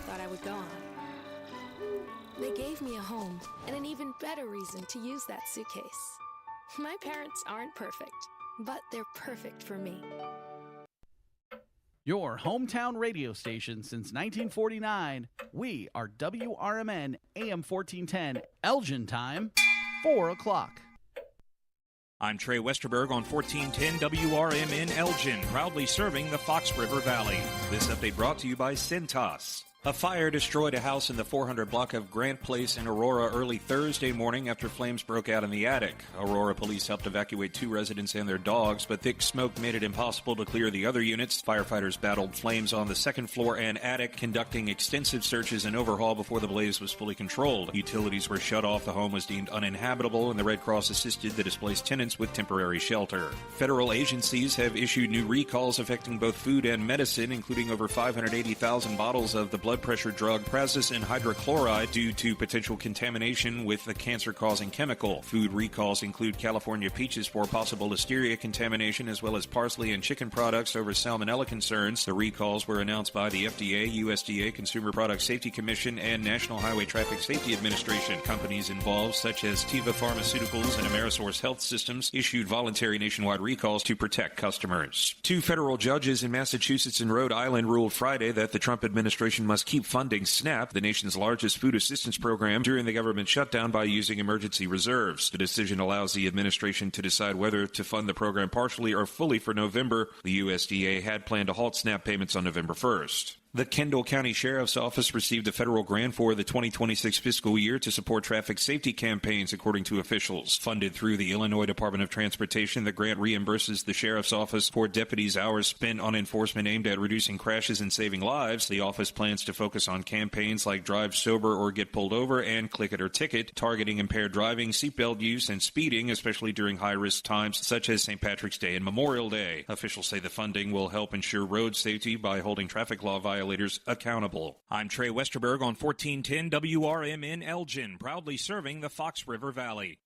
thought I would go on. They gave me a home and an even better reason to use that suitcase. My parents aren't perfect, but they're perfect for me. Your hometown radio station since 1949. We are WRMN AM 1410, Elgin time, 4 o'clock. I'm Trey Westerberg on 1410 WRMN Elgin, proudly serving the Fox River Valley. This update brought to you by Cintas. A fire destroyed a house in the 400 block of Grant Place in Aurora early Thursday morning after flames broke out in the attic. Aurora police helped evacuate 2 residents and their dogs, but thick smoke made it impossible to clear the other units. Firefighters battled flames on the second floor and attic, conducting extensive searches and overhaul before the blaze was fully controlled. Utilities were shut off, the home was deemed uninhabitable, and the Red Cross assisted the displaced tenants with temporary shelter. Federal agencies have issued new recalls affecting both food and medicine, including over 580,000 bottles of the blood pressure drug prazosin hydrochloride due to potential contamination with the cancer-causing chemical. Food recalls include California peaches for possible listeria contamination, as well as parsley and chicken products over salmonella concerns. The recalls were announced by the FDA, USDA, Consumer Product Safety Commission, and National Highway Traffic Safety Administration. Companies involved, such as Teva Pharmaceuticals and Amerisource Health Systems, issued voluntary nationwide recalls to protect customers. 2 federal judges in Massachusetts and Rhode Island ruled Friday that the Trump administration must keep funding SNAP, the nation's largest food assistance program, during the government shutdown by using emergency reserves. The decision allows the administration to decide whether to fund the program partially or fully for November. The USDA had planned to halt SNAP payments on November 1st. The Kendall County Sheriff's Office received a federal grant for the 2026 fiscal year to support traffic safety campaigns, according to officials. Funded through the Illinois Department of Transportation, the grant reimburses the Sheriff's Office for deputies' hours spent on enforcement aimed at reducing crashes and saving lives. The office plans to focus on campaigns like Drive Sober or Get Pulled Over and Click It or Ticket, targeting impaired driving, seatbelt use, and speeding, especially during high-risk times such as St. Patrick's Day and Memorial Day. Officials say the funding will help ensure road safety by holding traffic law violators accountable. I'm Trey Westerberg on 1410 WRMN Elgin, proudly serving the Fox River Valley.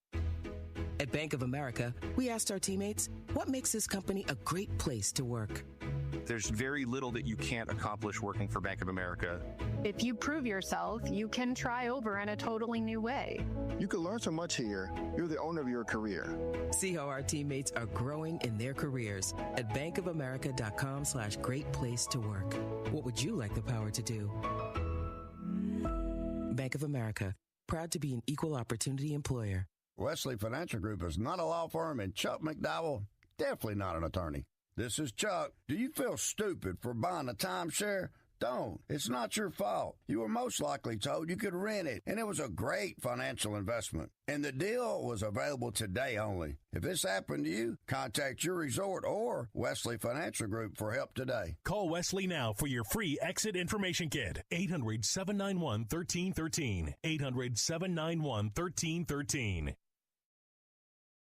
At Bank of America, we asked our teammates, what makes this company a great place to work? There's very little that you can't accomplish working for Bank of America. If you prove yourself, you can try over in a totally new way. You can learn so much here. You're the owner of your career. See how our teammates are growing in their careers at bankofamerica.com/great place to work. What would you like the power to do? Bank of America, proud to be an equal opportunity employer. Wesley Financial Group is not a law firm, and Chuck McDowell, definitely not an attorney. This is Chuck. Do you feel stupid for buying a timeshare? Don't. It's not your fault. You were most likely told you could rent it, and it was a great financial investment. And the deal was available today only. If this happened to you, contact your resort or Wesley Financial Group for help today. Call Wesley now for your free exit information kit. 800-791-1313. 800-791-1313.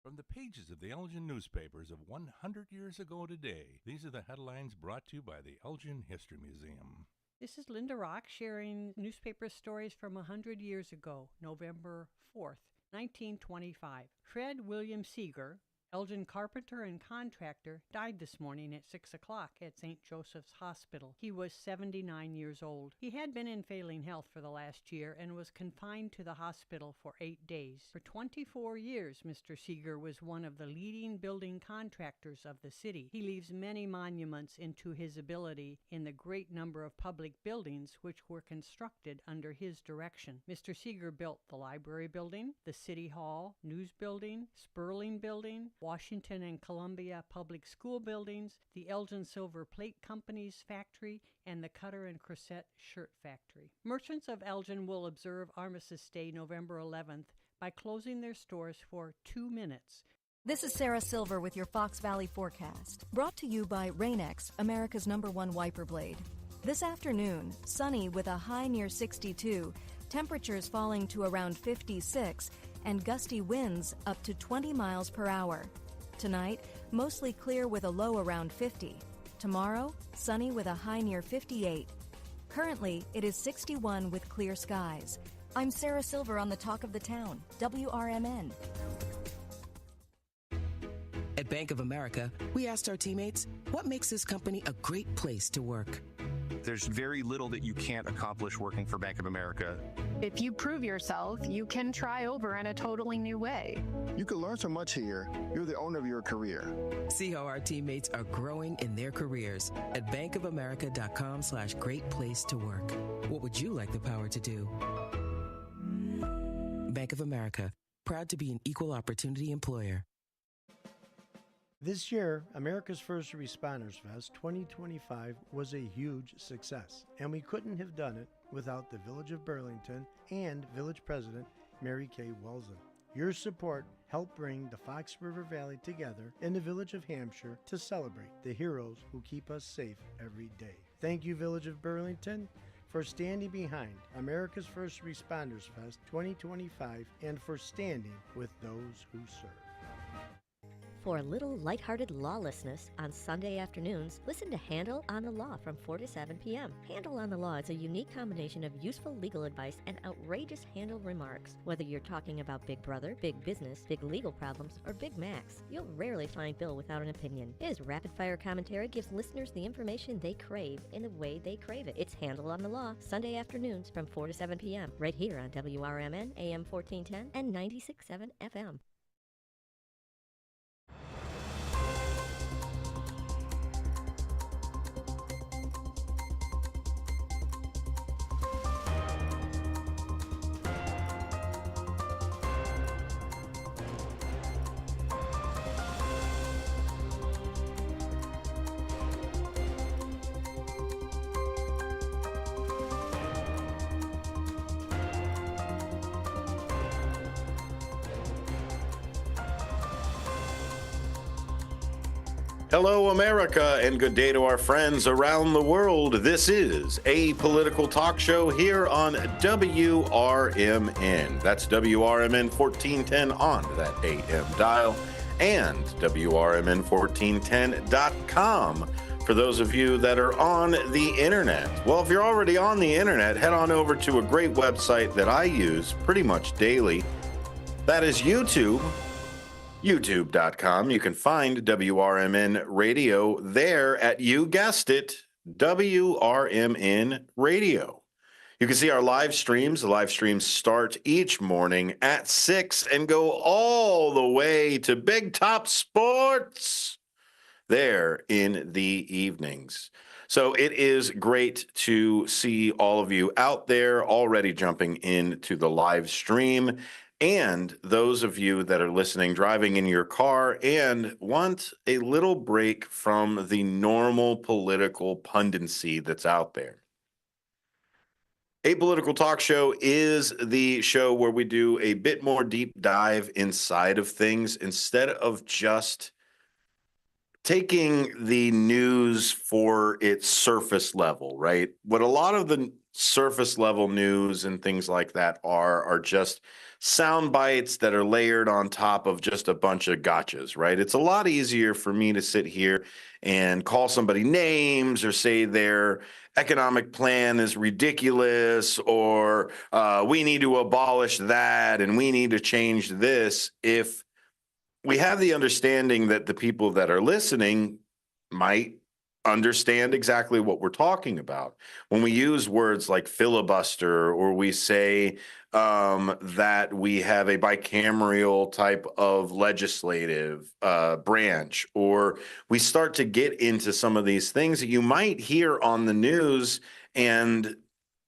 From the pages of the Elgin newspapers of 100 years ago today, these are the headlines brought to you by the Elgin History Museum. This is Linda Rock sharing newspaper stories from 100 years ago, November 4th, 1925. Fred William Seeger, Elgin carpenter and contractor, died this morning at 6 o'clock at St. Joseph's Hospital. He was 79 years old. He had been in failing health for the last year and was confined to the hospital for 8 days. For 24 years, Mr. Seeger was one of the leading building contractors of the city. He leaves many monuments into his ability in the great number of public buildings which were constructed under his direction. Mr. Seeger built the library building, the city hall, news building, Sperling building, Washington and Columbia Public School buildings, the Elgin Silver Plate Company's factory, and the Cutter and Cressette Shirt Factory. Merchants of Elgin will observe Armistice Day, November 11th, by closing their stores for 2 minutes. This is Sarah Silver with your Fox Valley forecast, brought to you by Rain-X, America's #1 wiper blade. This afternoon, sunny with a high near 62, temperatures falling to around 56, and gusty winds up to 20 miles per hour. Tonight, mostly clear with a low around 50. Tomorrow, sunny with a high near 58. Currently, it is 61 with clear skies. I'm Sarah Silver on the Talk of the Town, WRMN. At Bank of America, we asked our teammates, what makes this company a great place to work? There's very little that you can't accomplish working for Bank of America. If you prove yourself, you can try over in a totally new way. You can learn so much here. You're the owner of your career. See how our teammates are growing in their careers at bankofamerica.com/great place to work. What would you like the power to do? Bank of America, proud to be an equal opportunity employer. This year, America's First Responders Fest 2025 was a huge success, and we couldn't have done it without the Village of Burlington and Village President Mary Kay Welsen. Your support helped bring the Fox River Valley together in the Village of Hampshire to celebrate the heroes who keep us safe every day. Thank you, Village of Burlington, for standing behind America's First Responders Fest 2025 and for standing with those who serve. For a little lighthearted lawlessness on Sunday afternoons, listen to Handle on the Law from 4 to 7 p.m. Handle on the Law is a unique combination of useful legal advice and outrageous handle remarks. Whether you're talking about Big Brother, big business, big legal problems, or Big Macs, you'll rarely find Bill without an opinion. His rapid-fire commentary gives listeners the information they crave in the way they crave it. It's Handle on the Law, Sunday afternoons from 4 to 7 p.m. right here on WRMN, AM 1410 and 96.7 FM. Hello, America, and good day to our friends around the world. This is a political talk show here on WRMN. That's WRMN 1410 on that AM dial and WRMN1410.com for those of you that are on the internet. Well, if you're already on the internet, head on over to a great website that I use pretty much daily. That is YouTube. YouTube.com. You can find WRMN Radio there at, you guessed it, WRMN Radio. You can see our live streams. The live streams start each morning at 6 and go all the way to Big Top Sports there in the evenings. So it is great to see all of you out there already jumping into the live stream. And those of you that are listening, driving in your car and want a little break from the normal political pundency that's out there. A Political Talk Show is the show where we do a bit more deep dive inside of things instead of just taking the news for its surface level, right? What a lot of the surface level news and things like that are just sound bites that are layered on top of just a bunch of gotchas, right? It's a lot easier for me to sit here and call somebody names or say their economic plan is ridiculous or we need to abolish that and we need to change this if we have the understanding that the people that are listening might understand exactly what we're talking about. When we use words like filibuster or we say that we have a bicameral type of legislative branch, or we start to get into some of these things that you might hear on the news and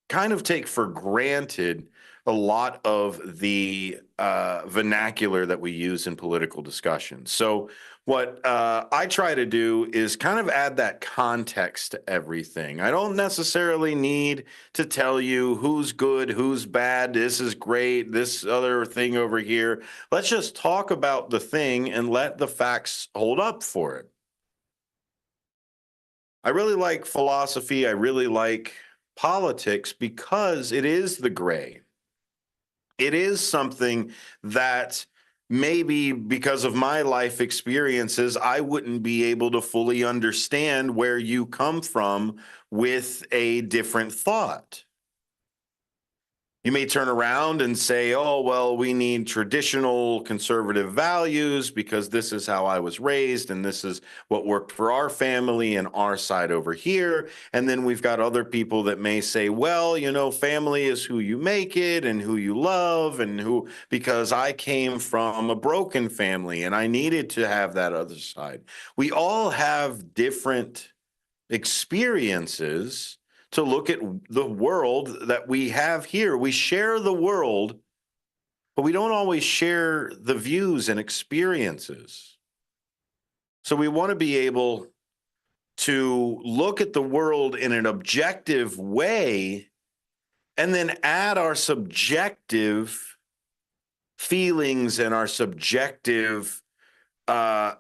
kind of take for granted a lot of the vernacular that we use in political discussions. So what I try to do is kind of add that context to everything. I don't necessarily need to tell you who's good, who's bad, this is great, this other thing over here. Let's just talk about the thing and let the facts hold up for it. I really like philosophy. I really like politics because it is the gray. It is something that maybe because of my life experiences, I wouldn't be able to fully understand where you come from with a different thought. You may turn around and say, oh, well, we need traditional conservative values because this is how I was raised and this is what worked for our family and our side over here. And then we've got other people that may say, well, you know, family is who you make it and who you love and who, because I came from a broken family and I needed to have that other side. We all have different experiences to look at the world that we have here. We share the world, but we don't always share the views and experiences. So we want to be able to look at the world in an objective way and then add our subjective feelings and our subjective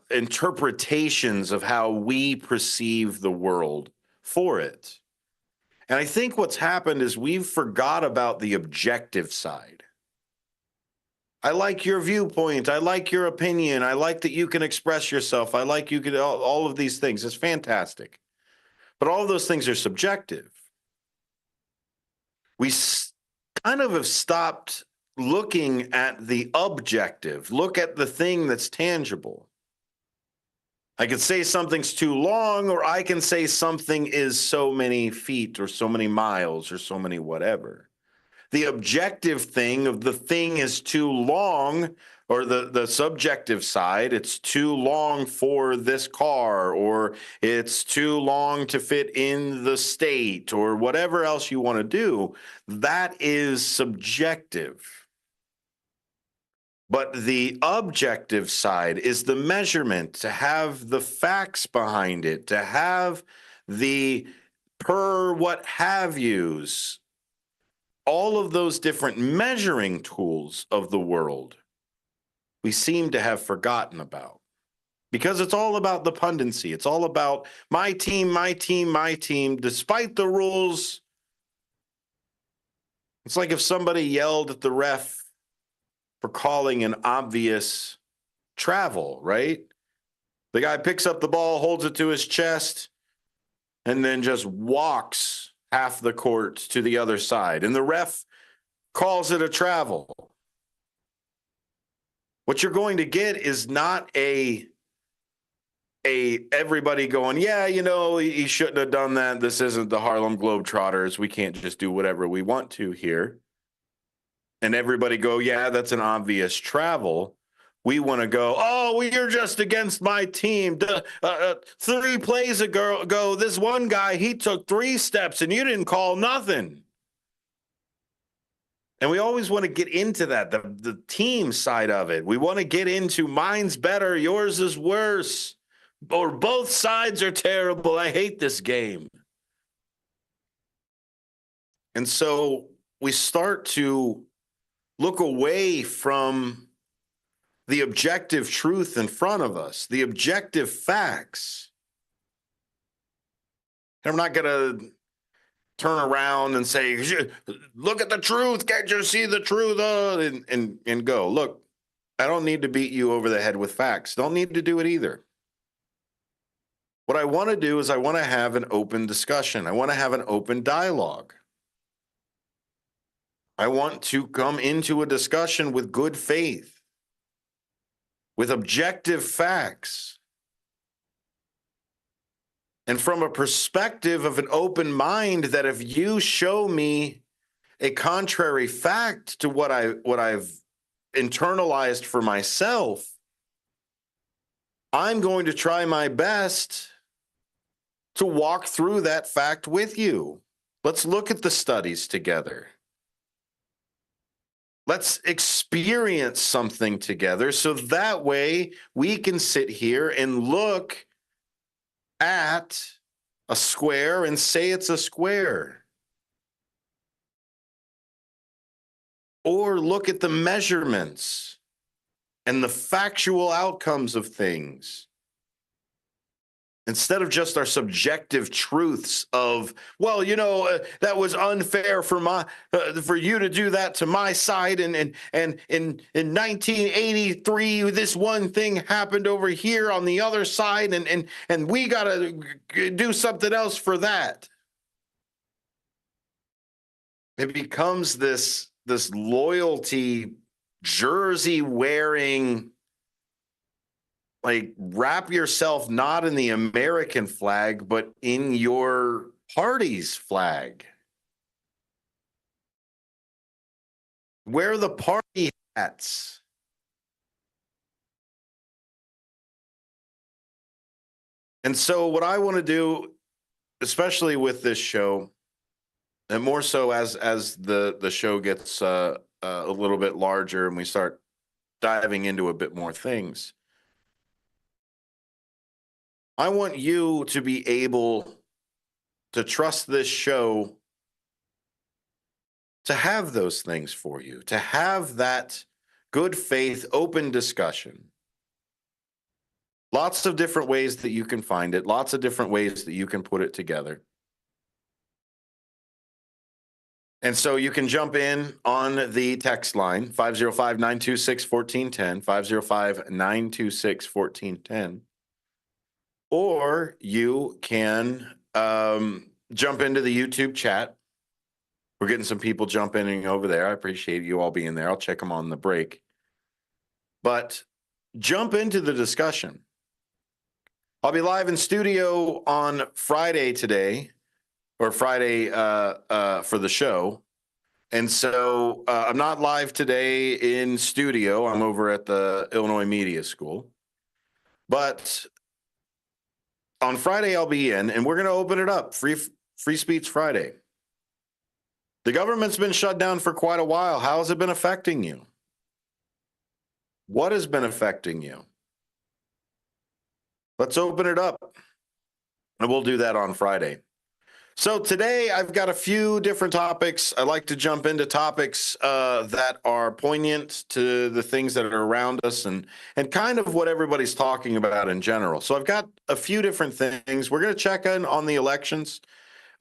interpretations of how we perceive the world for it. And I think what's happened is we've forgot about the objective side. I like your viewpoint. I like your opinion. I like that you can express yourself. I like you can all of these things. It's fantastic. But all of those things are subjective. We kind of have stopped looking at the objective. Look at the thing that's tangible. I could say something's too long, or I can say something is so many feet or so many miles or so many whatever. The objective thing of the thing is too long, or the subjective side, it's too long for this car, or it's too long to fit in the state, or whatever else you want to do, that is subjective. But the objective side is the measurement, to have the facts behind it, to have the per what have yous, all of those different measuring tools of the world we seem to have forgotten about. Because it's all about the pundency. It's all about my team, my team, my team, despite the rules. It's like if somebody yelled at the ref for calling an obvious travel, right? The guy picks up the ball, holds it to his chest, and then just walks half the court to the other side. And the ref calls it a travel. What you're going to get is not a everybody going, yeah, you know, he shouldn't have done that. This isn't the Harlem Globetrotters. We can't just do whatever we want to here. And everybody go, yeah, that's an obvious travel. We want to go, oh, well, you're just against my team. 3 plays ago, this one guy, he took 3 steps and you didn't call nothing. And we always want to get into that, the team side of it. We want to get into mine's better, yours is worse, or both sides are terrible. I hate this game. And so we start to look away from the objective truth in front of us, the objective facts. And I'm not going to turn around and say, look at the truth, can't you see the truth? And go, look, I don't need to beat you over the head with facts. Don't need to do it either. What I want to do is I want to have an open discussion. I want to have an open dialogue. I want to come into a discussion with good faith, with objective facts, and from a perspective of an open mind that if you show me a contrary fact to what I've internalized for myself, I'm going to try my best to walk through that fact with you. Let's look at the studies together. Let's experience something together so that way we can sit here and look at a square and say it's a square. Or look at the measurements and the factual outcomes of things. Instead of just our subjective truths of, well, you know, that was unfair for you to do that to my side, and in 1983, this one thing happened over here on the other side, and we got to do something else for that. It becomes this this loyalty jersey wearing, like, wrap yourself not in the American flag, but in your party's flag. Wear the party hats. And so what I want to do, especially with this show, and more so as the show gets a little bit larger and we start diving into a bit more things, I want you to be able to trust this show to have those things for you, to have that good faith, open discussion. Lots of different ways that you can find it, lots of different ways that you can put it together. And so you can jump in on the text line, 505-926-1410, 505-926-1410. Or you can jump into the YouTube chat. We're getting some people jumping over there. I appreciate you all being there. I'll check them on the break. But jump into the discussion. I'll be live in studio on Friday today, or Friday for the show. And so I'm not live today in studio. I'm over at the Illinois Media School. But on Friday, I'll be in, and we're going to open it up. Free Speech Friday. The government's been shut down for quite a while. How has it been affecting you? What has been affecting you? Let's open it up. And we'll do that on Friday. So today I've got a few different topics. I like to jump into topics that are poignant to the things that are around us and kind of what everybody's talking about in general. So I've got a few different things. We're going to check in on the elections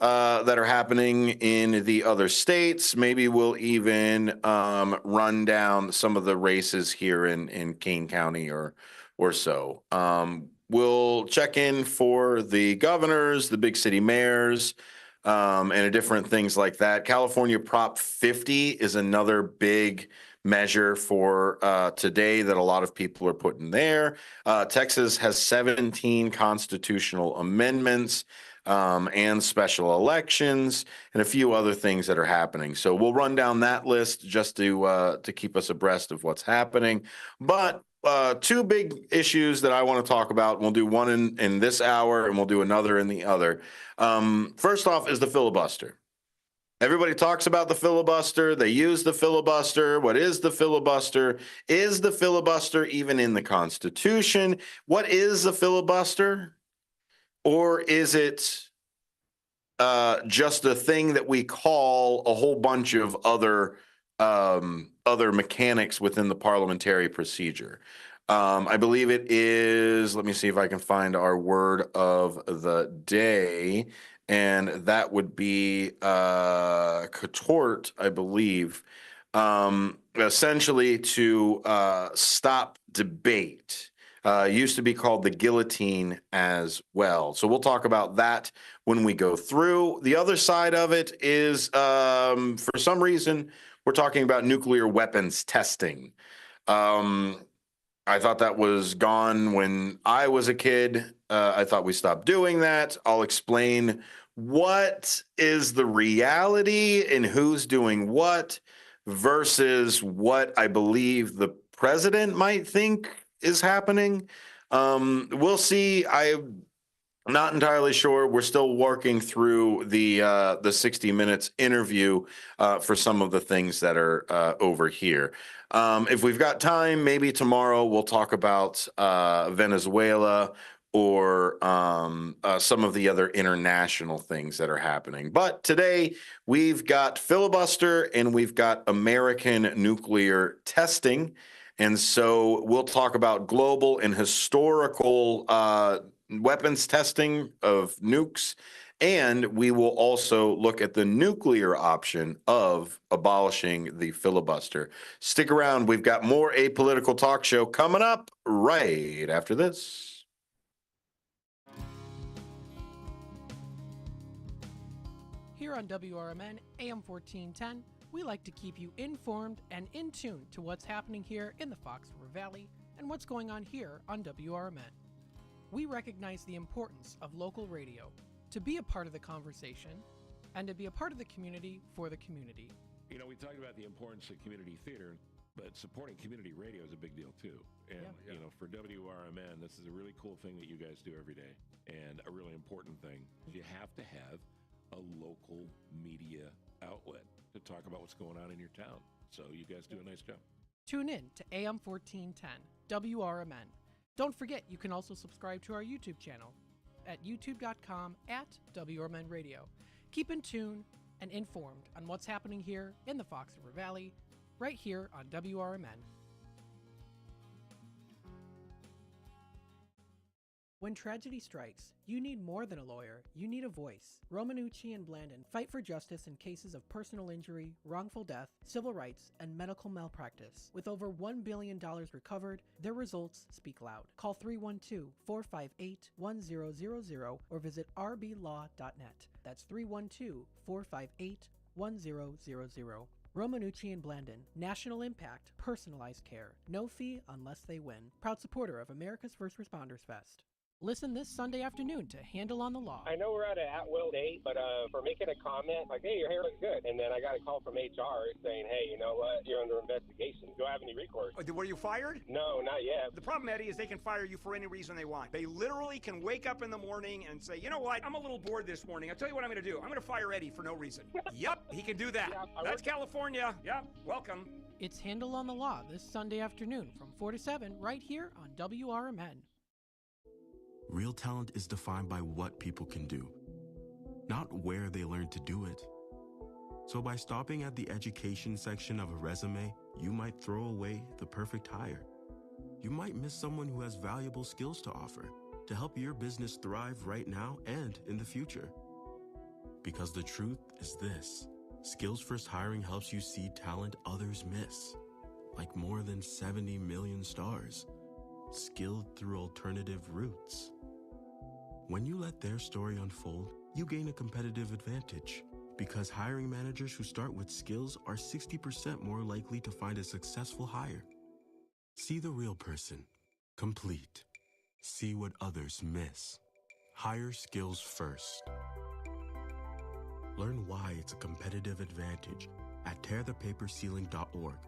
that are happening in the other states. Maybe we'll even run down some of the races here in Kane County or so. We'll check in for the governors, the big city mayors, and different things like that. California Prop 50 is another big measure for today that a lot of people are putting there. Texas has 17 constitutional amendments and special elections and a few other things that are happening. So we'll run down that list just to keep us abreast of what's happening. But two big issues that I want to talk about. We'll do one in this hour and we'll do another in the other. First off is the filibuster. Everybody talks about the filibuster. They use the filibuster. What is the filibuster? Is the filibuster even in the Constitution? What is the filibuster? Or is it just a thing that we call a whole bunch of other mechanics within the parliamentary procedure? I believe it is, let me see if I can find our word of the day, and that would be contort, I believe, essentially to stop debate. Used to be called the guillotine as well. So we'll talk about that when we go through. The other side of it is, for some reason, we're talking about nuclear weapons testing. I thought that was gone when I was a kid. I thought we stopped doing that. I'll explain what is the reality and who's doing what versus what I believe the president might think is happening. We'll see. I'm not entirely sure. We're still working through the 60 Minutes interview for some of the things that are over here. If we've got time, maybe tomorrow we'll talk about Venezuela or some of the other international things that are happening. But today we've got filibuster and we've got American nuclear testing. And so we'll talk about global and historical weapons testing of nukes. And we will also look at the nuclear option of abolishing the filibuster. Stick around. We've got more Apolitical Talk Show coming up right after this. Here on WRMN AM 1410, we like to keep you informed and in tune to what's happening here in the Fox River Valley and what's going on here on WRMN. We recognize the importance of local radio to be a part of the conversation and to be a part of the community for the community. You know, we talked about the importance of community theater, but supporting community radio is a big deal too. And, you know, for WRMN, this is a really cool thing that you guys do every day, and a really important thing. You have to have a local media outlet to talk about what's going on in your town. So you guys do a nice job. Tune in to AM 1410, WRMN. Don't forget, you can also subscribe to our YouTube channel at youtube.com/WRMN Radio. Keep in tune and informed on what's happening here in the Fox River Valley, right here on WRMN. When tragedy strikes, you need more than a lawyer, you need a voice. Romanucci and Blandon fight for justice in cases of personal injury, wrongful death, civil rights, and medical malpractice. With over $1 billion recovered, their results speak loud. Call 312-458-1000 or visit rblaw.net. That's 312-458-1000. Romanucci and Blandon, national impact, personalized care. No fee unless they win. Proud supporter of America's First Responders Fest. Listen this Sunday afternoon to Handle on the Law. I know we're at an at-will date, but for making a comment, like, hey, your hair looks good. And then I got a call from HR saying, hey, you know what, you're under investigation. Do I have any recourse? Were you fired? No, not yet. The problem, Eddie, is they can fire you for any reason they want. They literally can wake up in the morning and say, you know what, I'm a little bored this morning. I'll tell you what I'm going to do. I'm going to fire Eddie for no reason. Yep, he can do that. That's California. Yep, welcome. It's Handle on the Law this Sunday afternoon from 4 to 7 right here on WRMN. Real talent is defined by what people can do, not where they learn to do it. So by stopping at the education section of a resume, you might throw away the perfect hire. You might miss someone who has valuable skills to offer to help your business thrive right now and in the future. Because the truth is this: Skills First Hiring helps you see talent others miss, like more than 70 million stars, skilled through alternative routes. When you let their story unfold, you gain a competitive advantage, because hiring managers who start with skills are 60% more likely to find a successful hire. See the real person, complete. See what others miss. Hire skills first. Learn why it's a competitive advantage at tearthepaperceiling.org.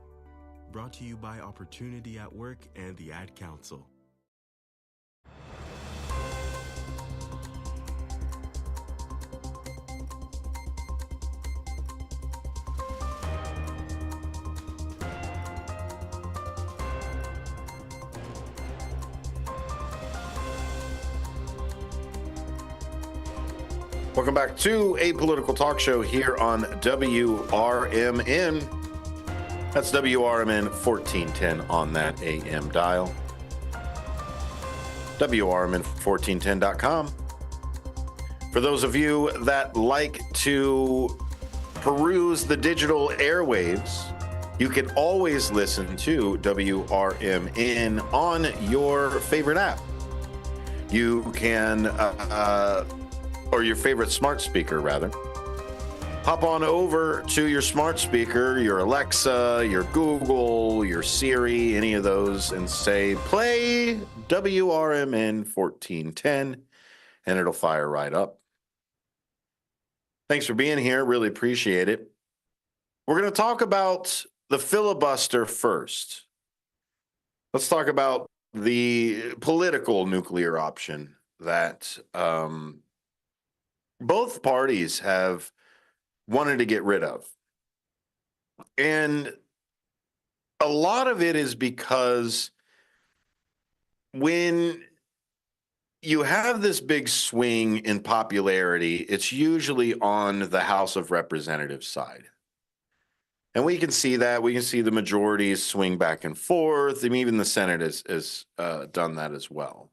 Brought to you by Opportunity at Work and the Ad Council. Welcome back to a political talk show here on WRMN. That's WRMN 1410 on that AM dial. WRMN1410.com. For those of you that like to peruse the digital airwaves, you can always listen to WRMN on your favorite app. You can, or your favorite smart speaker, rather. Hop on over to your smart speaker, your Alexa, your Google, your Siri, any of those, and say, play WRMN 1410, and it'll fire right up. Thanks for being here. Really appreciate it. We're going to talk about the filibuster first. Let's talk about the political nuclear option that both parties have wanted to get rid of. And a lot of it is because when you have this big swing in popularity, it's usually on the House of Representatives side. And we can see that. We can see the majorities swing back and forth. I mean, even the Senate has done that as well.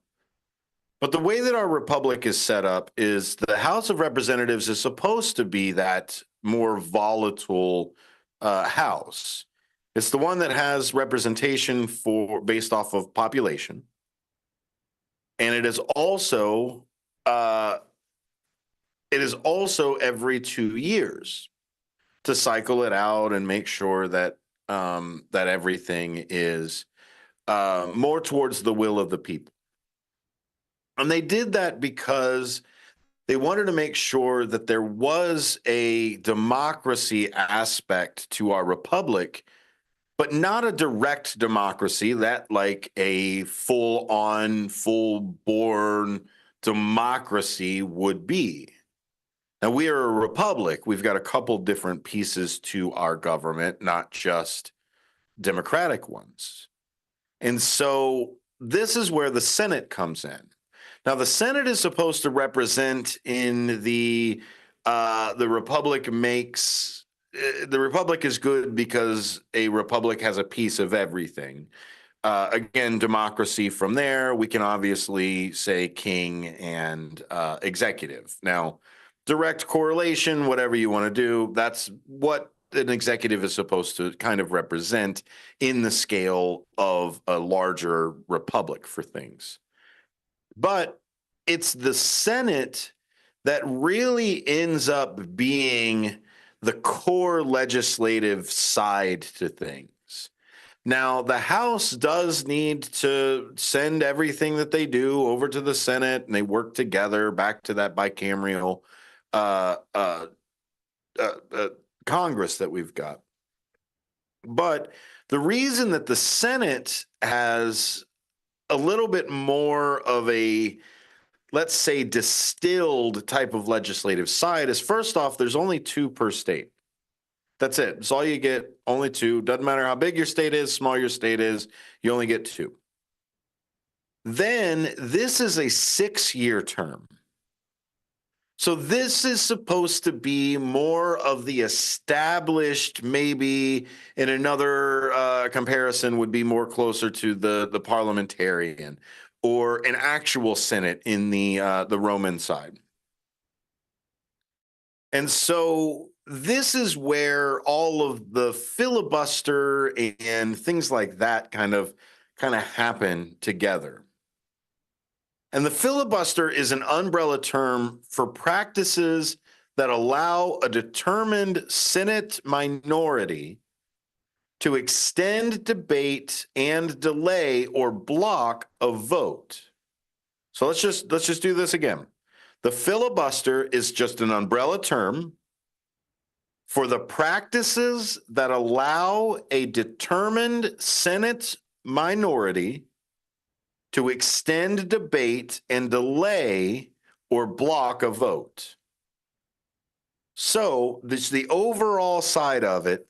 But the way that our republic is set up is the House of Representatives is supposed to be that more volatile house. It's the one that has representation based off of population. And it is also every 2 years. to cycle it out and make sure that that everything is more towards the will of the people. And they did that because they wanted to make sure that there was a democracy aspect to our republic, but not a direct democracy that like a full-on, full-born democracy would be. Now, we are a republic. We've got a couple different pieces to our government, not just democratic ones. And so this is where the Senate comes in. Now, the Senate is supposed to represent in the republic makes the republic is good because a republic has a piece of everything. Again, democracy from there, we can obviously say king and executive. Now, direct correlation, whatever you want to do, that's what an executive is supposed to kind of represent in the scale of a larger republic for things. But it's the Senate that really ends up being the core legislative side to things. Now, the House does need to send everything that they do over to the Senate, and they work together back to that bicameral Congress that we've got. But the reason that the Senate has a little bit more of a, let's say, distilled type of legislative side is, first off, there's only 2 per state. That's it. That's all you get, only 2. Doesn't matter how big your state is, small your state is, you only get 2. Then this is a 6-year term. So this is supposed to be more of the established, maybe in another comparison would be more closer to the parliamentarian or an actual Senate in the Roman side. And so this is where all of the filibuster and things like that kind of happen together. And the filibuster is an umbrella term for practices that allow a determined Senate minority to extend debate and delay or block a vote. So let's just do this again. The filibuster is just an umbrella term for the practices that allow a determined Senate minority to extend debate and delay or block a vote. So this the overall side of it.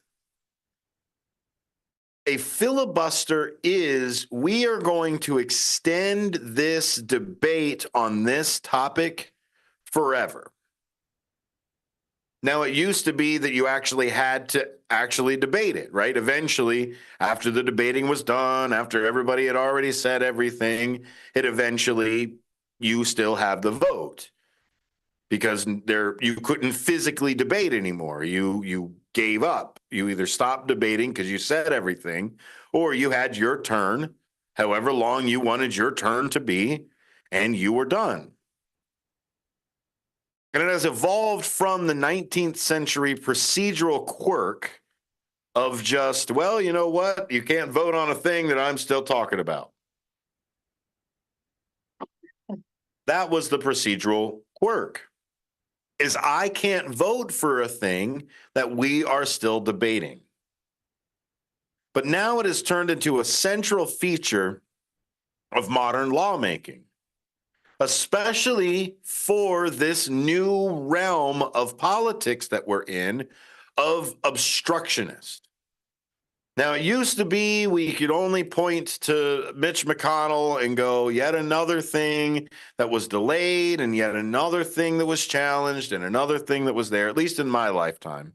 A filibuster is we are going to extend this debate on this topic forever. Now, it used to be that you actually had to actually debate it, right? Eventually, after the debating was done, after everybody had already said everything, you still have the vote because you couldn't physically debate anymore. You gave up. You either stopped debating because you said everything, or you had your turn, however long you wanted your turn to be, and you were done. And it has evolved from the 19th century procedural quirk of just, well, you know what? You can't vote on a thing that I'm still talking about. That was the procedural quirk, is I can't vote for a thing that we are still debating. But now it has turned into a central feature of modern lawmaking, especially for this new realm of politics that we're in, of obstructionist. Now, it used to be we could only point to Mitch McConnell and go, yet another thing that was delayed and yet another thing that was challenged and another thing that was there, at least in my lifetime.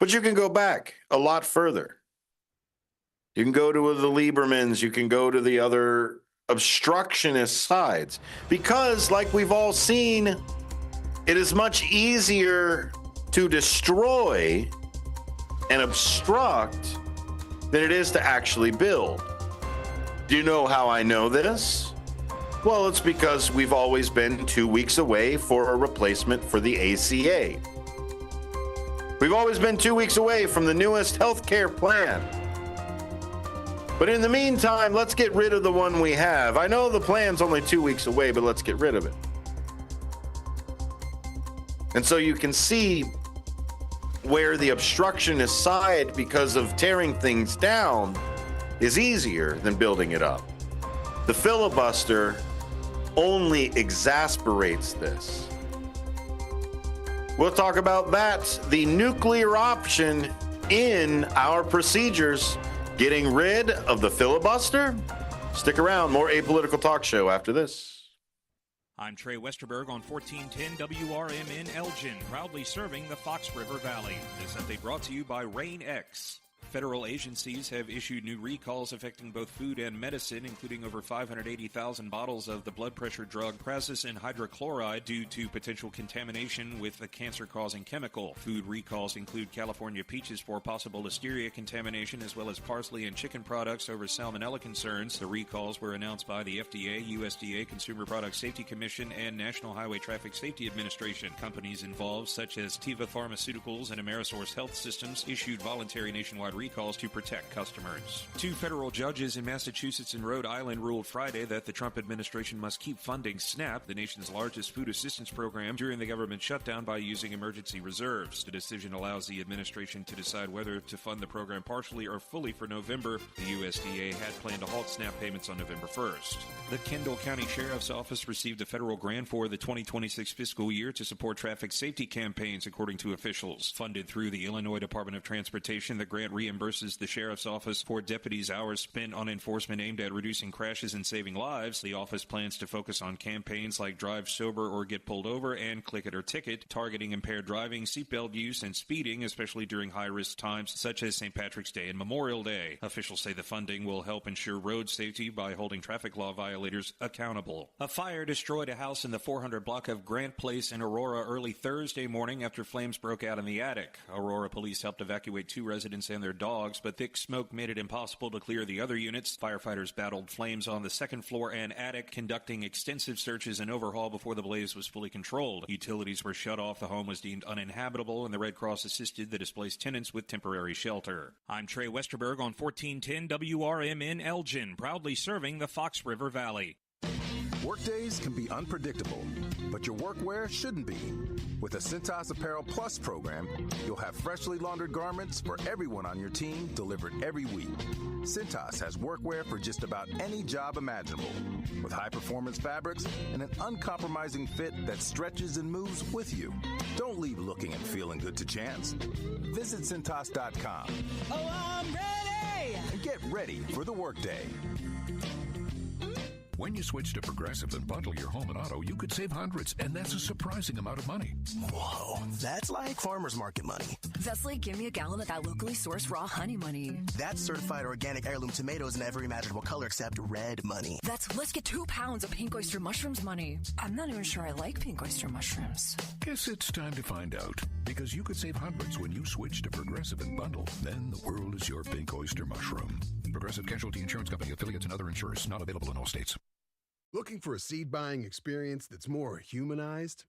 But you can go back a lot further. You can go to the Liebermans, you can go to the other obstructionist sides, because like we've all seen, it is much easier to destroy and obstruct than it is to actually build. Do you know how I know this? Well, it's because we've always been 2 weeks away for a replacement for the ACA. We've always been 2 weeks away from the newest healthcare plan. But in the meantime, let's get rid of the one we have. I know the plan's only 2 weeks away, but let's get rid of it. And so you can see where the obstructionist side, because of tearing things down, is easier than building it up. The filibuster only exasperates this. We'll talk about that, the nuclear option in our procedures, getting rid of the filibuster. Stick around, more Apolitical Talk Show after this. I'm Trey Westerberg on 1410 WRMN Elgin, proudly serving the Fox River Valley. This update brought to you by RainX. Federal agencies have issued new recalls affecting both food and medicine, including over 580,000 bottles of the blood pressure drug prazosin hydrochloride due to potential contamination with a cancer-causing chemical. Food recalls include California peaches for possible listeria contamination, as well as parsley and chicken products over salmonella concerns. The recalls were announced by the FDA, USDA, Consumer Product Safety Commission, and National Highway Traffic Safety Administration. Companies involved, such as Teva Pharmaceuticals and Amerisource Health Systems, issued voluntary nationwide recalls to protect customers. 2 federal judges in Massachusetts and Rhode Island ruled Friday that the Trump administration must keep funding SNAP, the nation's largest food assistance program, during the government shutdown by using emergency reserves. The decision allows the administration to decide whether to fund the program partially or fully for November. The USDA had planned to halt SNAP payments on November 1st. The Kendall County Sheriff's Office received a federal grant for the 2026 fiscal year to support traffic safety campaigns, according to officials. Funded through the Illinois Department of Transportation, the grant reimburses the Sheriff's Office for deputies' hours spent on enforcement aimed at reducing crashes and saving lives. The office plans to focus on campaigns like Drive Sober or Get Pulled Over and Click It or Ticket, targeting impaired driving, seatbelt use, and speeding, especially during high-risk times such as St. Patrick's Day and Memorial Day. Officials say the funding will help ensure road safety by holding traffic law violators accountable. A fire destroyed a house in the 400 block of Grant Place in Aurora early Thursday morning after flames broke out in the attic. Aurora police helped evacuate 2 residents and their dogs, but thick smoke made it impossible to clear the other units. Firefighters battled flames on the second floor and attic, conducting extensive searches and overhaul before the blaze was fully controlled. Utilities were shut off, the home was deemed uninhabitable, and the Red Cross assisted the displaced tenants with temporary shelter. I'm Trey Westerberg on 1410 WRMN Elgin, proudly serving the Fox River Valley. Workdays can be unpredictable, but your workwear shouldn't be. With the Cintas Apparel Plus program, you'll have freshly laundered garments for everyone on your team delivered every week. Cintas has workwear for just about any job imaginable, with high-performance fabrics and an uncompromising fit that stretches and moves with you. Don't leave looking and feeling good to chance. Visit Cintas.com. Oh, I'm ready! And get ready for the workday. When you switch to Progressive and bundle your home and auto, you could save hundreds, and that's a surprising amount of money. Whoa, that's like farmer's market money. That's like give me a gallon of that locally sourced raw honey money. That's certified organic heirloom tomatoes in every imaginable color except red money. That's let's get 2 pounds of pink oyster mushrooms money. I'm not even sure I like pink oyster mushrooms. Guess it's time to find out, because you could save hundreds when you switch to Progressive and bundle. Then the world is your pink oyster mushroom. Progressive Casualty Insurance Company, affiliates, and other insurers. Not available in all states. Looking for a seed buying experience that's more humanized?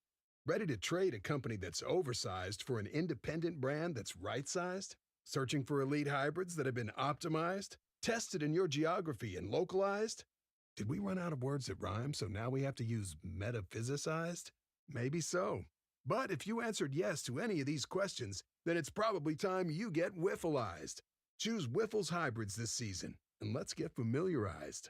Ready to trade a company that's oversized for an independent brand that's right-sized? Searching for elite hybrids that have been optimized, tested in your geography, and localized? Did we run out of words that rhyme, so now we have to use metaphysicized? Maybe so. But if you answered yes to any of these questions, then it's probably time you get Wiffleized. Choose Wiffles hybrids this season, and let's get familiarized.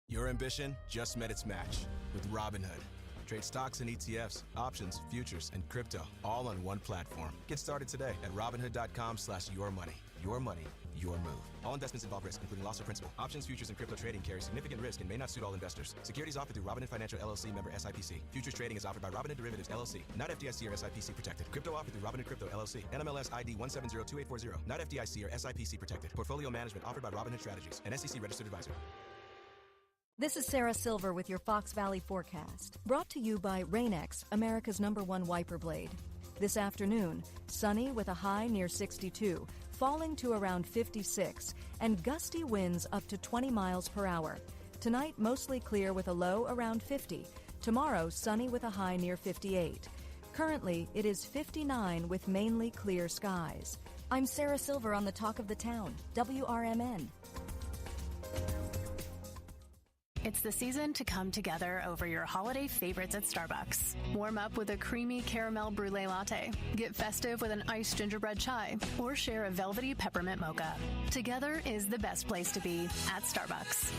Your ambition just met its match with Robinhood. Trade stocks and ETFs, options, futures, and crypto all on one platform. Get started today at Robinhood.com/yourmoney. Your money, your move. All investments involve risk, including loss of principal. Options, futures, and crypto trading carry significant risk and may not suit all investors. Securities offered through Robinhood Financial LLC, member SIPC. Futures trading is offered by Robinhood Derivatives LLC, not FDIC or SIPC protected. Crypto offered through Robinhood Crypto LLC, NMLS ID 1702840, not FDIC or SIPC protected. Portfolio management offered by Robinhood Strategies, an SEC registered advisor. This is Sarah Silver with your Fox Valley forecast, brought to you by RainX, America's #1 wiper blade. This afternoon, sunny with a high near 62, falling to around 56, and gusty winds up to 20 miles per hour. Tonight, mostly clear with a low around 50. Tomorrow, sunny with a high near 58. Currently, it is 59 with mainly clear skies. I'm Sarah Silver on the Talk of the Town, WRMN. It's the season to come together over your holiday favorites at Starbucks. Warm up with a creamy caramel brulee latte. Get festive with an iced gingerbread chai, or share a velvety peppermint mocha. Together is the best place to be at Starbucks.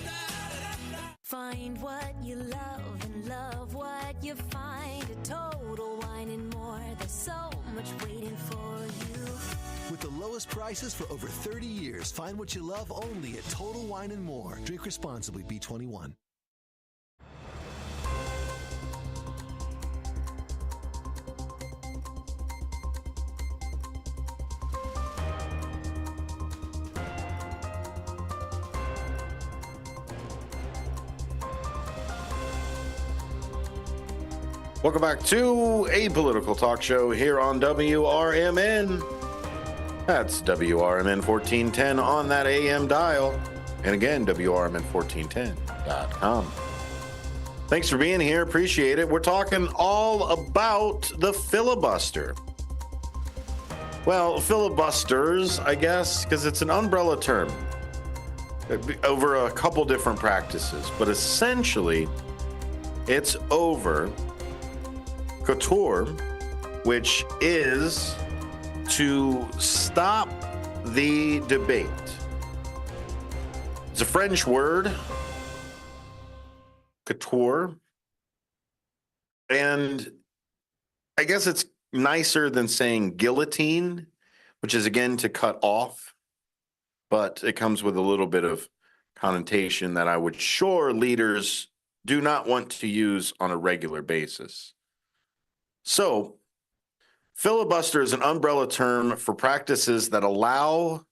Find what you love and love what you find. A Total Wine and More. There's so much waiting for you. With the lowest prices for over 30 years, find what you love only at Total Wine and More. Drink responsibly, B21. Welcome back to A Political Talk Show here on WRMN. That's WRMN 1410 on that AM dial. And again, WRMN1410.com. Thanks for being here. Appreciate it. We're talking all about the filibuster. Well, filibusters, I guess, because it's an umbrella term over a couple different practices. But essentially, it's over couture, which is to stop the debate. It's a French word, couture, and I guess it's nicer than saying guillotine, which is again to cut off, but it comes with a little bit of connotation that I would sure leaders do not want to use on a regular basis. So, filibuster is an umbrella term for practices that allow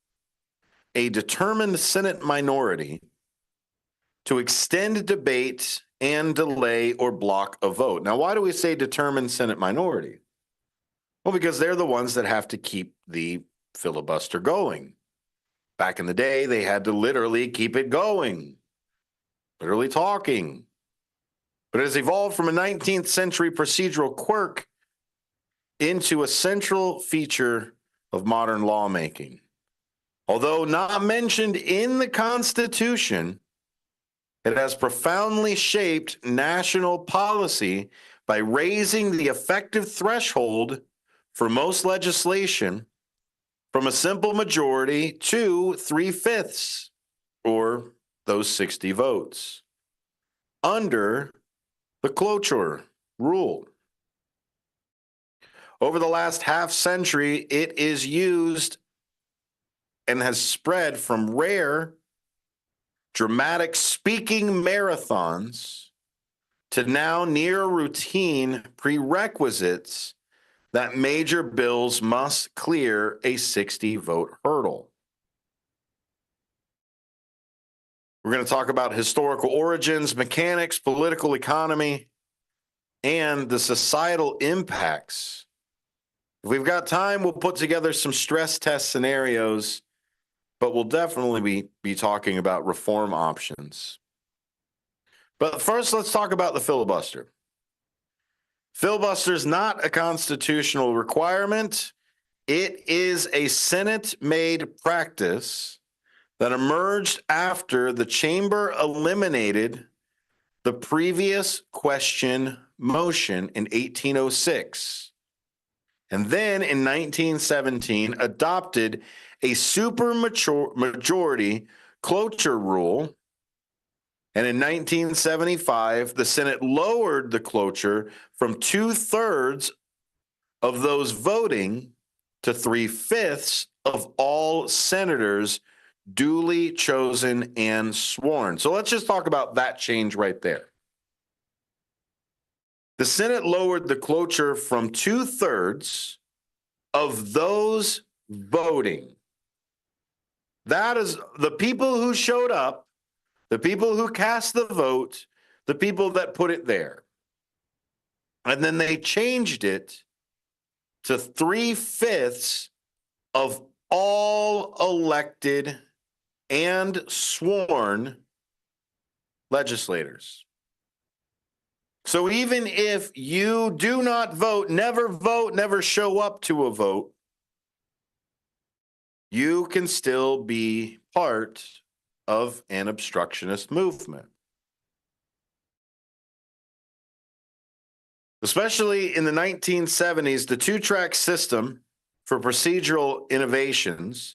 a determined Senate minority to extend debate and delay or block a vote. Now, why do we say determined Senate minority? Well, because they're the ones that have to keep the filibuster going. Back in the day, they had to literally keep it going, literally talking. But it has evolved from a 19th century procedural quirk into a central feature of modern lawmaking. Although not mentioned in the Constitution, it has profoundly shaped national policy by raising the effective threshold for most legislation from a simple majority to 3/5, or those 60 votes, under the cloture rule. Over the last half century, it is used and has spread from rare, dramatic speaking marathons to now near routine prerequisites that major bills must clear a 60-vote hurdle. We're going to talk about historical origins, mechanics, political economy, and the societal impacts. If we've got time, we'll put together some stress test scenarios, but we'll definitely be talking about reform options. But first, let's talk about the filibuster. Filibuster is not a constitutional requirement. It is a Senate-made practice that emerged after the chamber eliminated the previous question motion in 1806, and then in 1917 adopted a supermajority cloture rule, and in 1975 the Senate lowered the cloture from 2/3 of those voting to 3/5 of all senators duly chosen and sworn. So let's just talk about that change right there. The Senate lowered the cloture from 2/3 of those voting. That is the people who showed up, the people who cast the vote, the people that put it there. And then they changed it to 3/5 of all elected and sworn legislators. So even if you do not vote, never show up to a vote, you can still be part of an obstructionist movement. Especially in the 1970s, the two-track system for procedural innovations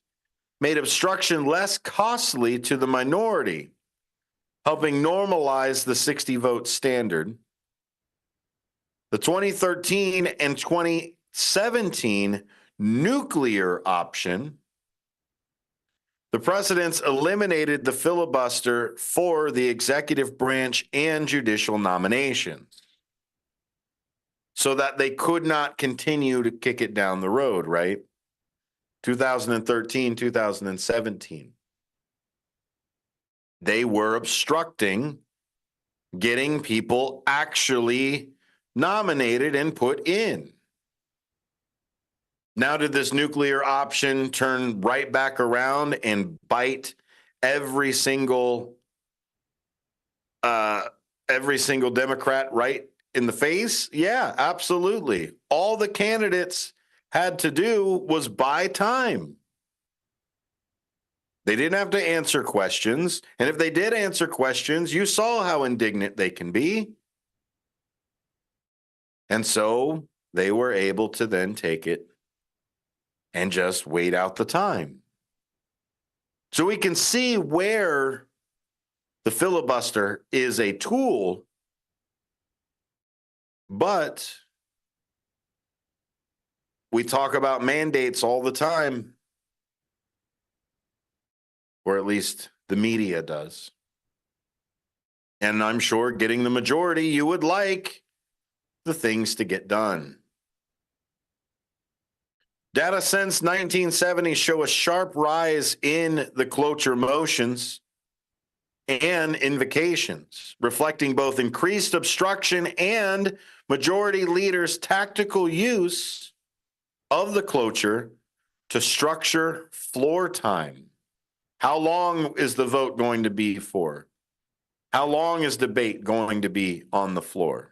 made obstruction less costly to the minority, helping normalize the 60-vote standard. The 2013 and 2017 nuclear option, the presidents eliminated the filibuster for the executive branch and judicial nominations so that they could not continue to kick it down the road, right? 2013, 2017. They were obstructing getting people actually nominated and put in. Now, did this nuclear option turn right back around and bite every single Democrat right in the face? Yeah, absolutely. All the candidates had to do was buy time. They didn't have to answer questions. And if they did answer questions, you saw how indignant they can be. And so they were able to then take it and just wait out the time. So we can see where the filibuster is a tool, but we talk about mandates all the time, or at least the media does. And I'm sure getting the majority, you would like the things to get done. Data since 1970 show a sharp rise in the cloture motions and invocations, reflecting both increased obstruction and majority leaders' tactical use of the cloture to structure floor time. How long is the vote going to be for? How long is debate going to be on the floor?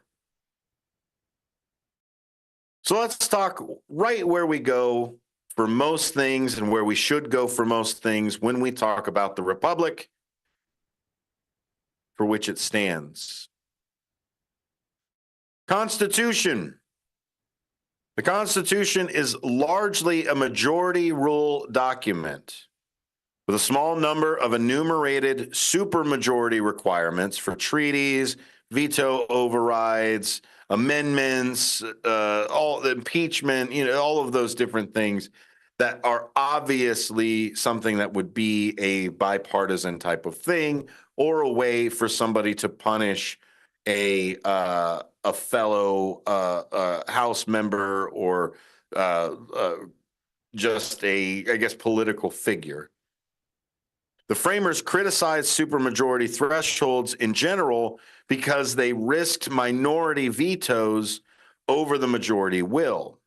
So let's talk right where we go for most things and where we should go for most things when we talk about the republic for which it stands. Constitution. The Constitution is largely a majority rule document with a small number of enumerated supermajority requirements for treaties, veto overrides, amendments, all the impeachment, all of those different things that are obviously something that would be a bipartisan type of thing or a way for somebody to punish a fellow House member or just a, I guess, political figure. The framers criticized supermajority thresholds in general because they risked minority vetoes over the majority will.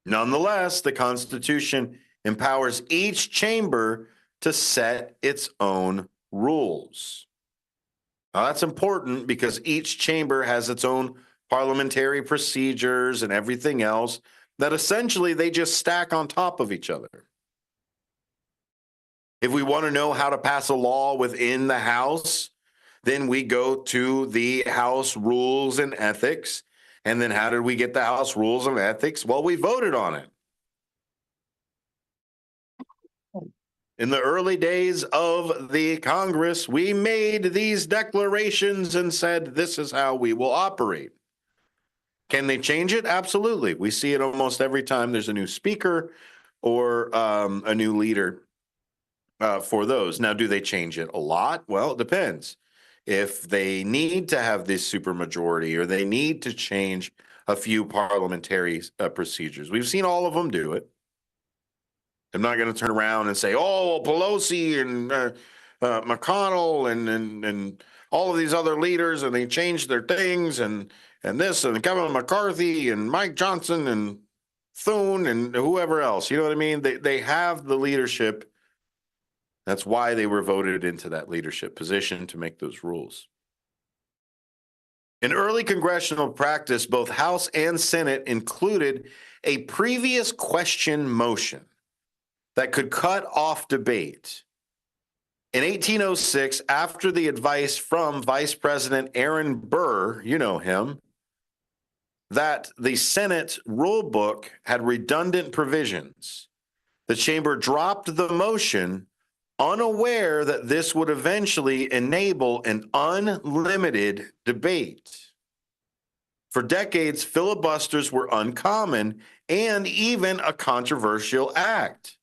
Nonetheless, the Constitution empowers each chamber to set its own rules. Now, that's important because each chamber has its own parliamentary procedures and everything else that essentially they just stack on top of each other. If we want to know how to pass a law within the House, then we go to the House Rules and Ethics. And then how did we get the House Rules and Ethics? Well, we voted on it. In the early days of the Congress, we made these declarations and said, this is how we will operate. Can they change it? Absolutely. We see it almost every time there's a new speaker or a new leader for those. Now, do they change it a lot? Well, it depends. If they need to have this supermajority or they need to change a few parliamentary procedures, we've seen all of them do it. I'm not going to turn around and say, oh, Pelosi and McConnell and all of these other leaders, and they changed their things, and this, and Kevin McCarthy and Mike Johnson and Thune and whoever else. You know what I mean? They have the leadership. That's why they were voted into that leadership position to make those rules. In early congressional practice, both House and Senate included a previous question motion that could cut off debate. In 1806, after the advice from Vice President Aaron Burr, you know him, that the Senate rule book had redundant provisions, the chamber dropped the motion, unaware that this would eventually enable an unlimited debate. For decades, filibusters were uncommon and even a controversial act.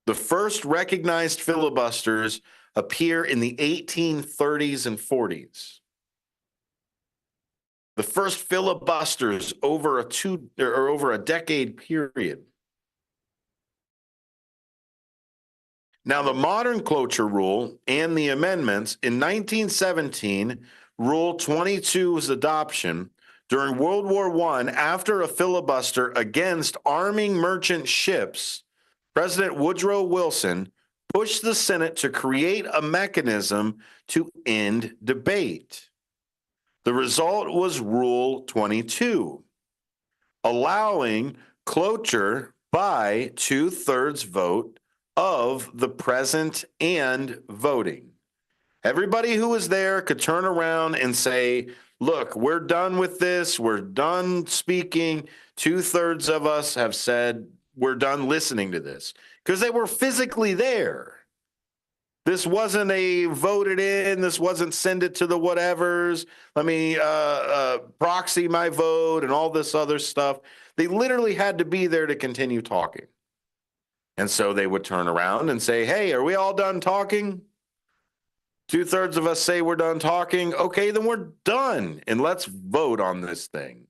The first recognized filibusters appear in the 1830s and 40s. The first filibusters over a decade period. Now, the modern cloture rule and the amendments in 1917, Rule 22's adoption during World War I, after a filibuster against arming merchant ships, President Woodrow Wilson pushed the Senate to create a mechanism to end debate. The result was Rule 22, allowing cloture by 2/3 vote of the present and voting. Everybody who was there could turn around and say, look, we're done with this. We're done speaking. 2/3 of us have said we're done listening to this because they were physically there. This wasn't a voted in. This wasn't send it to the whatevers. Let me proxy my vote and all this other stuff. They literally had to be there to continue talking. And so they would turn around and say, hey, are we all done talking? 2/3 of us say we're done talking. Okay, then we're done. And let's vote on this thing.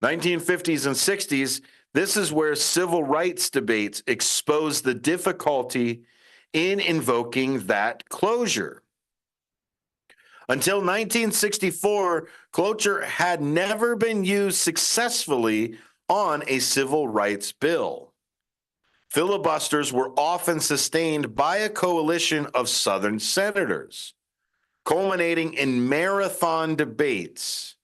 1950s and 60s, this is where civil rights debates exposed the difficulty in invoking that closure. Until 1964, cloture had never been used successfully on a civil rights bill. Filibusters were often sustained by a coalition of Southern senators, culminating in marathon debates.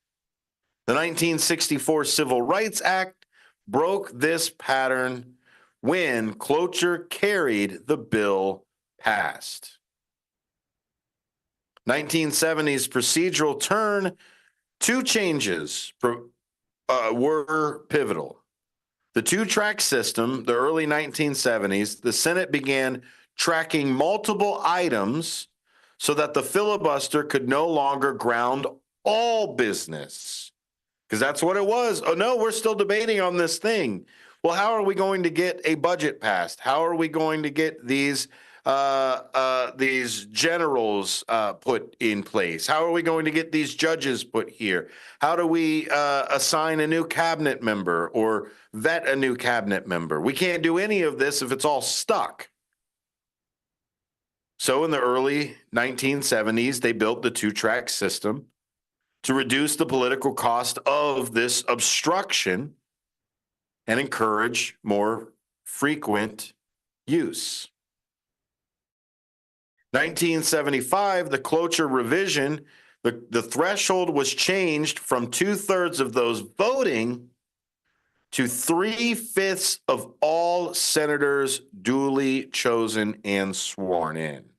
The 1964 Civil Rights Act broke this pattern when cloture carried the bill passed. 1970s procedural turn, two changes were pivotal. The two-track system, the early 1970s, the Senate began tracking multiple items so that the filibuster could no longer ground all business. Because that's what it was. Oh, no, we're still debating on this thing. Well, how are we going to get a budget passed? How are we going to get these generals put in place? How are we going to get these judges put here? How do we assign a new cabinet member or vet a new cabinet member? We can't do any of this if it's all stuck. So in the early 1970s, they built the two-track system to reduce the political cost of this obstruction and encourage more frequent use. 1975, the cloture revision, the threshold was changed from 2/3 of those voting to 3/5 of all senators duly chosen and sworn in.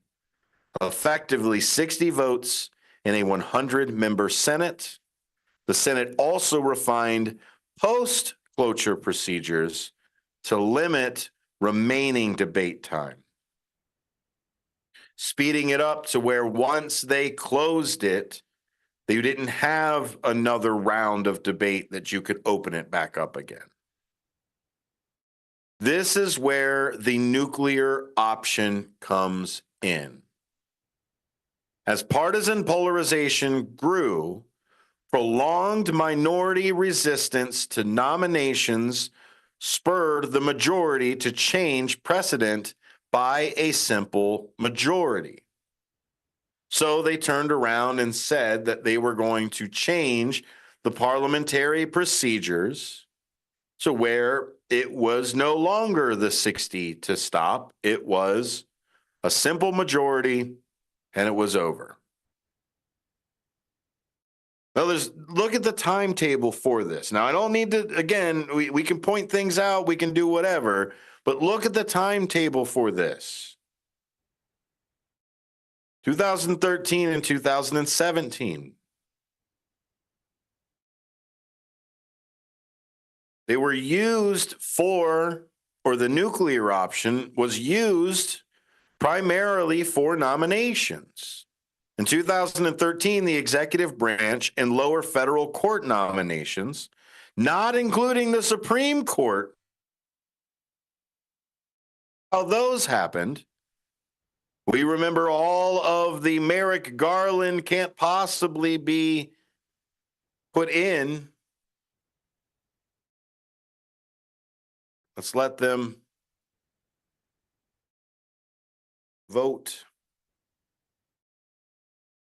Effectively 60 votes in a 100-member Senate. The Senate also refined post-cloture procedures to limit remaining debate time, speeding it up to where once they closed it, they didn't have another round of debate that you could open it back up again. This is where the nuclear option comes in. As partisan polarization grew, prolonged minority resistance to nominations spurred the majority to change precedent by a simple majority. So they turned around and said that they were going to change the parliamentary procedures to where it was no longer the 60 to stop. It was a simple majority and it was over. Well, look at the timetable for this. Now, I don't need to, again, we can point things out, we can do whatever, but look at the timetable for this. 2013 and 2017. They were used for, or the nuclear option was used primarily for nominations. In 2013, the executive branch and lower federal court nominations, not including the Supreme Court, how those happened. We remember all of the Merrick Garland can't possibly be put in. Let's let them vote.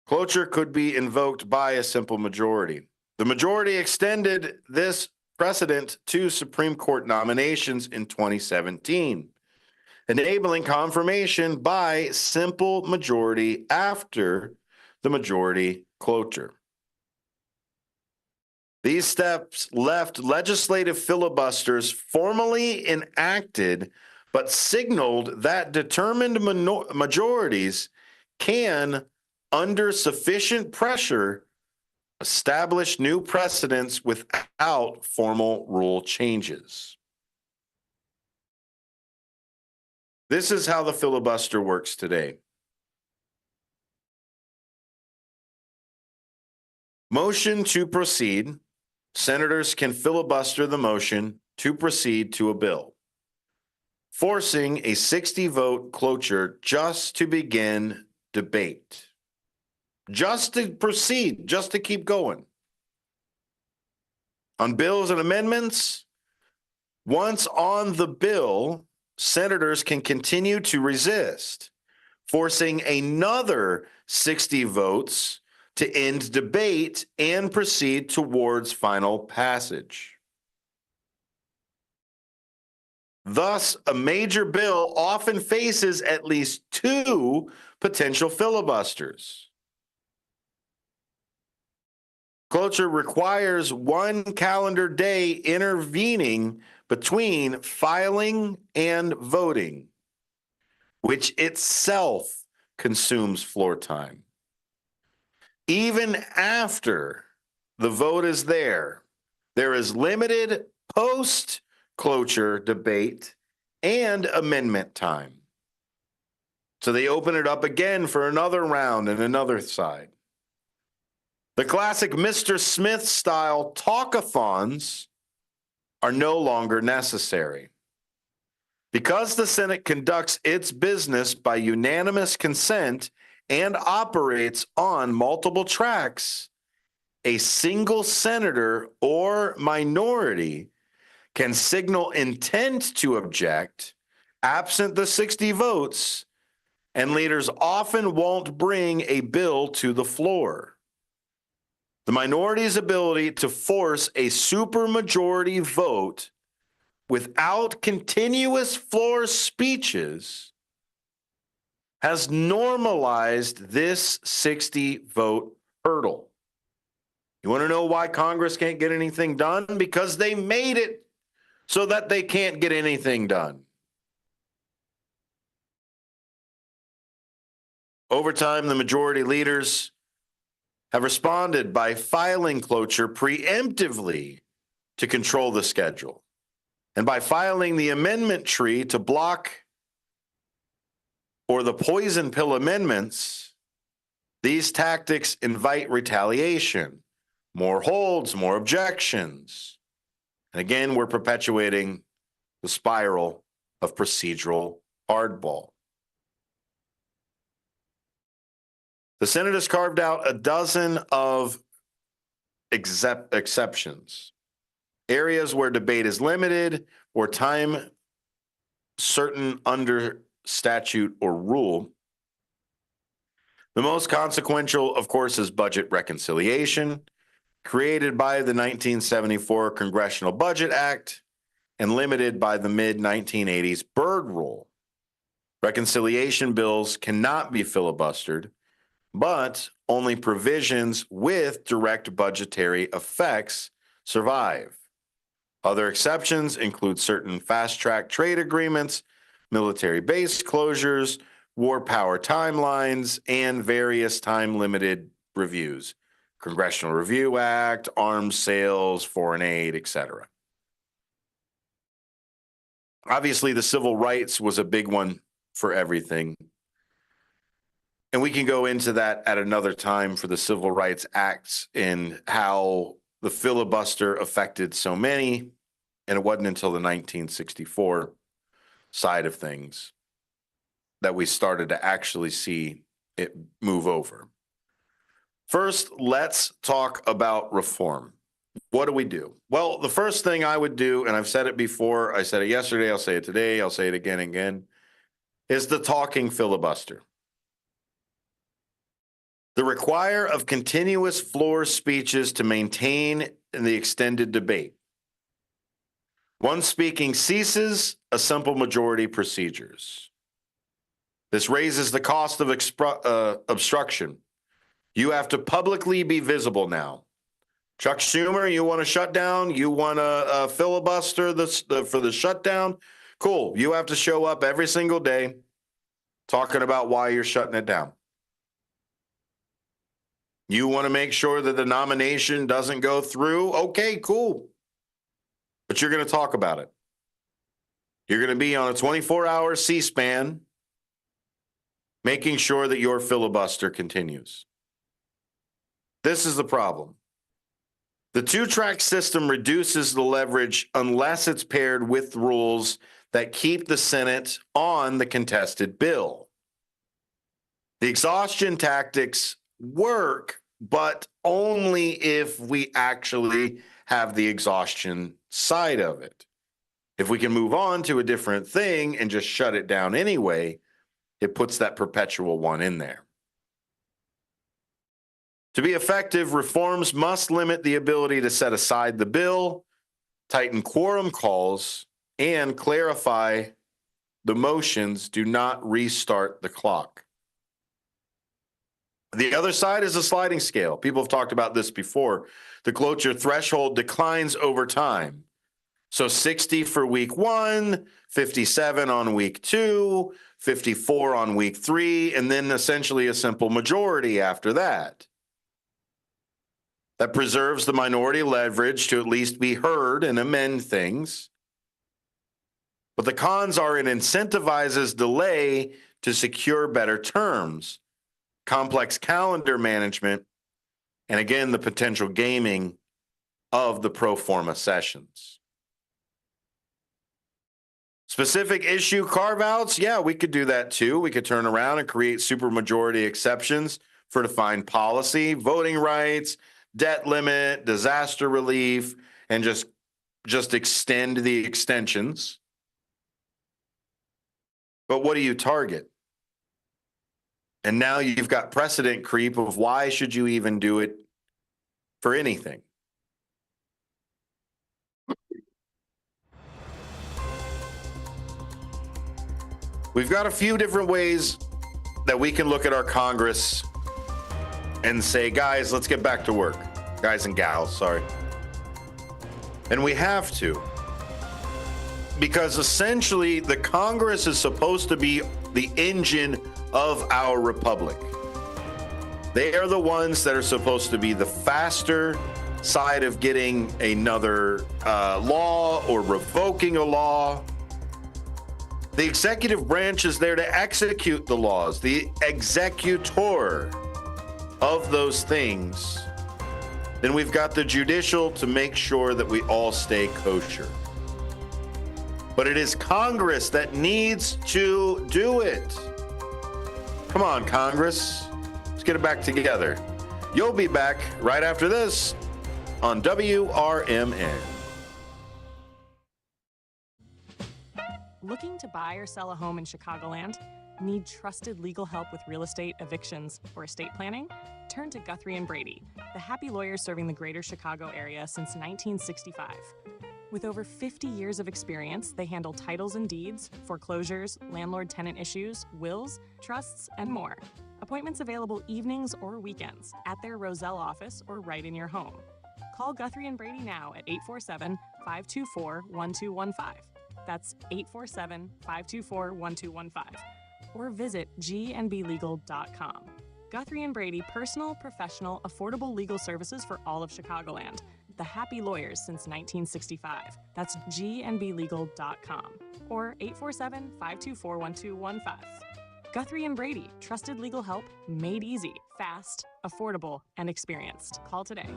Cloture could be invoked by a simple majority. The majority extended this precedent to Supreme Court nominations in 2017, enabling confirmation by simple majority after the majority cloture. These steps left legislative filibusters formally enacted, but signaled that determined majorities can, under sufficient pressure, establish new precedents without formal rule changes. This is how the filibuster works today. Motion to proceed. Senators can filibuster the motion to proceed to a bill, forcing a 60-vote cloture just to begin debate. Just to proceed, just to keep going. On bills and amendments, once on the bill, senators can continue to resist, forcing another 60 votes to end debate and proceed towards final passage. Thus, a major bill often faces at least two potential filibusters. Cloture requires one calendar day intervening between filing and voting, which itself consumes floor time. Even after the vote is there is limited post-cloture debate and amendment time. So they open it up again for another round and another side. The classic Mr. Smith-style talkathons are no longer necessary. Because the Senate conducts its business by unanimous consent and operates on multiple tracks, a single senator or minority can signal intent to object absent the 60 votes, and leaders often won't bring a bill to the floor. The minority's ability to force a supermajority vote without continuous floor speeches has normalized this 60-vote hurdle. You want to know why Congress can't get anything done? Because they made it so that they can't get anything done. Over time, the majority leaders have responded by filing cloture preemptively to control the schedule, and by filing the amendment tree to block or the poison pill amendments. These tactics invite retaliation, more holds, more objections. And again, we're perpetuating the spiral of procedural hardball. The Senate has carved out a dozen of exceptions, areas where debate is limited or time certain under statute or rule. The most consequential, of course, is budget reconciliation, created by the 1974 Congressional Budget Act and limited by the mid-1980s Byrd Rule. Reconciliation bills cannot be filibustered but only provisions with direct budgetary effects survive. Other exceptions include certain fast-track trade agreements, military base closures, war power timelines, and various time-limited reviews. Congressional Review Act, arms sales, foreign aid, etc. Obviously, the civil rights was a big one for everything. And we can go into that at another time for the Civil Rights Acts and how the filibuster affected so many. And it wasn't until the 1964 side of things that we started to actually see it move over. First, let's talk about reform. What do we do? Well, the first thing I would do, and I've said it before, I said it yesterday, I'll say it today, I'll say it again and again, is the talking filibuster. The require of continuous floor speeches to maintain the extended debate. Once speaking ceases, a simple majority procedures. This raises the cost of obstruction. You have to publicly be visible now. Chuck Schumer, you want to shut down? You want to filibuster for the shutdown? Cool. You have to show up every single day talking about why you're shutting it down. You want to make sure that the nomination doesn't go through? Okay, cool. But you're going to talk about it. You're going to be on a 24-hour C-SPAN making sure that your filibuster continues. This is the problem. The two-track system reduces the leverage unless it's paired with rules that keep the Senate on the contested bill. The exhaustion tactics work, but only if we actually have the exhaustion side of it. If we can move on to a different thing and just shut it down anyway, it puts that perpetual one in there. To be effective, reforms must limit the ability to set aside the bill, tighten quorum calls, and clarify the motions do not restart the clock. The other side is a sliding scale. People have talked about this before. The cloture threshold declines over time. So 60 for week 1, 57 on week 2, 54 on week 3, and then essentially a simple majority after that. That preserves the minority leverage to at least be heard and amend things. But the cons are it incentivizes delay to secure better terms, complex calendar management, and again, the potential gaming of the pro forma sessions. Specific issue carve-outs, yeah, we could do that too. We could turn around and create supermajority exceptions for defined policy, voting rights, debt limit, disaster relief, and just extend the extensions. But what do you target? And now you've got precedent creep of why should you even do it for anything? We've got a few different ways that we can look at our Congress and say, guys, let's get back to work. Guys and gals, sorry. And we have to. Because essentially, the Congress is supposed to be the engine of our republic. They are the ones that are supposed to be the faster side of getting another law or revoking a law. The executive branch is there to execute the laws, the executor of those things. Then we've got the judicial to make sure that we all stay kosher. But it is Congress that needs to do it. Come on, Congress. Let's get it back together. You'll be back right after this on WRMN. Looking to buy or sell a home in Chicagoland? Need trusted legal help with real estate, evictions, or estate planning? Turn to Guthrie & Brady, the happy lawyers serving the greater Chicago area since 1965. With over 50 years of experience, they handle titles and deeds, foreclosures, landlord-tenant issues, wills, trusts, and more. A Appointments available evenings or weekends at their Roselle office or right in your home. Call Guthrie and Brady now at 847-524-1215. That's 847-524-1215. Or visit gnblegal.com. Guthrie and Brady, personal, professional, affordable legal services for all of Chicagoland. The happy lawyers since 1965. That's gnblegal.com. Or 847-524-1215. Guthrie and Brady, trusted legal help made easy, fast, affordable, and experienced. Call today.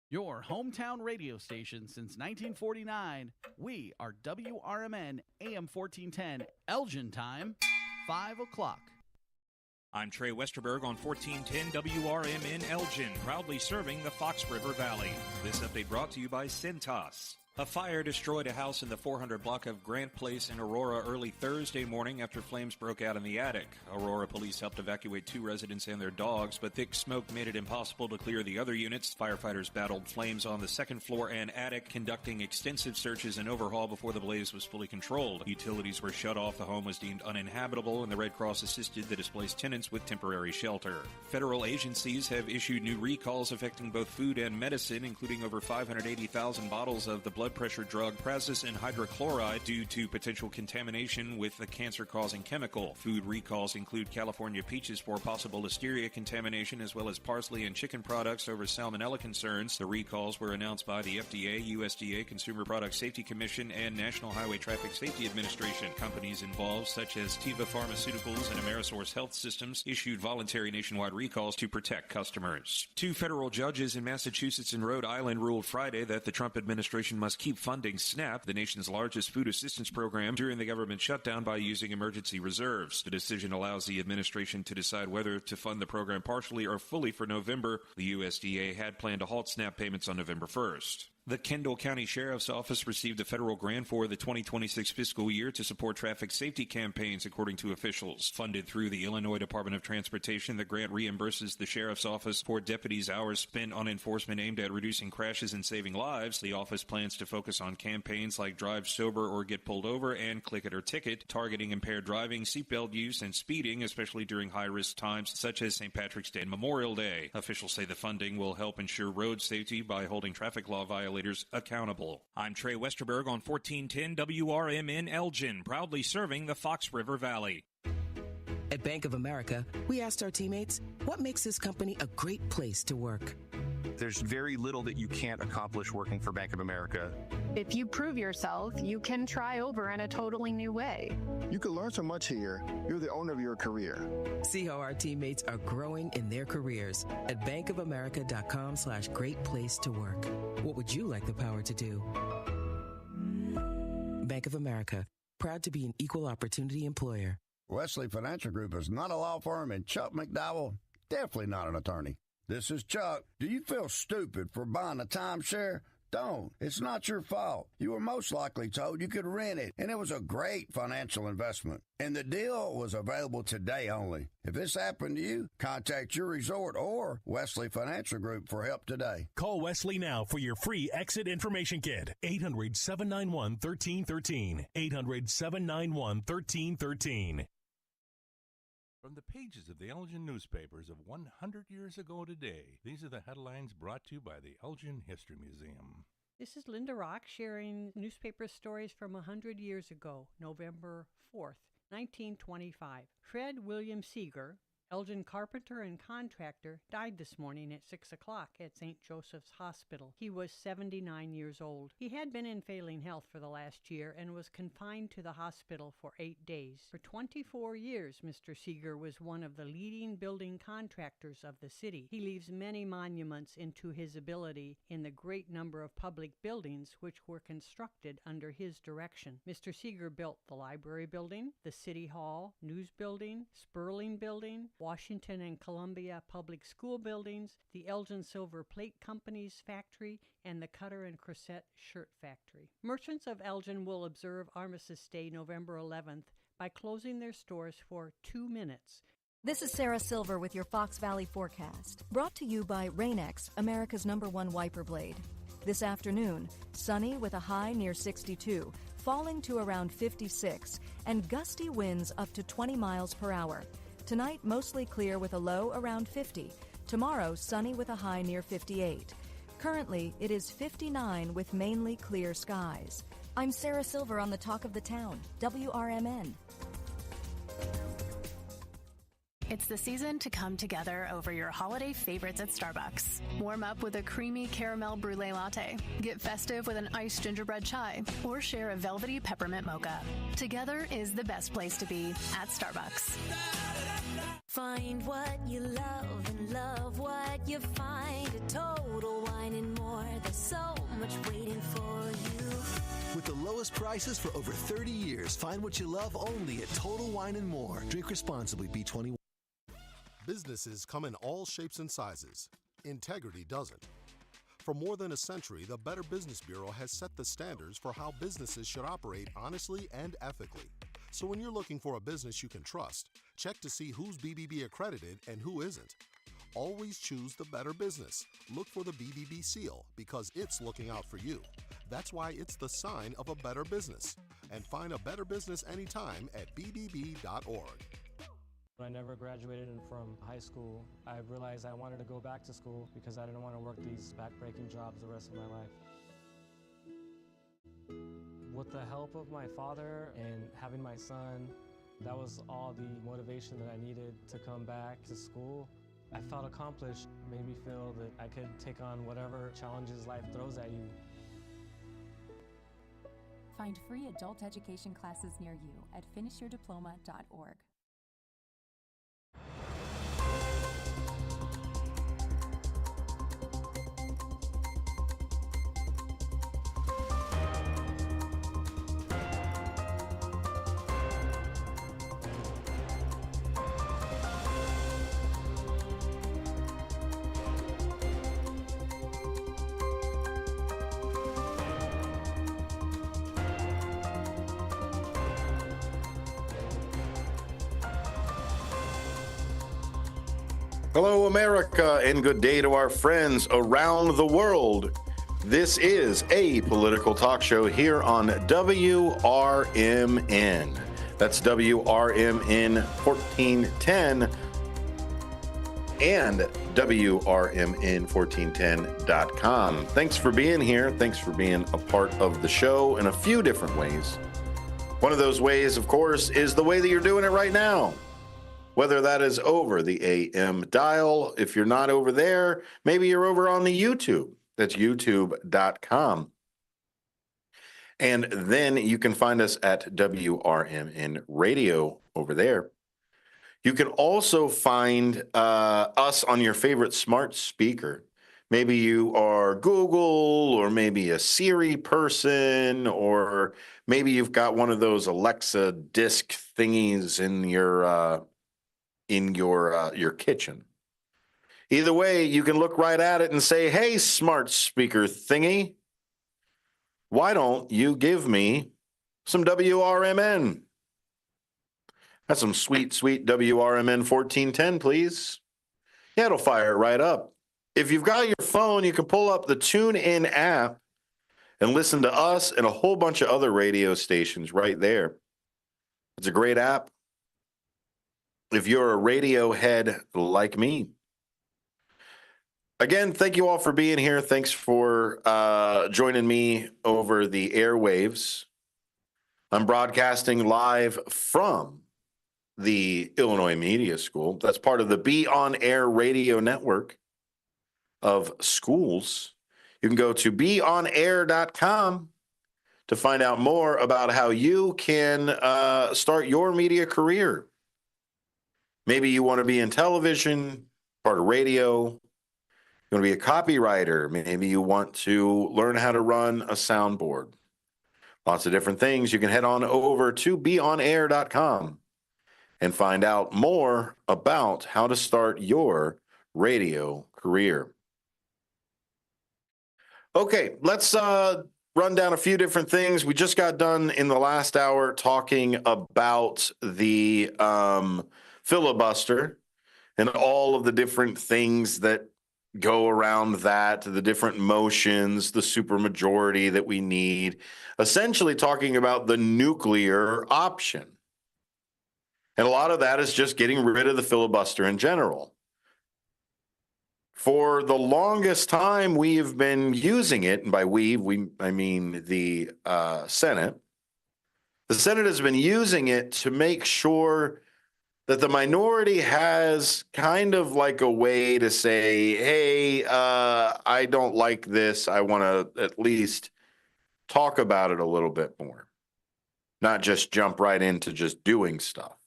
Your hometown radio station since 1949. We are WRMN AM 1410, Elgin time, 5 o'clock. I'm Trey Westerberg on 1410 WRMN Elgin, proudly serving the Fox River Valley. This update brought to you by Cintas. A fire destroyed a house in the 400 block of Grant Place in Aurora early Thursday morning after flames broke out in the attic. Aurora police helped evacuate 2 residents and their dogs, but thick smoke made it impossible to clear the other units. Firefighters battled flames on the second floor and attic, conducting extensive searches and overhaul before the blaze was fully controlled. Utilities were shut off, the home was deemed uninhabitable, and the Red Cross assisted the displaced tenants with temporary shelter. Federal agencies have issued new recalls affecting both food and medicine, including over 580,000 bottles of the blood pressure drug prazosin hydrochloride due to potential contamination with the cancer-causing chemical. Food recalls include California peaches for possible listeria contamination, as well as parsley and chicken products over salmonella concerns. The recalls were announced by the FDA, USDA, Consumer Product Safety Commission, and National Highway Traffic Safety Administration. Companies involved, such as Teva Pharmaceuticals and Amerisource Health Systems, issued voluntary nationwide recalls to protect customers. 2 federal judges in Massachusetts and Rhode Island ruled Friday that the Trump administration must keep funding SNAP, the nation's largest food assistance program, during the government shutdown by using emergency reserves. The decision allows the administration to decide whether to fund the program partially or fully for November. The USDA had planned to halt SNAP payments on November 1st. The Kendall County Sheriff's Office received a federal grant for the 2026 fiscal year to support traffic safety campaigns, according to officials. Funded through the Illinois Department of Transportation, the grant reimburses the Sheriff's Office for deputies' hours spent on enforcement aimed at reducing crashes and saving lives. The office plans to focus on campaigns like Drive Sober or Get Pulled Over and Click It or Ticket, targeting impaired driving, seatbelt use, and speeding, especially during high-risk times such as St. Patrick's Day and Memorial Day. Officials say the funding will help ensure road safety by holding traffic law violators accountable. I'm Trey Westerberg on 1410 WRMN Elgin, proudly serving the Fox River Valley. At Bank of America, we asked our teammates, what makes this company a great place to work? There's very little that you can't accomplish working for Bank of America. If you prove yourself, you can try over in a totally new way. You can learn so much here. You're the owner of your career. See how our teammates are growing in their careers at bankofamerica.com/great place to work. What would you like the power to do? Bank of America, proud to be an equal opportunity employer. Wesley Financial Group is not a law firm, and Chuck McDowell, definitely not an attorney. This is Chuck. Do you feel stupid for buying a timeshare? Don't. It's not your fault. You were most likely told you could rent it, and it was a great financial investment. And the deal was available today only. If this happened to you, contact your resort or Wesley Financial Group for help today. Call Wesley now for your free exit information kit. 800-791-1313. 800-791-1313. From the pages of the Elgin newspapers of 100 years ago today, these are the headlines brought to you by the Elgin History Museum. This is Linda Rock sharing newspaper stories from 100 years ago, November 4th, 1925. Fred William Seeger, Elgin carpenter and contractor, died this morning at 6 o'clock at St. Joseph's Hospital. He was 79 years old. He had been in failing health for the last year and was confined to the hospital for 8 days. For 24 years, Mr. Seeger was one of the leading building contractors of the city. He leaves many monuments into his ability in the great number of public buildings which were constructed under his direction. Mr. Seeger built the library building, the city hall, news building, Sperling building, Washington and Columbia Public School buildings, the Elgin Silver Plate Company's factory, and the Cutter and Cressette Shirt Factory. Merchants of Elgin will observe Armistice Day November 11th by closing their stores for 2 minutes. This is Sarah Silver with your Fox Valley forecast, brought to you by Rain-X, America's #1 wiper blade. This afternoon, sunny with a high near 62. falling to around 56, and gusty winds up to 20 miles per hour. Tonight, mostly clear with a low around 50. Tomorrow, sunny with a high near 58. Currently, it is 59 with mainly clear skies. I'm Sarah Silver on the Talk of the Town, WRMN. It's the season to come together over your holiday favorites at Starbucks. Warm up with a creamy caramel brulee latte. Get festive with an iced gingerbread chai, or share a velvety peppermint mocha. Together is the best place to be at Starbucks. Find what you love and love what you find. A Total Wine and More. There's so much waiting for you. With the lowest prices for over 30 years, find what you love only at Total Wine and More. Drink responsibly. B21. Businesses come in all shapes and sizes. Integrity doesn't. For more than a century, the Better Business Bureau has set the standards for how businesses should operate honestly and ethically. So when you're looking for a business you can trust, check to see who's BBB accredited and who isn't. Always choose the Better Business. Look for the BBB seal because it's looking out for you. That's why it's the sign of a better business. And find a better business anytime at bbb.org. When I never graduated from high school, I realized I wanted to go back to school because I didn't want to work these back-breaking jobs the rest of my life. With the help of my father and having my son, that was all the motivation that I needed to come back to school. I felt accomplished, made me feel that I could take on whatever challenges life throws at you. Find free adult education classes near you at finishyourdiploma.org. Hello, America, and good day to our friends around the world. This is a political talk show here on WRMN. That's WRMN 1410 and WRMN1410.com. Thanks for being here. Thanks for being a part of the show in a few different ways. One of those ways, of course, is the way that you're doing it right now. Whether that is over the AM dial, if you're not over there, maybe you're over on the YouTube. That's youtube.com. And then you can find us at WRMN Radio over there. You can also find us on your favorite smart speaker. Maybe you are Google, or maybe a Siri person, or maybe you've got one of those Alexa disc thingies in your kitchen. Either way, you can look right at it and say, hey, smart speaker thingy, why don't you give me some WRMN? That's some sweet, sweet WRMN 1410, please. Yeah, it'll fire it right up. If you've got your phone, you can pull up the TuneIn app and listen to us and a whole bunch of other radio stations right there. It's a great app. If you're a radio head like me. Again, thank you all for being here. Thanks for joining me over the airwaves. I'm broadcasting live from the Illinois Media School. That's part of the Be On Air Radio Network of schools. You can go to beonair.com to find out more about how you can start your media career. Maybe you want to be in television, part of radio. You want to be a copywriter. Maybe you want to learn how to run a soundboard. Lots of different things. You can head on over to beonair.com and find out more about how to start your radio career. Okay, let's run down a few different things. We just got done in the last hour talking about the filibuster and all of the different things that go around that, the different motions, the supermajority that we need, essentially talking about the nuclear option. And a lot of that is just getting rid of the filibuster in general. For the longest time, we have been using it, and by I mean the Senate. The Senate has been using it to make sure that the minority has kind of like a way to say, hey, I don't like this. I want to at least talk about it a little bit more, not just jump right into just doing stuff.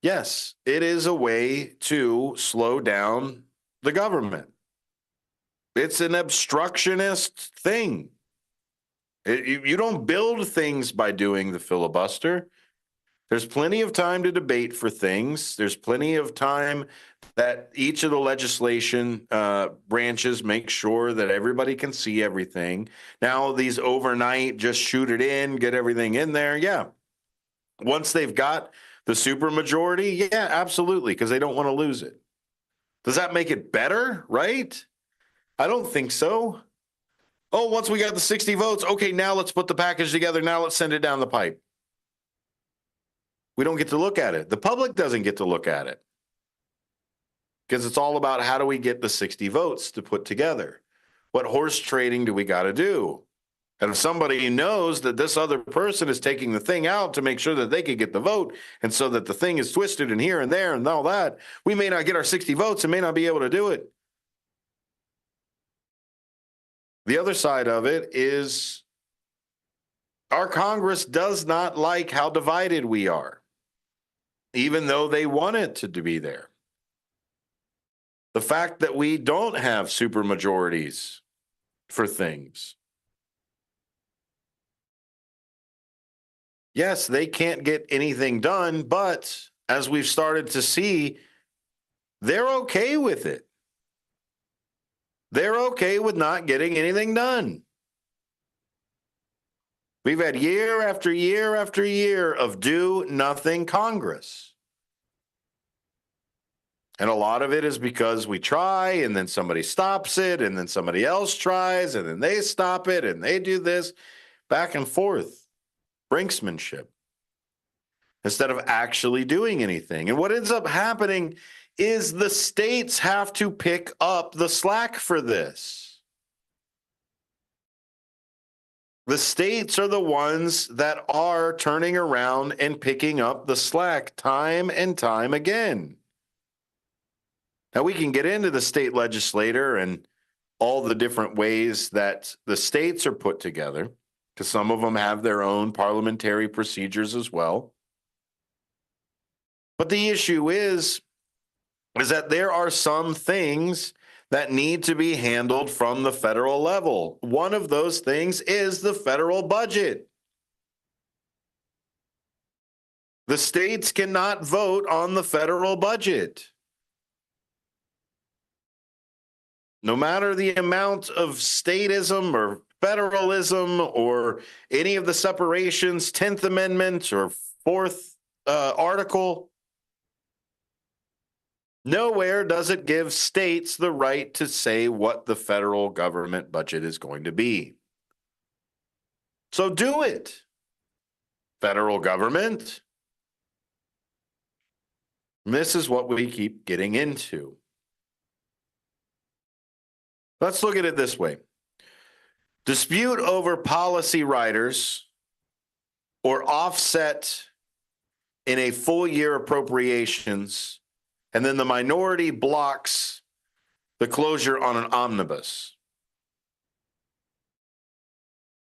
Yes, it is a way to slow down the government. It's an obstructionist thing. You don't build things by doing the filibuster. There's plenty of time to debate for things. There's plenty of time that each of the legislation branches make sure that everybody can see everything. Now, these overnight, just shoot it in, get everything in there. Yeah. Once they've got the supermajority, yeah, absolutely, because they don't want to lose it. Does that make it better, right? I don't think so. Oh, once we got the 60 votes, okay, now let's put the package together. Now let's send it down the pipe. We don't get to look at it. The public doesn't get to look at it because it's all about how do we get the 60 votes to put together? What horse trading do we got to do? And if somebody knows that this other person is taking the thing out to make sure that they can get the vote, and so that the thing is twisted and here and there and all that, we may not get our 60 votes and may not be able to do it. The other side of it is our Congress does not like how divided we are, even though they want it to be there. The fact that we don't have supermajorities for things. Yes, they can't get anything done, but as we've started to see, they're okay with it. They're okay with not getting anything done. We've had year after year after year of do nothing Congress. And a lot of it is because we try and then somebody stops it and then somebody else tries and then they stop it and they do this back and forth. Brinksmanship. Instead of actually doing anything. And what ends up happening is the states have to pick up the slack for this. The states are the ones that are turning around and picking up the slack time and time again. Now, we can get into the state legislature and all the different ways that the states are put together, because some of them have their own parliamentary procedures as well. But the issue is that there are some things that need to be handled from the federal level. One of those things is the federal budget. The states cannot vote on the federal budget. No matter the amount of statism or federalism or any of the separations, 10th Amendment or 4th article, nowhere does it give states the right to say what the federal government budget is going to be. So do it, federal government. And this is what we keep getting into. Let's look at it this way. Dispute over policy riders or offset in a full year appropriations, and then the minority blocks the closure on an omnibus.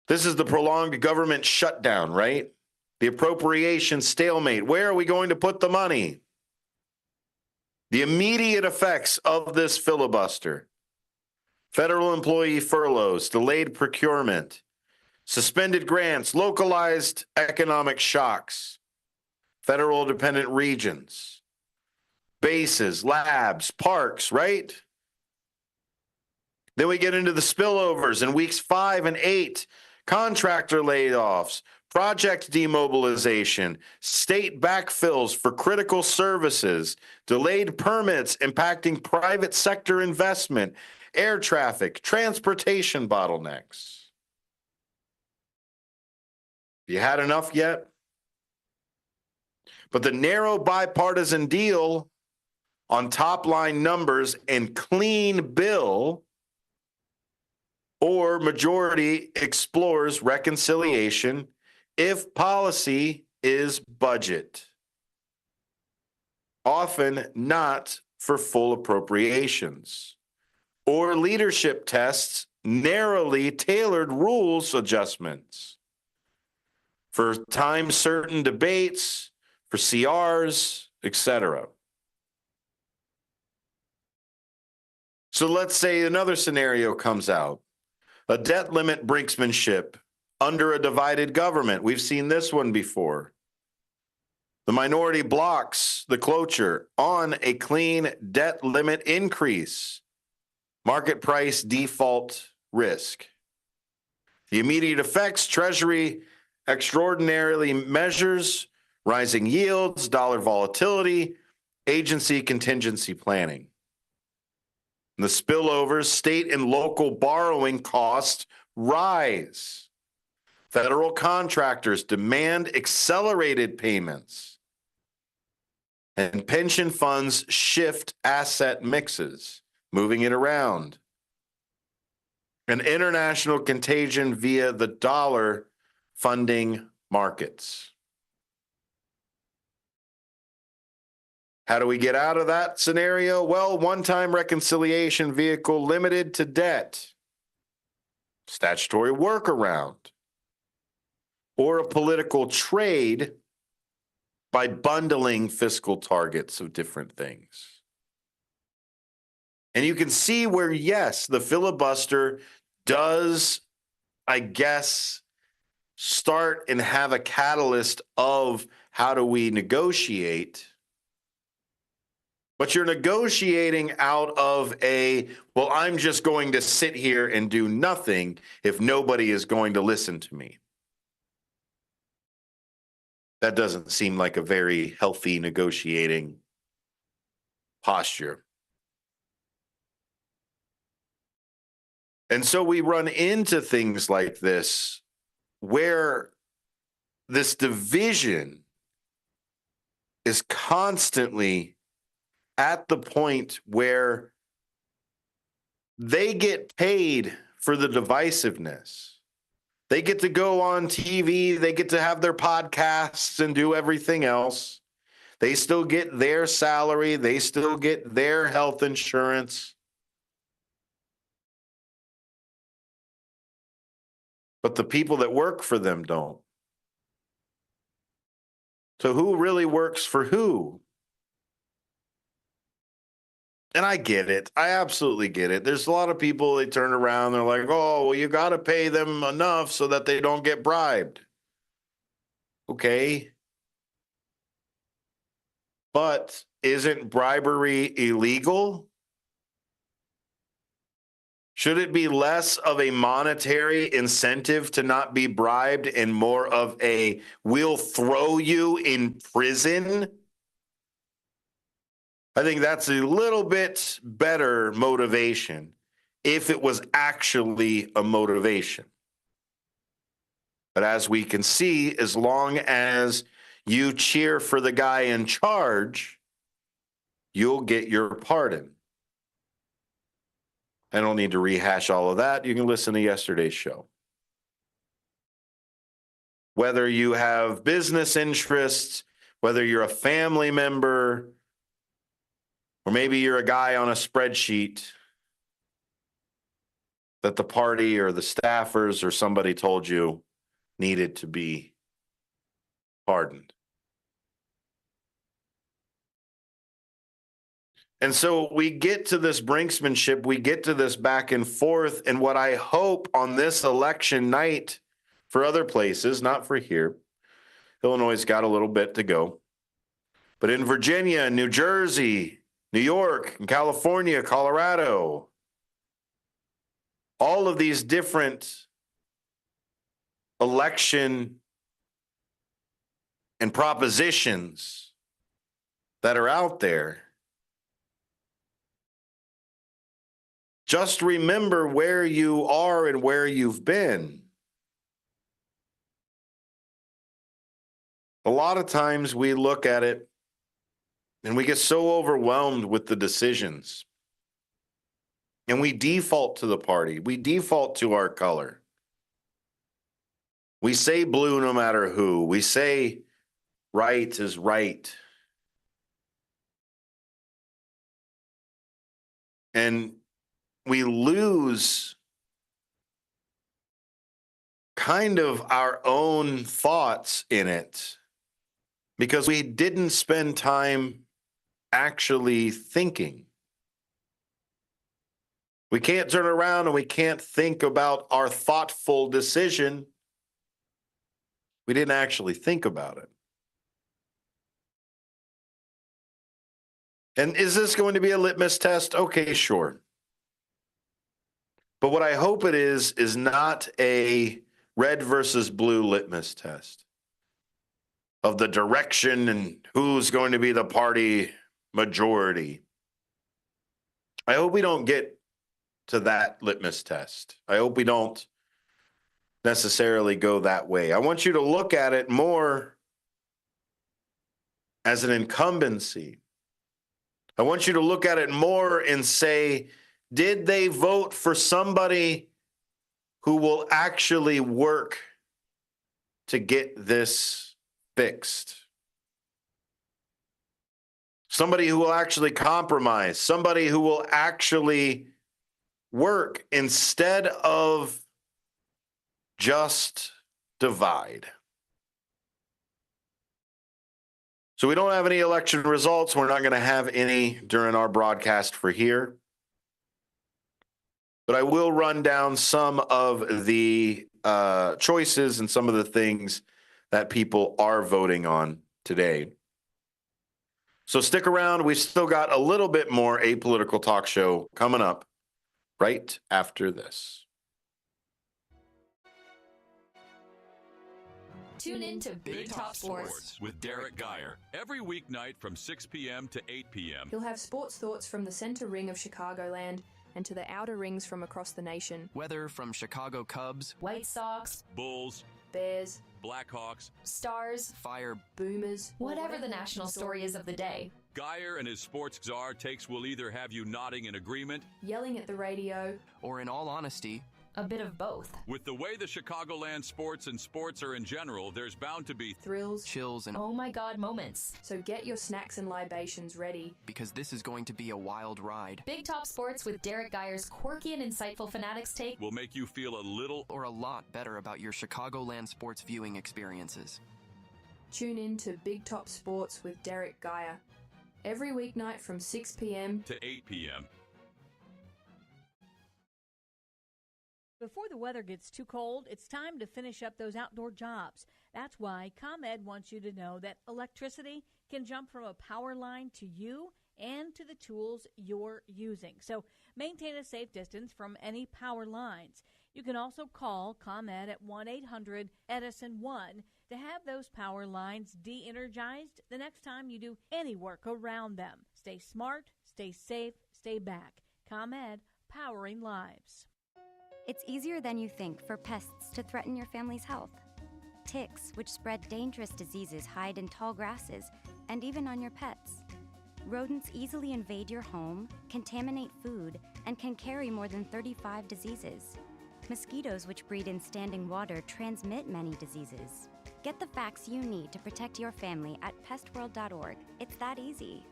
This is the prolonged government shutdown, right? The appropriation stalemate. Where are we going to put the money? The immediate effects of this filibuster. Federal employee furloughs, delayed procurement, suspended grants, localized economic shocks, federal dependent regions, bases, labs, parks, right? Then we get into the spillovers in weeks 5 and 8, contractor layoffs, project demobilization, state backfills for critical services, delayed permits impacting private sector investment, air traffic, transportation bottlenecks. You had enough yet? But the narrow bipartisan deal on top line numbers and clean bill or majority explores reconciliation if policy is budget. Often not for full appropriations or leadership tests, narrowly tailored rules adjustments for time certain debates, for CRs, etc. So let's say another scenario comes out. A debt limit brinksmanship under a divided government. We've seen this one before. The minority blocks the cloture on a clean debt limit increase. Market price default risk. The immediate effects, Treasury extraordinarily measures, rising yields, dollar volatility, agency contingency planning. And the spillovers, state and local borrowing costs rise. Federal contractors demand accelerated payments. And pension funds shift asset mixes, moving it around. An international contagion via the dollar funding markets. How do we get out of that scenario? Well, one-time reconciliation vehicle limited to debt, statutory workaround, or a political trade by bundling fiscal targets of different things. And you can see where, yes, the filibuster does, I guess, start and have a catalyst of how do we negotiate. But you're negotiating out of well, I'm just going to sit here and do nothing if nobody is going to listen to me. That doesn't seem like a very healthy negotiating posture. And so we run into things like this where this division is constantly at the point where they get paid for the divisiveness. They get to go on TV, they get to have their podcasts and do everything else. They still get their salary, they still get their health insurance. But the people that work for them don't. So who really works for who? And I get it. I absolutely get it. There's a lot of people, they turn around, they're like, oh, well, you got to pay them enough so that they don't get bribed. Okay. But isn't bribery illegal? Should it be less of a monetary incentive to not be bribed and more of a we'll throw you in prison? I think that's a little bit better motivation if it was actually a motivation. But as we can see, as long as you cheer for the guy in charge, you'll get your pardon. I don't need to rehash all of that. You can listen to yesterday's show. Whether you have business interests, whether you're a family member, or maybe you're a guy on a spreadsheet that the party or the staffers or somebody told you needed to be pardoned. And so we get to this brinksmanship, we get to this back and forth, and what I hope on this election night for other places, not for here, Illinois' got a little bit to go, but in Virginia, New Jersey, New York, and California, Colorado, all of these different election and propositions that are out there, just remember where you are and where you've been. A lot of times we look at it and we get so overwhelmed with the decisions. And we default to the party. We default to our color. We say blue no matter who. We say right is right. And we lose kind of our own thoughts in it because we didn't spend time actually thinking. We can't turn around and we can't think about our thoughtful decision. We didn't actually think about it. And is this going to be a litmus test? Okay, sure. But what I hope it is not a red versus blue litmus test of the direction and who's going to be the party majority. I hope we don't get to that litmus test. I hope we don't necessarily go that way. I want you to look at it more as an incumbency. I want you to look at it more and say, did they vote for somebody who will actually work to get this fixed? Somebody who will actually compromise, somebody who will actually work instead of just divide. So we don't have any election results. We're not going to have any during our broadcast for here. But I will run down some of the choices and some of the things that people are voting on today. So stick around. We've still got a little bit more apolitical talk show coming up right after this. Tune in to Big Top Sports with Derek Geyer every weeknight from 6 p.m. to 8 p.m. You'll have sports thoughts from the center ring of Chicagoland and to the outer rings from across the nation. Weather from Chicago Cubs, White Sox, Bulls, Bears, Blackhawks, Stars, Fire, Boomers, whatever the national story is of the day. Geyer and his sports czar takes will either have you nodding in agreement, yelling at the radio, or in all honesty, a bit of both. With the way the Chicagoland sports and sports are in general, there's bound to be thrills, chills, and oh my God moments. So get your snacks and libations ready, because this is going to be a wild ride. Big Top Sports with Derek Geyer's quirky and insightful Fanatics take will make you feel a little or a lot better about your Chicagoland sports viewing experiences. Tune in to Big Top Sports with Derek Geyer every weeknight from 6 p.m. to 8 p.m. Before the weather gets too cold, it's time to finish up those outdoor jobs. That's why ComEd wants you to know that electricity can jump from a power line to you and to the tools you're using. So maintain a safe distance from any power lines. You can also call ComEd at 1-800-EDISON-1 to have those power lines de-energized the next time you do any work around them. Stay smart, stay safe, stay back. ComEd, powering lives. It's easier than you think for pests to threaten your family's health. Ticks, which spread dangerous diseases, hide in tall grasses and even on your pets. Rodents easily invade your home, contaminate food, and can carry more than 35 diseases. Mosquitoes, which breed in standing water, transmit many diseases. Get the facts you need to protect your family at pestworld.org. It's that easy.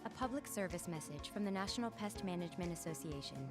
A public service message from the National Pest Management Association.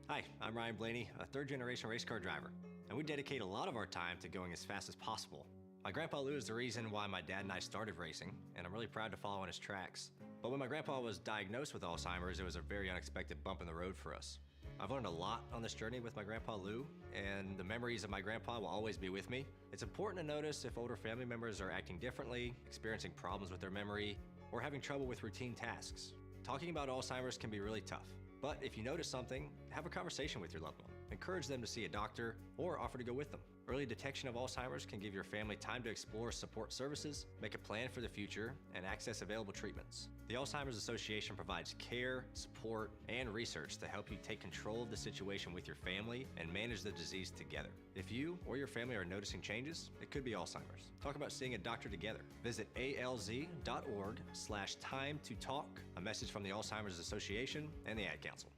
Hi, I'm Ryan Blaney, a third-generation race car driver, and we dedicate a lot of our time to going as fast as possible. My grandpa Lou is the reason why my dad and I started racing, and I'm really proud to follow in his tracks. But when my grandpa was diagnosed with Alzheimer's, it was a very unexpected bump in the road for us. I've learned a lot on this journey with my grandpa Lou, and the memories of my grandpa will always be with me. It's important to notice if older family members are acting differently, experiencing problems with their memory, or having trouble with routine tasks. Talking about Alzheimer's can be really tough. But if you notice something, have a conversation with your loved one. encourage them to see a doctor, or offer to go with them. Early detection of Alzheimer's can give your family time to explore support services, make a plan for the future, and access available treatments. The Alzheimer's Association provides care, support, and research to help you take control of the situation with your family and manage the disease together. If you or your family are noticing changes, it could be Alzheimer's. Talk about seeing a doctor together. Visit alz.org/time to talk. A message from the Alzheimer's Association and the Ad Council.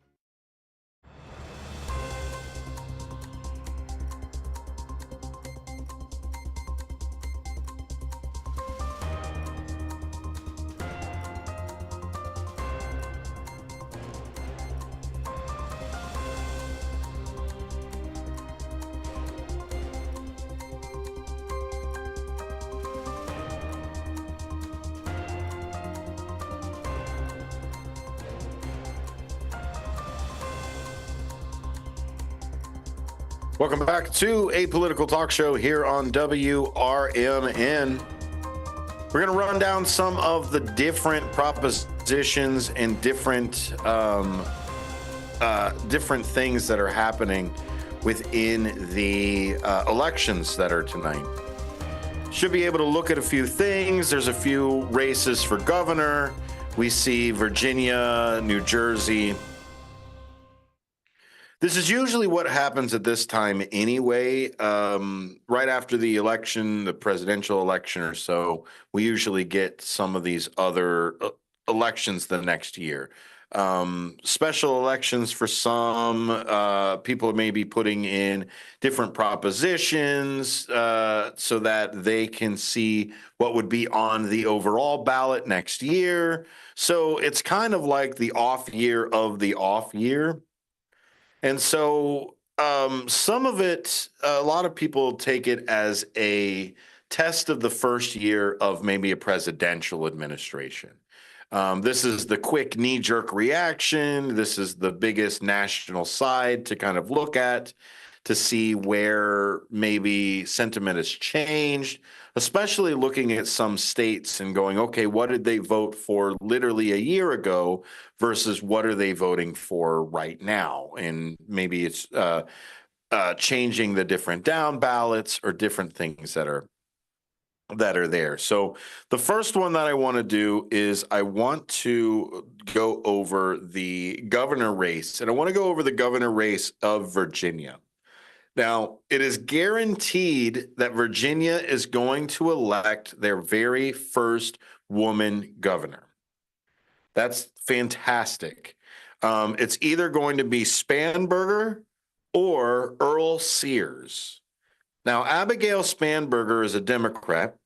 Welcome back to a political talk show here on WRMN. We're going to run down some of the different propositions and different things that are happening within the elections that are tonight. Should be able to look at a few things. There's a few races for governor. We see Virginia, New Jersey. This is usually what happens at this time anyway. Right after the election, the presidential election or so, we usually get some of these other elections the next year. Special elections for some, people may be putting in different propositions so that they can see what would be on the overall ballot next year. So it's kind of like the off year of the off year. And so some of it, a lot of people take it as a test of the first year of maybe a presidential administration. This is the quick knee-jerk reaction. This is the biggest national side to kind of look at to see where maybe sentiment has changed, especially looking at some states and going, okay, what did they vote for literally a year ago versus what are they voting for right now? And maybe it's changing the different down ballots or different things that are there. So the first one that I want to do is I want to go over the governor race, and I want to go over the governor race of Virginia. Now, it is guaranteed that Virginia is going to elect their very first woman governor. That's fantastic. It's either going to be Spanberger or Earl Sears. Now, Abigail Spanberger is a Democrat,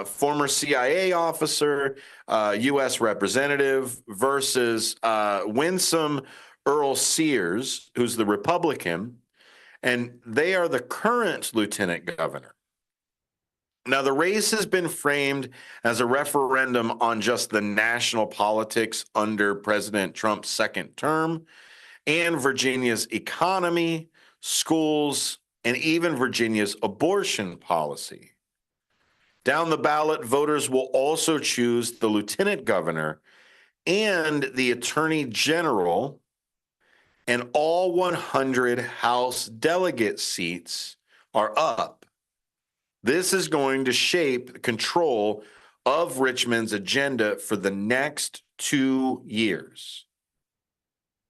former CIA officer, U.S. representative, versus Winsome Earl Sears, who's the Republican, and they are the current lieutenant governor. Now, the race has been framed as a referendum on just the national politics under President Trump's second term and Virginia's economy, schools, and even Virginia's abortion policy. Down the ballot, voters will also choose the lieutenant governor and the attorney general, and all 100 House delegate seats are up. This is going to shape control of Richmond's agenda for the next 2 years.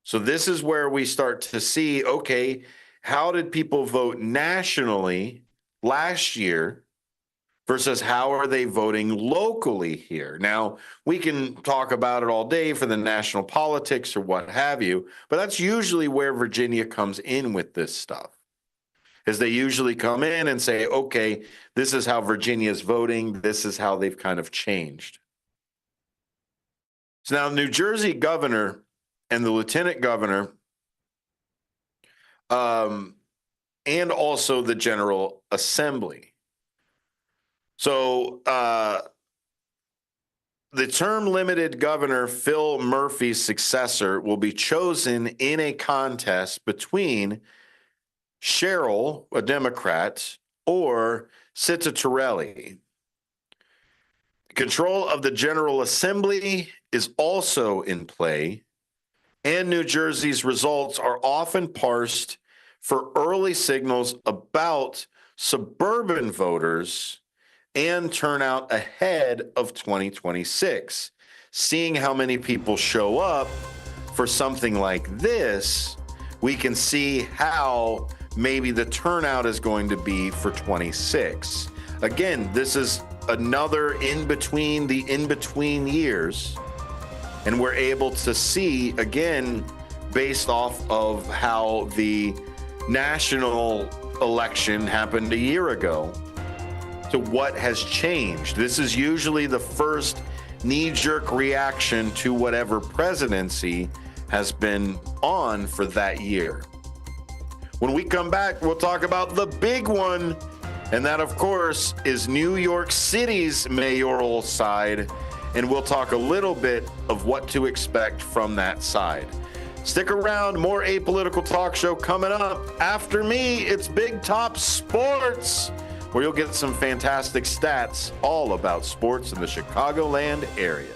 So this is where we start to see, okay, how did people vote nationally last year versus how are they voting locally here? Now, we can talk about it all day for the national politics or what have you, but that's usually where Virginia comes in with this stuff, is they usually come in and say, okay, this is how Virginia's voting. This is how they've kind of changed. So now New Jersey governor and the lieutenant governor and also the General Assembly. So the term-limited governor, Phil Murphy's successor, will be chosen in a contest between Sherrill, a Democrat, or Sita Torelli. Control of the General Assembly is also in play, and New Jersey's results are often parsed for early signals about suburban voters and turnout ahead of 2026. Seeing how many people show up for something like this, we can see how maybe the turnout is going to be for 26. Again, this is another in-between years, and we're able to see, again, based off of how the national election happened a year ago, to what has changed. This is usually the first knee-jerk reaction to whatever presidency has been on for that year. When we come back, we'll talk about the big one, and that, of course, is New York City's mayoral side, and we'll talk a little bit of what to expect from that side. Stick around, more Apolitical Talk Show coming up. After me, it's Big Top Sports, where you'll get some fantastic stats all about sports in the Chicagoland area.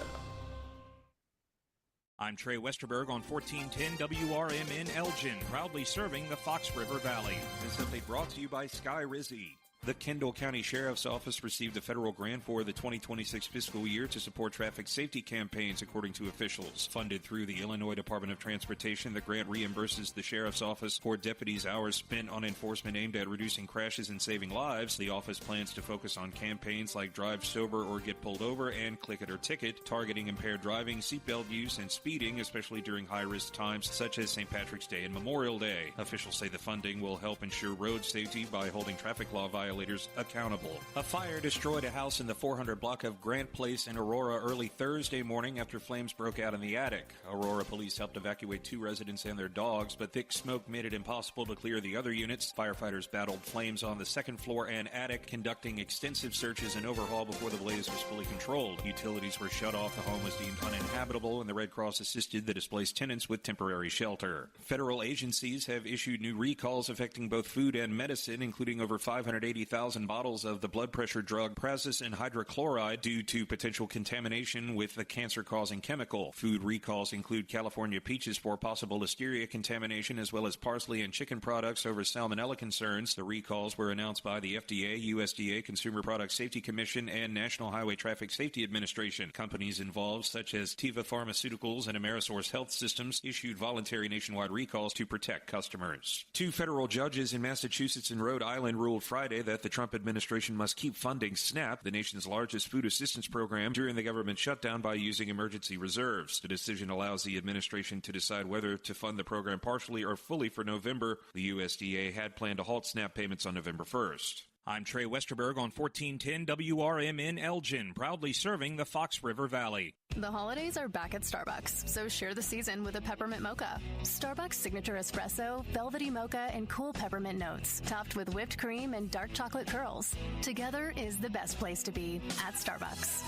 I'm Trey Westerberg on 1410 WRMN Elgin, proudly serving the Fox River Valley. This update brought to you by Sky Rizzi. The Kendall County Sheriff's Office received a federal grant for the 2026 fiscal year to support traffic safety campaigns, according to officials. Funded through the Illinois Department of Transportation, the grant reimburses the Sheriff's Office for deputies' hours spent on enforcement aimed at reducing crashes and saving lives. The office plans to focus on campaigns like Drive Sober or Get Pulled Over and Click It or Ticket, targeting impaired driving, seatbelt use, and speeding, especially during high-risk times such as St. Patrick's Day and Memorial Day. Officials say the funding will help ensure road safety by holding traffic law violators accountable. A fire destroyed a house in the 400 block of Grant Place in Aurora early Thursday morning after flames broke out in the attic. Aurora police helped evacuate 2 residents and their dogs, but thick smoke made it impossible to clear the other units. Firefighters battled flames on the second floor and attic, conducting extensive searches and overhaul before the blaze was fully controlled. Utilities were shut off, the home was deemed uninhabitable, and the Red Cross assisted the displaced tenants with temporary shelter. Federal agencies have issued new recalls affecting both food and medicine, including over 580,000 bottles of the blood pressure drug prazosin hydrochloride due to potential contamination with the cancer-causing chemical. Food recalls include California peaches for possible listeria contamination, as well as parsley and chicken products over salmonella concerns. The recalls were announced by the FDA, USDA, Consumer Product Safety Commission, and National Highway Traffic Safety Administration. Companies involved, such as Teva Pharmaceuticals and Amerisource Health Systems, issued voluntary nationwide recalls to protect customers. 2 federal judges in Massachusetts and Rhode Island ruled Friday that the Trump administration must keep funding SNAP, the nation's largest food assistance program, during the government shutdown by using emergency reserves. The decision allows the administration to decide whether to fund the program partially or fully for November. The USDA had planned to halt SNAP payments on November 1st. I'm Trey Westerberg on 1410 WRMN Elgin, proudly serving the Fox River Valley. The holidays are back at Starbucks, so share the season with a peppermint mocha. Starbucks signature espresso, velvety mocha, and cool peppermint notes, topped with whipped cream and dark chocolate curls. Together is the best place to be at Starbucks.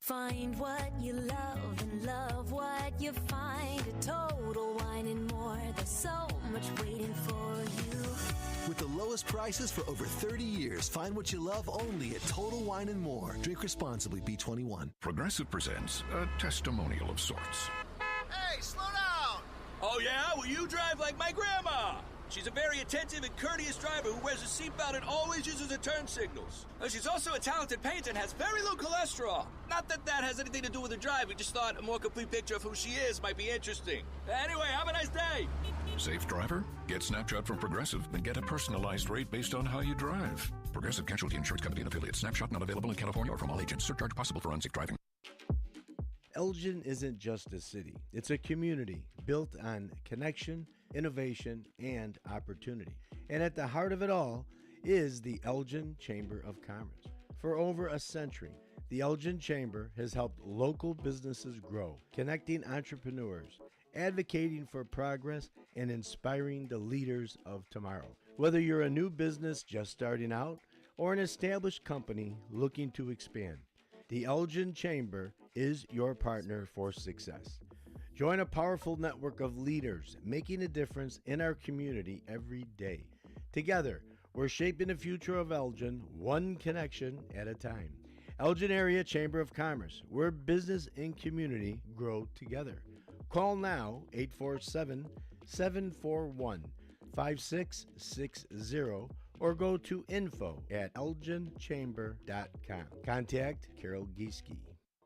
Find what you love and love what you find. A Total Wine and More. There's so much waiting for you. With the lowest prices for over 30 years, find what you love only at Total Wine and More. Drink responsibly, B21. Progressive presents a testimonial of sorts. Hey, slow down! Oh, yeah? Well, you drive like my grandma. She's a very attentive and courteous driver who wears a seatbelt and always uses her turn signals. She's also a talented painter and has very low cholesterol. Not that that has anything to do with her drive. We just thought a more complete picture of who she is might be interesting. Anyway, have a nice day. Safe driver? Get Snapshot from Progressive and get a personalized rate based on how you drive. Progressive Casualty Insurance Company and affiliates. Snapshot not available in California or from all agents. Surcharge possible for unsafe driving. Elgin isn't just a city. It's a community built on connection, innovation, and opportunity. And at the heart of it all is the Elgin Chamber of Commerce. For over a century, the Elgin Chamber has helped local businesses grow, connecting entrepreneurs, advocating for progress, and inspiring the leaders of tomorrow. Whether you're a new business just starting out or an established company looking to expand, the Elgin Chamber is your partner for success. Join a powerful network of leaders making a difference in our community every day. Together, we're shaping the future of Elgin, one connection at a time. Elgin Area Chamber of Commerce, where business and community grow together. Call now, 741-5660 or go to info@elginchamber.com. Contact Carol Gieske.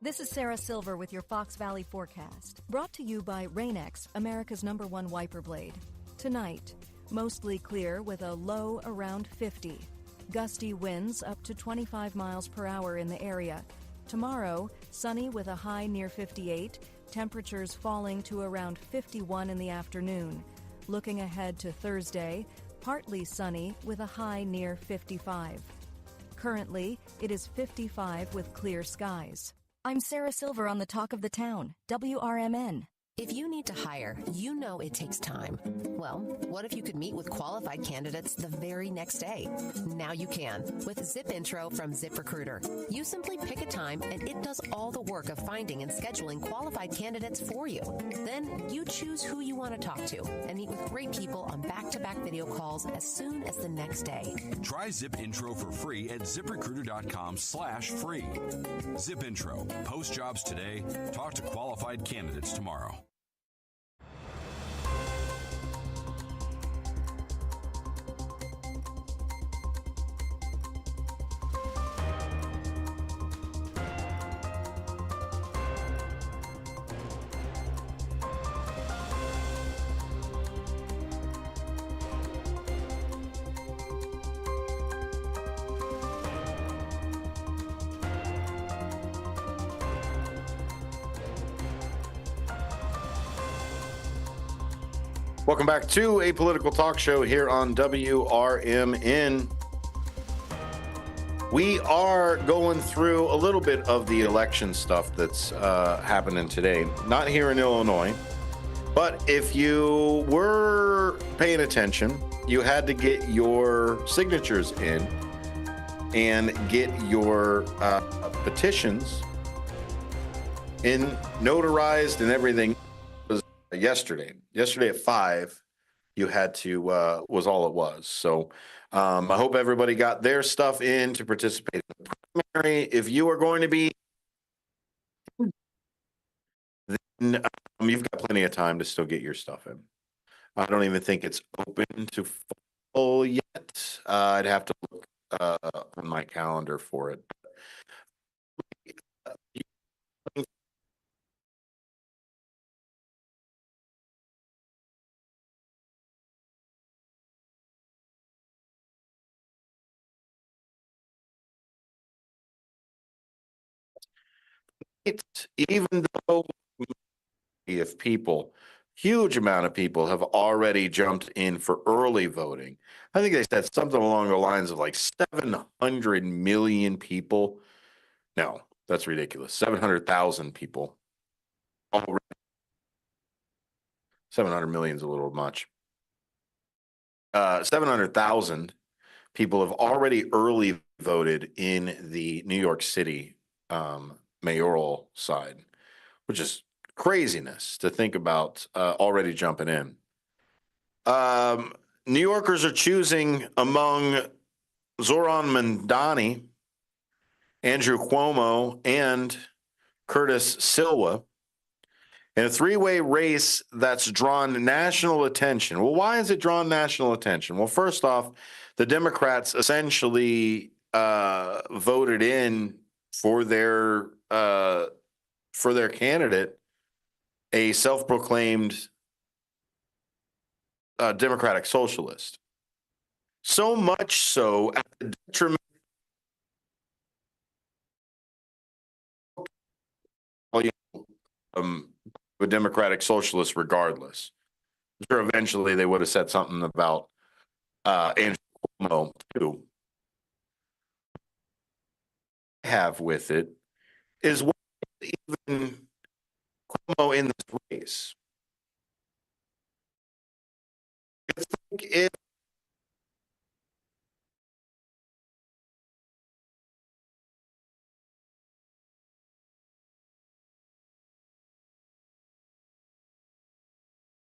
This is Sarah Silver with your Fox Valley forecast, brought to you by Rain-X, America's #1 wiper blade. Tonight, mostly clear with a low around 50. Gusty winds up to 25 miles per hour in the area. Tomorrow, sunny with a high near 58, temperatures falling to around 51 in the afternoon. Looking ahead to Thursday, partly sunny with a high near 55. Currently, it is 55 with clear skies. I'm Sarah Silver on the Talk of the Town, WRMN. If you need to hire, you know it takes time. Well, what if you could meet with qualified candidates the very next day? Now you can with Zip Intro from ZipRecruiter. You simply pick a time and it does all the work of finding and scheduling qualified candidates for you. Then you choose who you want to talk to and meet with great people on back-to-back video calls as soon as the next day. Try Zip Intro for free at ZipRecruiter.com/free. Zip Intro. Post jobs today. Talk to qualified candidates tomorrow. Welcome back to a political talk show here on WRMN. We are going through a little bit of the election stuff that's happening today. Not here in Illinois, but if you were paying attention, you had to get your signatures in and get your petitions in notarized and everything. Yesterday at 5, you had to was all it was. So I hope everybody got their stuff in to participate in the primary. If you are going to be, then you've got plenty of time to still get your stuff in. I don't even think it's open to full yet. I'd have to look on my calendar for it. Even though if people, huge amount of people have already jumped in for early voting. I think they said something along the lines of like 700 million people. No, that's ridiculous. 700,000 people. Already. 700 million is a little much. 700,000 people have already early voted in the New York City mayoral side, which is craziness to think about already jumping in. New Yorkers are choosing among Zoran Mandani, Andrew Cuomo, and Curtis Silva in a three-way race that's drawn national attention. Well, why has it drawn national attention? Well, first off, the Democrats essentially voted in for their candidate, a self-proclaimed democratic socialist. So much so at the detriment a democratic socialist regardless. I'm sure eventually they would have said something about Andrew Cuomo too. Have with it is what even Cuomo in this race. It's like if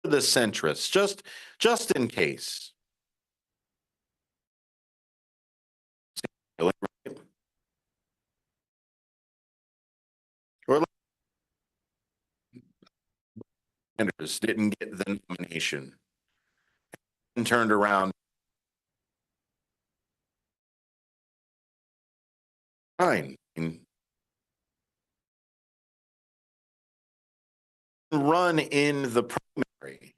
the centrists, just in case. Or Sanders didn't get the nomination and turned around. Fine. Run in the primary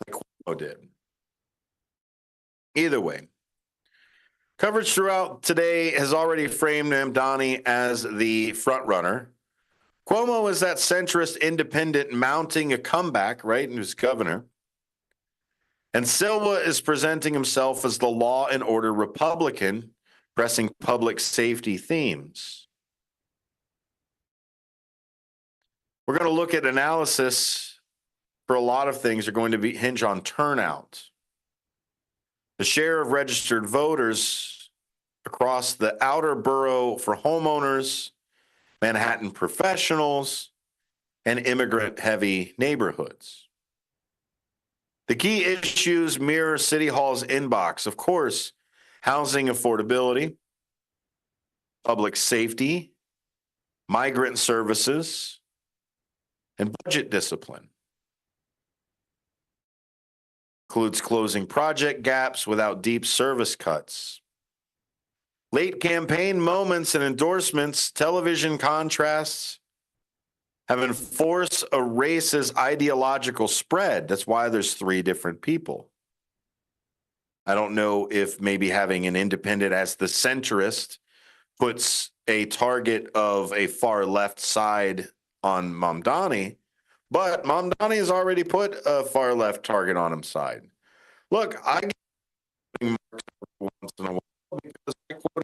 like Cuomo did. Either way, coverage throughout today has already framed Mamdani as the front runner. Cuomo is that centrist independent mounting a comeback, right, and who's governor. And Silva is presenting himself as the law and order Republican, pressing public safety themes. We're going to look at analysis for a lot of things are going to hinge on turnout. The share of registered voters across the outer borough for homeowners, Manhattan professionals, and immigrant-heavy neighborhoods. The key issues mirror City Hall's inbox. Of course, housing affordability, public safety, migrant services, and budget discipline. Includes closing project gaps without deep service cuts. Late campaign moments and endorsements, television contrasts have enforced a race's ideological spread. That's why there's 3 different people. I don't know if maybe having an independent as the centrist puts a target of a far left side on Mamdani, but Mamdani has already put a far left target on his side. Look, I get once in a while because I quote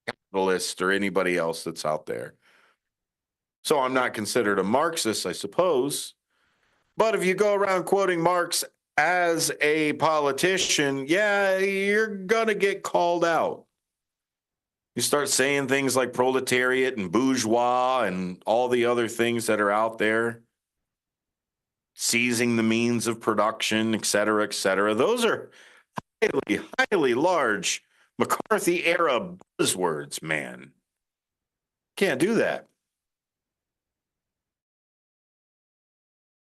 capitalist or anybody else that's out there. So I'm not considered a Marxist, I suppose. But if you go around quoting Marx as a politician, yeah, you're going to get called out. You start saying things like proletariat and bourgeois and all the other things that are out there, seizing the means of production, et cetera, et cetera. Those are highly, highly large McCarthy-era buzzwords, man. Can't do that.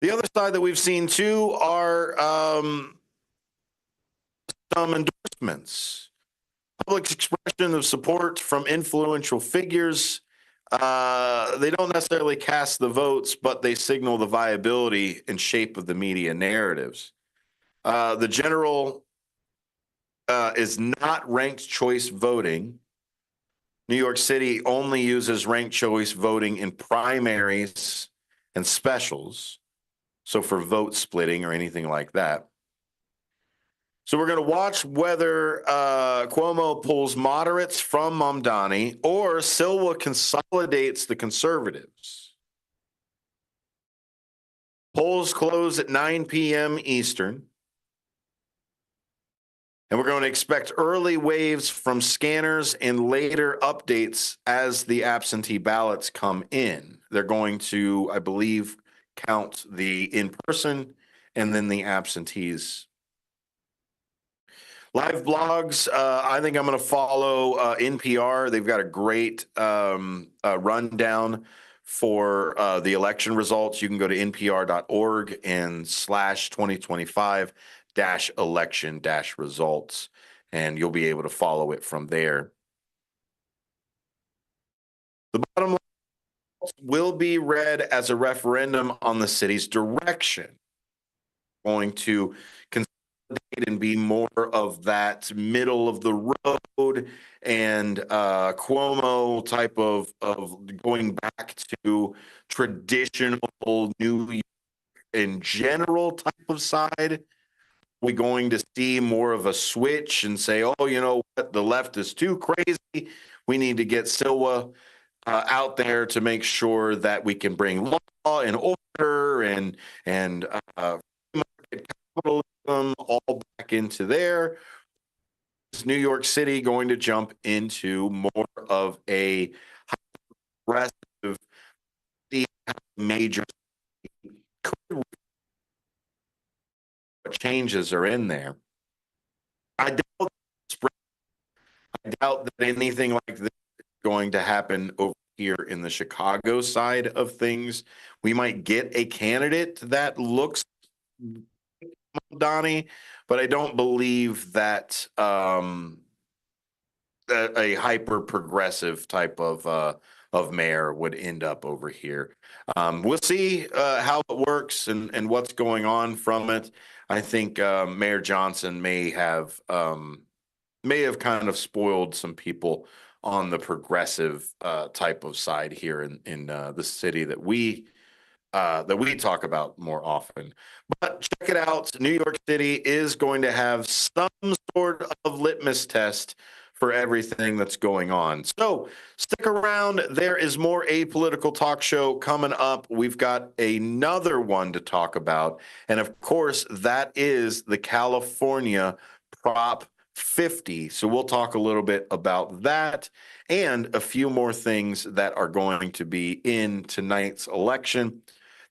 The other side that we've seen, too, are some endorsements. Public expression of support from influential figures. They don't necessarily cast the votes, but they signal the viability and shape of the media narratives. The general is not ranked choice voting. New York City only uses ranked choice voting in primaries and specials. So for vote splitting or anything like that. So we're going to watch whether Cuomo pulls moderates from Mamdani or Silva consolidates the conservatives. Polls close at 9 p.m. Eastern. And we're going to expect early waves from scanners and later updates as the absentee ballots come in. They're going to, I believe, count the in-person and then the absentees. Live blogs, I think I'm going to follow NPR. They've got a great rundown for the election results. You can go to npr.org and /2025-election-results, and you'll be able to follow it from there. The bottom line will be read as a referendum on the city's direction. Going to consolidate and be more of that middle of the road and Cuomo type of going back to traditional New York in general type of side. We're going to see more of a switch and say, oh, you know what, the left is too crazy. We need to get Silva out there to make sure that we can bring law and order and market capitalism all back into there. Is New York City going to jump into more of a aggressive major changes are in there? I doubt that anything like this is going to happen over here in the Chicago side of things. We might get a candidate that looks Donnie, but I don't believe that a hyper progressive type of mayor would end up over here. We'll see how it works and what's going on from it. I think Mayor Johnson may have kind of spoiled some people on the progressive type of side here in the city that we talk about more often. But check it out. New York City is going to have some sort of litmus test for everything that's going on. So stick around. There is more Apolitical Talk Show coming up. We've got another one to talk about. And of course, that is the California Prop 50. So we'll talk a little bit about that and a few more things that are going to be in tonight's election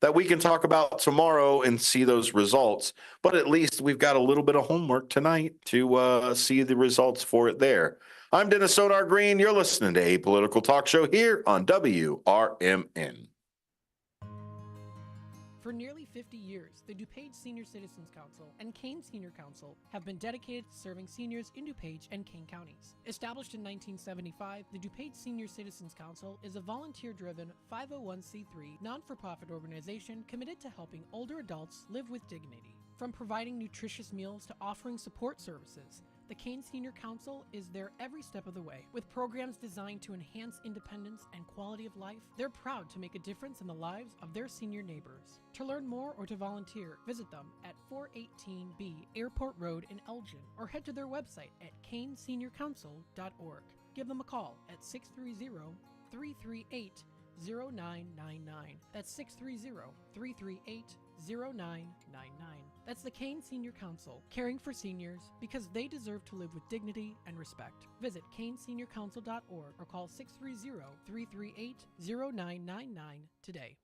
that we can talk about tomorrow and see those results. But at least we've got a little bit of homework tonight to see the results for it there. I'm Dennis Sodar Green. You're listening to Apolitical Talk Show here on WRMN. For nearly 50 years, the DuPage Senior Citizens Council and Kane Senior Council have been dedicated to serving seniors in DuPage and Kane counties. Established in 1975, the DuPage Senior Citizens Council is a volunteer-driven 501c3 non-for-profit organization committed to helping older adults live with dignity. From providing nutritious meals to offering support services, the Kane Senior Council is there every step of the way. With programs designed to enhance independence and quality of life, they're proud to make a difference in the lives of their senior neighbors. To learn more or to volunteer, visit them at 418B Airport Road in Elgin or head to their website at caneseniorcouncil.org. Give them a call at 630-338-0999. That's 630-338-0999. That's the Kane Senior Council, caring for seniors because they deserve to live with dignity and respect. Visit caneseniorcouncil.org or call 630-338-0999 today.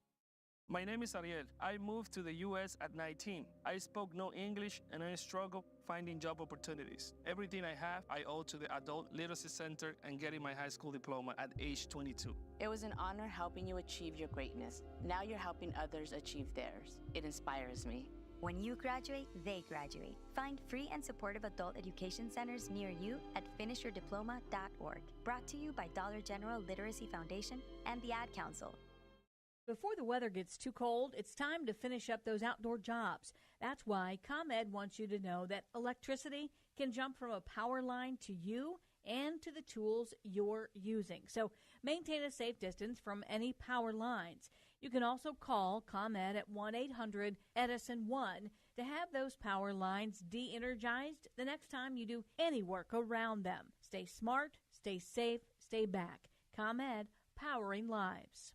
My name is Ariel. I moved to the U.S. at 19. I spoke no English and I struggled finding job opportunities. Everything I have, I owe to the Adult Literacy Center and getting my high school diploma at age 22. It was an honor helping you achieve your greatness. Now you're helping others achieve theirs. It inspires me. When you graduate, they graduate. Find free and supportive adult education centers near you at finishyourdiploma.org. Brought to you by Dollar General Literacy Foundation and the Ad Council. Before the weather gets too cold, it's time to finish up those outdoor jobs. That's why ComEd wants you to know that electricity can jump from a power line to you and to the tools you're using. So maintain a safe distance from any power lines. You can also call ComEd at 1-800-EDISON-1 to have those power lines de-energized the next time you do any work around them. Stay smart, stay safe, stay back. ComEd, powering lives.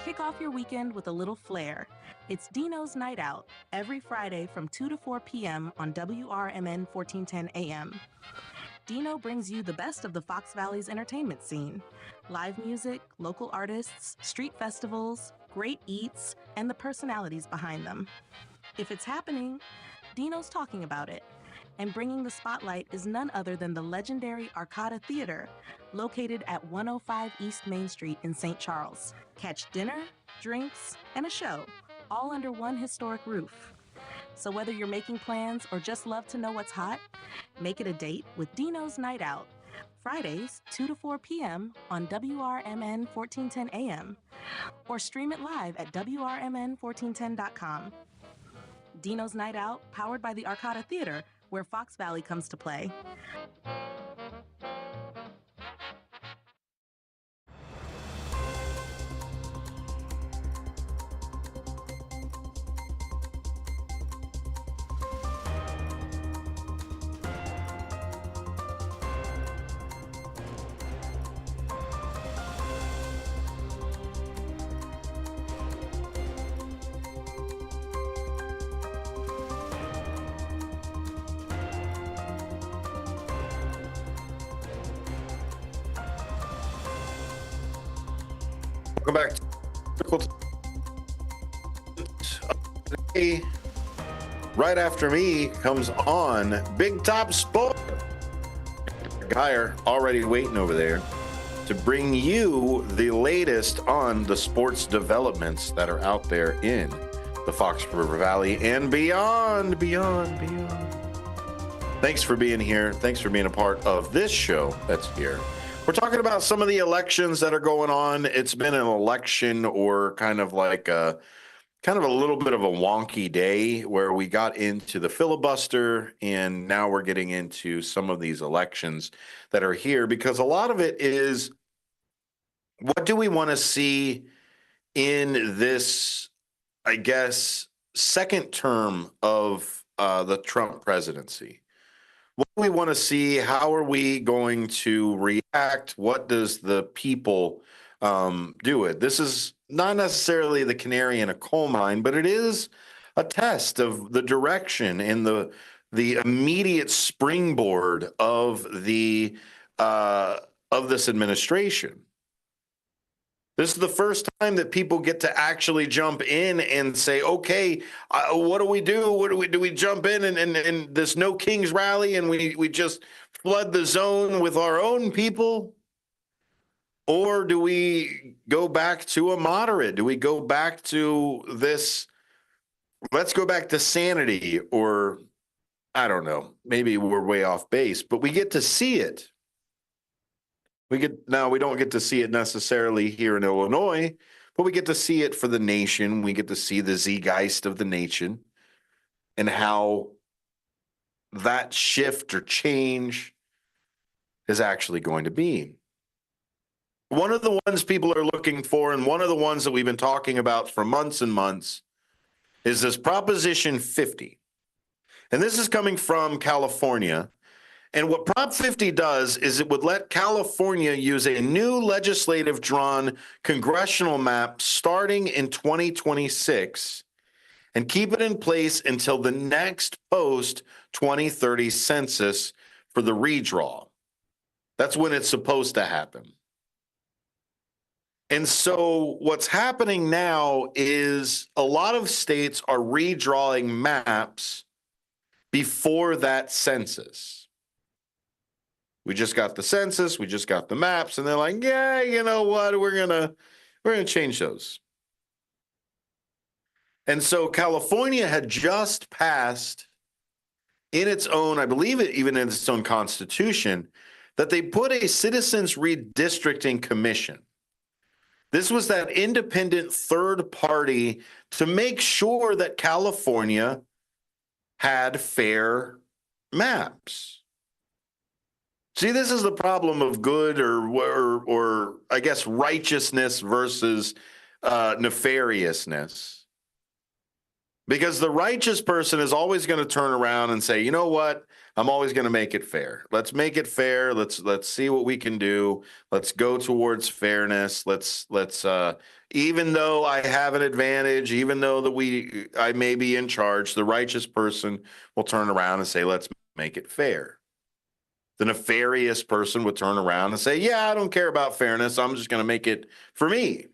Kick off your weekend with a little flair. It's Dino's Night Out, every Friday from 2 to 4 p.m. on WRMN 1410 AM. Dino brings you the best of the Fox Valley's entertainment scene. Live music, local artists, street festivals, great eats, and the personalities behind them. If it's happening, Dino's talking about it. And bringing the spotlight is none other than the legendary Arcada Theater, located at 105 East Main Street in St. Charles. Catch dinner, drinks, and a show, all under one historic roof. So whether you're making plans or just love to know what's hot, make it a date with Dino's Night Out, Fridays, 2 to 4 p.m. on WRMN 1410 AM, or stream it live at WRMN1410.com. Dino's Night Out, powered by the Arcada Theater, where Fox Valley comes to play. Welcome back to right after me comes on Big Top Sport. Geyer already waiting over there to bring you the latest on the sports developments that are out there in the Fox River Valley, and beyond. Thanks for being here. Thanks for being a part of this show that's here. We're talking about some of the elections that are going on. It's been an election or kind of a little bit of a wonky day where we got into the filibuster, and now we're getting into some of these elections that are here, because a lot of it is, what do we want to see in this, I guess, second term of the Trump presidency? What do we want to see? How are we going to react? What does the people do it? This is not necessarily the canary in a coal mine, but it is a test of the direction and the immediate springboard of this administration. This is the first time that people get to actually jump in and say, okay, what do we do? Do we jump in and this No Kings rally and we just flood the zone with our own people? Or do we go back to a moderate? Do we go back to this, let's go back to sanity? Or I don't know, maybe we're way off base, but we get to see it. We don't get to see it necessarily here in Illinois, but we get to see it for the nation. We get to see the zeitgeist of the nation and how that shift or change is actually going to be. One of the ones people are looking for, and one of the ones that we've been talking about for months and months, is this Proposition 50. And this is coming from California. And what Prop 50 does is it would let California use a new legislative drawn congressional map starting in 2026 and keep it in place until the next post-2030 census for the redraw. That's when it's supposed to happen. And so what's happening now is a lot of states are redrawing maps before that census. We just got the census, we just got the maps, and they're like, yeah, you know what, we're gonna change those. And so California had just passed in its own, I believe it even in its own constitution, that they put a citizens redistricting commission. This was that independent third party to make sure that California had fair maps. See, this is the problem of good or I guess righteousness versus nefariousness. Because the righteous person is always going to turn around and say, you know what? I'm always going to make it fair. Let's make it fair. Let's see what we can do. Let's go towards fairness. Let's even though I have an advantage, even though that I may be in charge, the righteous person will turn around and say, let's make it fair. The nefarious person would turn around and say, yeah, I don't care about fairness. I'm just going to make it for me.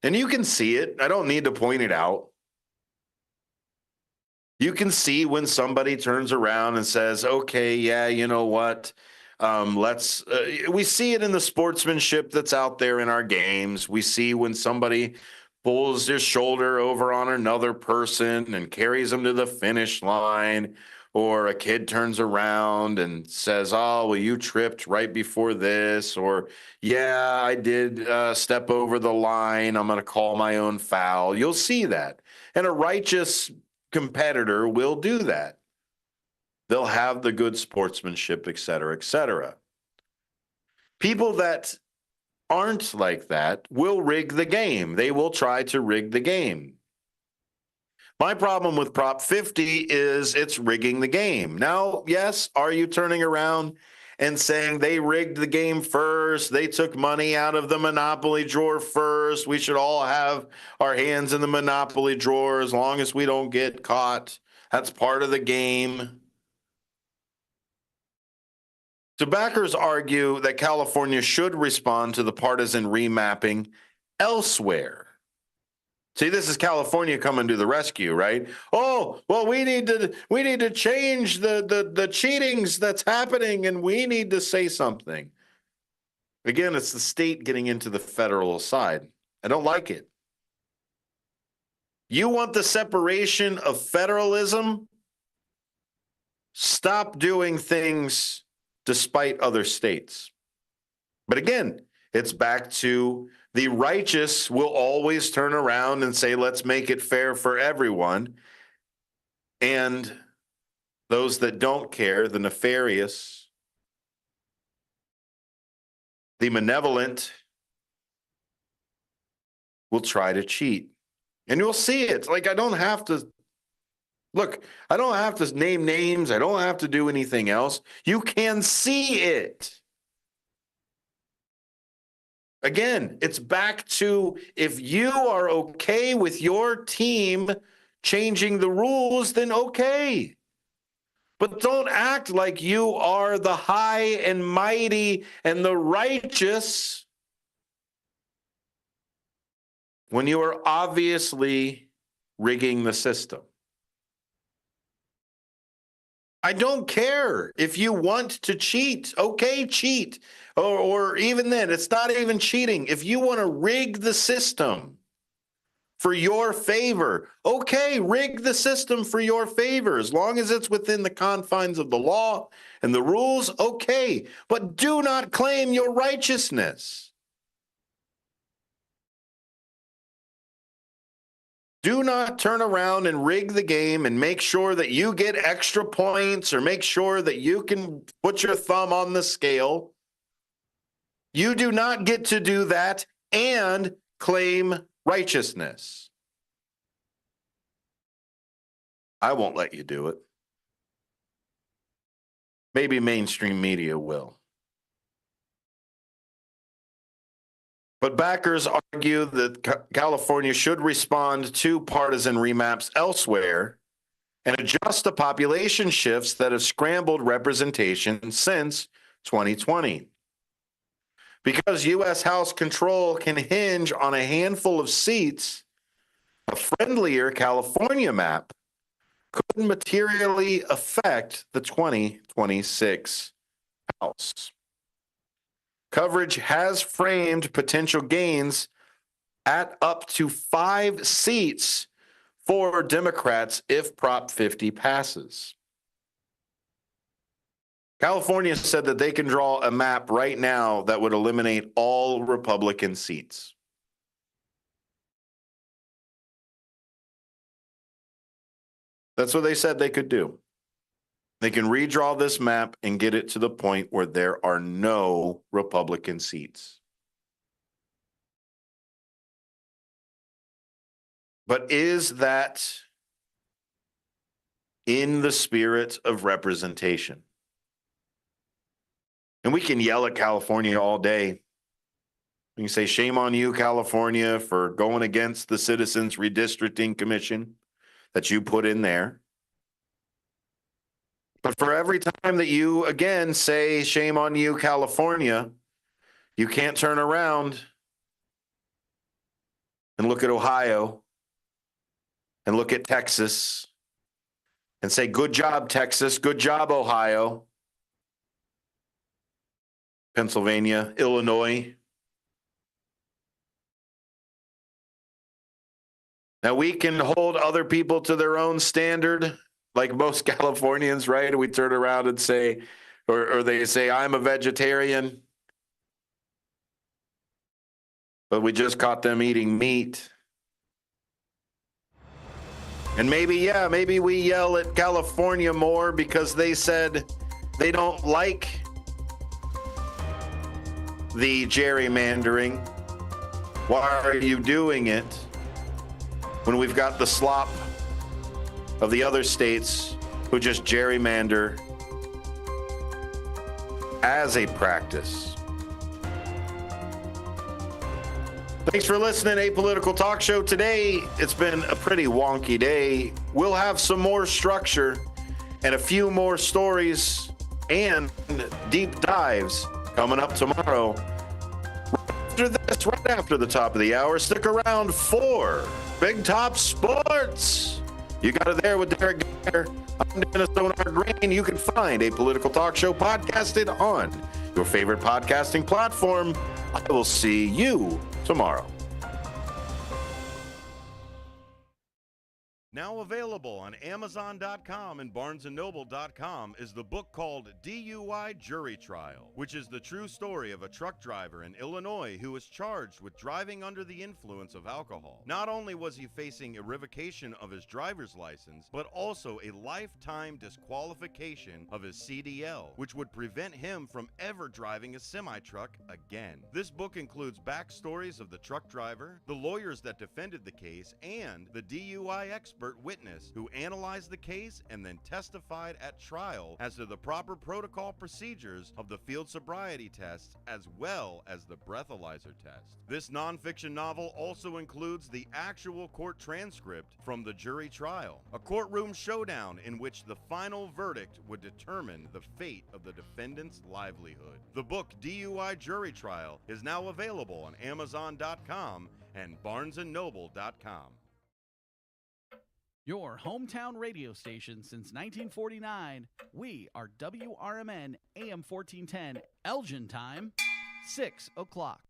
And you can see it. I don't need to point it out. You can see when somebody turns around and says, okay, yeah, you know what? We see it in the sportsmanship that's out there in our games. We see when somebody pulls their shoulder over on another person and carries them to the finish line. Or a kid turns around and says, oh, well, you tripped right before this. Or, yeah, I did step over the line. I'm going to call my own foul. You'll see that. And a righteous competitor will do that. They'll have the good sportsmanship, et cetera, et cetera. People that aren't like that will rig the game. They will try to rig the game. My problem with Prop 50 is it's rigging the game. Now, yes, are you turning around and saying they rigged the game first? They took money out of the Monopoly drawer first. We should all have our hands in the Monopoly drawer as long as we don't get caught. That's part of the game. So backers argue that California should respond to the partisan remapping elsewhere. See, this is California coming to the rescue, right? Oh, well, we need to change the cheatings that's happening, and we need to say something. Again, it's the state getting into the federal side. I don't like it. You want the separation of federalism? Stop doing things despite other states. But again, it's back to the righteous will always turn around and say, let's make it fair for everyone. And those that don't care, the nefarious, the malevolent, will try to cheat. And you'll see it. Like, I don't have to name names. I don't have to do anything else. You can see it. Again, it's back to, if you are okay with your team changing the rules, then okay. But don't act like you are the high and mighty and the righteous when you are obviously rigging the system. I don't care if you want to cheat. Okay, cheat. Or even then, it's not even cheating. If you want to rig the system for your favor, okay, rig the system for your favor. As long as it's within the confines of the law and the rules, okay. But do not claim your righteousness. Do not turn around and rig the game and make sure that you get extra points or make sure that you can put your thumb on the scale. You do not get to do that and claim righteousness. I won't let you do it. Maybe mainstream media will. But backers argue that California should respond to partisan remaps elsewhere and adjust the population shifts that have scrambled representation since 2020. Because U.S. House control can hinge on a handful of seats, a friendlier California map could materially affect the 2026 House. Coverage has framed potential gains at up to 5 seats for Democrats if Prop 50 passes. California said that they can draw a map right now that would eliminate all Republican seats. That's what they said they could do. They can redraw this map and get it to the point where there are no Republican seats. But is that in the spirit of representation? And we can yell at California all day. We can say, shame on you, California, for going against the Citizens Redistricting Commission that you put in there. But for every time that you, again, say, shame on you, California, you can't turn around and look at Ohio and look at Texas and say, good job, Texas, good job, Ohio, Pennsylvania, Illinois. Now, we can hold other people to their own standard, like most Californians, right? We turn around and say, or they say, I'm a vegetarian, but we just caught them eating meat. And maybe we yell at California more because they said they don't like the gerrymandering. Why are you doing it when we've got the slop of the other states who just gerrymander as a practice? Thanks for listening to Apolitical Talk Show today. It's been a pretty wonky day. We'll have some more structure and a few more stories and deep dives coming up tomorrow. Right after the top of the hour, stick around for Big Top Sports. You got it there with Derek Geyer. I'm Dennis Sonar Green. You can find Apolitical Talk Show podcasted on your favorite podcasting platform. I will see you tomorrow. available on Amazon.com and BarnesandNoble.com is the book called DUI Jury Trial, which is the true story of a truck driver in Illinois who was charged with driving under the influence of alcohol. Not only was he facing a revocation of his driver's license, but also a lifetime disqualification of his CDL, which would prevent him from ever driving a semi-truck again. This book includes backstories of the truck driver, the lawyers that defended the case, and the DUI expert witness who analyzed the case and then testified at trial as to the proper protocol procedures of the field sobriety tests as well as the breathalyzer test. This nonfiction novel also includes the actual court transcript from the jury trial, a courtroom showdown in which the final verdict would determine the fate of the defendant's livelihood. The book DUI Jury Trial is now available on Amazon.com and BarnesandNoble.com. Your hometown radio station since 1949. We are WRMN AM 1410, Elgin time, 6 o'clock.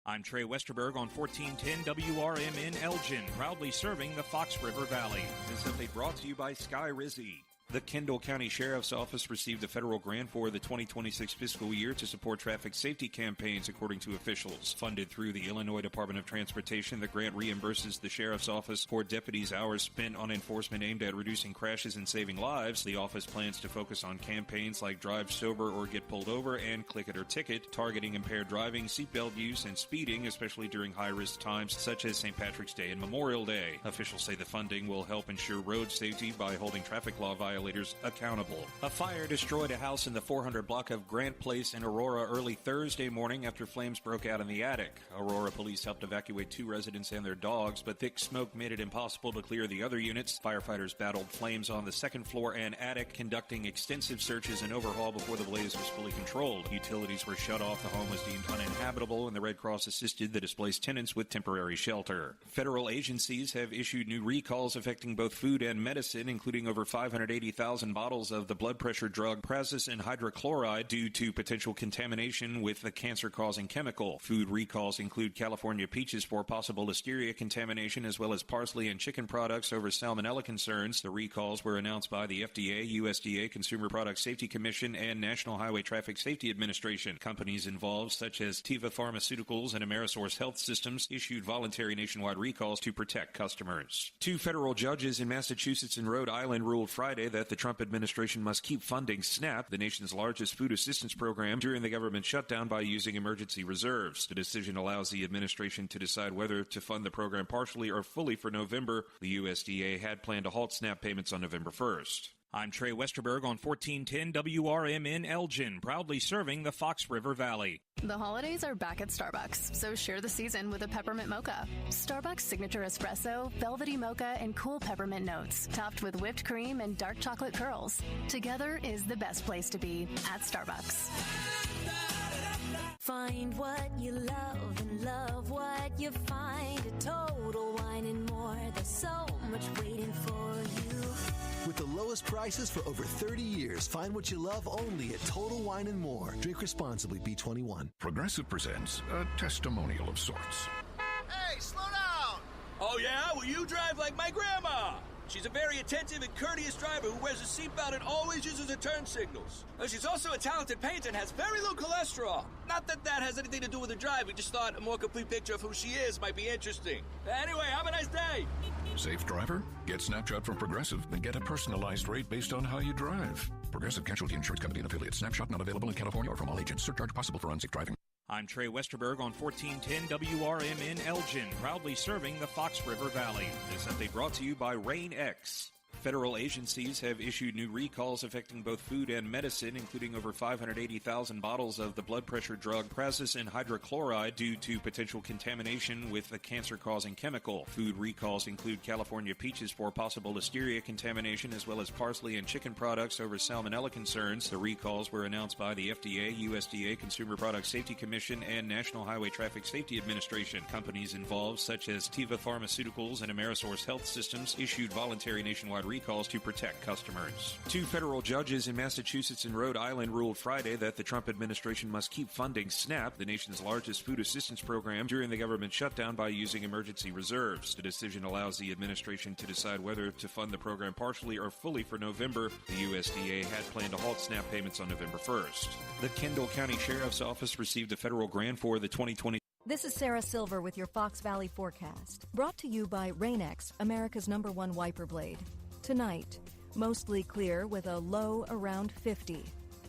I'm Trey Westerberg on 1410 WRMN Elgin, proudly serving the Fox River Valley. This update brought to you by Sky Rizzi. The Kendall County Sheriff's Office received a federal grant for the 2026 fiscal year to support traffic safety campaigns, according to officials. Funded through the Illinois Department of Transportation, the grant reimburses the Sheriff's Office for deputies' hours spent on enforcement aimed at reducing crashes and saving lives. The office plans to focus on campaigns like Drive Sober or Get Pulled Over and Click It or Ticket, targeting impaired driving, seatbelt use, and speeding, especially during high-risk times such as St. Patrick's Day and Memorial Day. Officials say the funding will help ensure road safety by holding traffic law violations accountable. A fire destroyed a house in the 400 block of Grant Place in Aurora early Thursday morning after flames broke out in the attic. Aurora police helped evacuate 2 residents and their dogs, but thick smoke made it impossible to clear the other units. Firefighters battled flames on the second floor and attic, conducting extensive searches and overhaul before the blaze was fully controlled. Utilities were shut off, the home was deemed uninhabitable, and the Red Cross assisted the displaced tenants with temporary shelter. Federal agencies have issued new recalls affecting both food and medicine, including over 580,000 bottles of the blood pressure drug prazosin hydrochloride due to potential contamination with the cancer-causing chemical. Food recalls include California peaches for possible listeria contamination, as well as parsley and chicken products over salmonella concerns. The recalls were announced by the FDA, USDA, Consumer Product Safety Commission, and National Highway Traffic Safety Administration. Companies involved, such as Teva Pharmaceuticals and Amerisource Health Systems, issued voluntary nationwide recalls to protect customers. 2 federal judges in Massachusetts and Rhode Island ruled Friday that the Trump administration must keep funding SNAP, the nation's largest food assistance program, during the government shutdown by using emergency reserves. The decision allows the administration to decide whether to fund the program partially or fully for November. The USDA had planned to halt SNAP payments on November 1st. I'm Trey Westerberg on 1410 WRMN Elgin, proudly serving the Fox River Valley. The holidays are back at Starbucks, so share the season with a peppermint mocha. Starbucks signature espresso, velvety mocha, and cool peppermint notes, topped with whipped cream and dark chocolate curls. Together is the best place to be at Starbucks. Find what you love and love what you find. A Total Wine and More. There's so much waiting for you. With the lowest prices for over 30 years, find what you love only at Total Wine and More. Drink responsibly, B21. Progressive presents a testimonial of sorts. Hey, slow down! Oh yeah? Well, you drive like my grandma. She's a very attentive and courteous driver who wears a seatbelt and always uses her turn signals. She's also a talented painter and has very low cholesterol. Not that that has anything to do with her driving, just thought a more complete picture of who she is might be interesting. Anyway, have a nice day. Safe driver? Get Snapshot from Progressive and get a personalized rate based on how you drive. Progressive Casualty Insurance Company and affiliates. Snapshot not available in California or from all agents. Surcharge possible for unsafe driving. I'm Trey Westerberg on 1410 WRMN Elgin, proudly serving the Fox River Valley. This update brought to you by Rain X. Federal agencies have issued new recalls affecting both food and medicine, including over 580,000 bottles of the blood pressure drug prazosin hydrochloride due to potential contamination with the cancer-causing chemical. Food recalls include California peaches for possible listeria contamination, as well as parsley and chicken products over salmonella concerns. The recalls were announced by the FDA, USDA, Consumer Product Safety Commission, and National Highway Traffic Safety Administration. Companies involved, such as Teva Pharmaceuticals and Amerisource Health Systems, issued voluntary nationwide recalls to protect customers. 2 federal judges in Massachusetts and Rhode Island ruled Friday that the Trump administration must keep funding SNAP, the nation's largest food assistance program, during the government shutdown by using emergency reserves. The decision allows the administration to decide whether to fund the program partially or fully for November. The USDA had planned to halt SNAP payments on November 1st. The Kendall County Sheriff's Office received a federal grant for the 2020. This is Sarah Silver with your Fox Valley forecast, brought to you by Rain-X, America's #1 wiper blade. Tonight, mostly clear with a low around 50.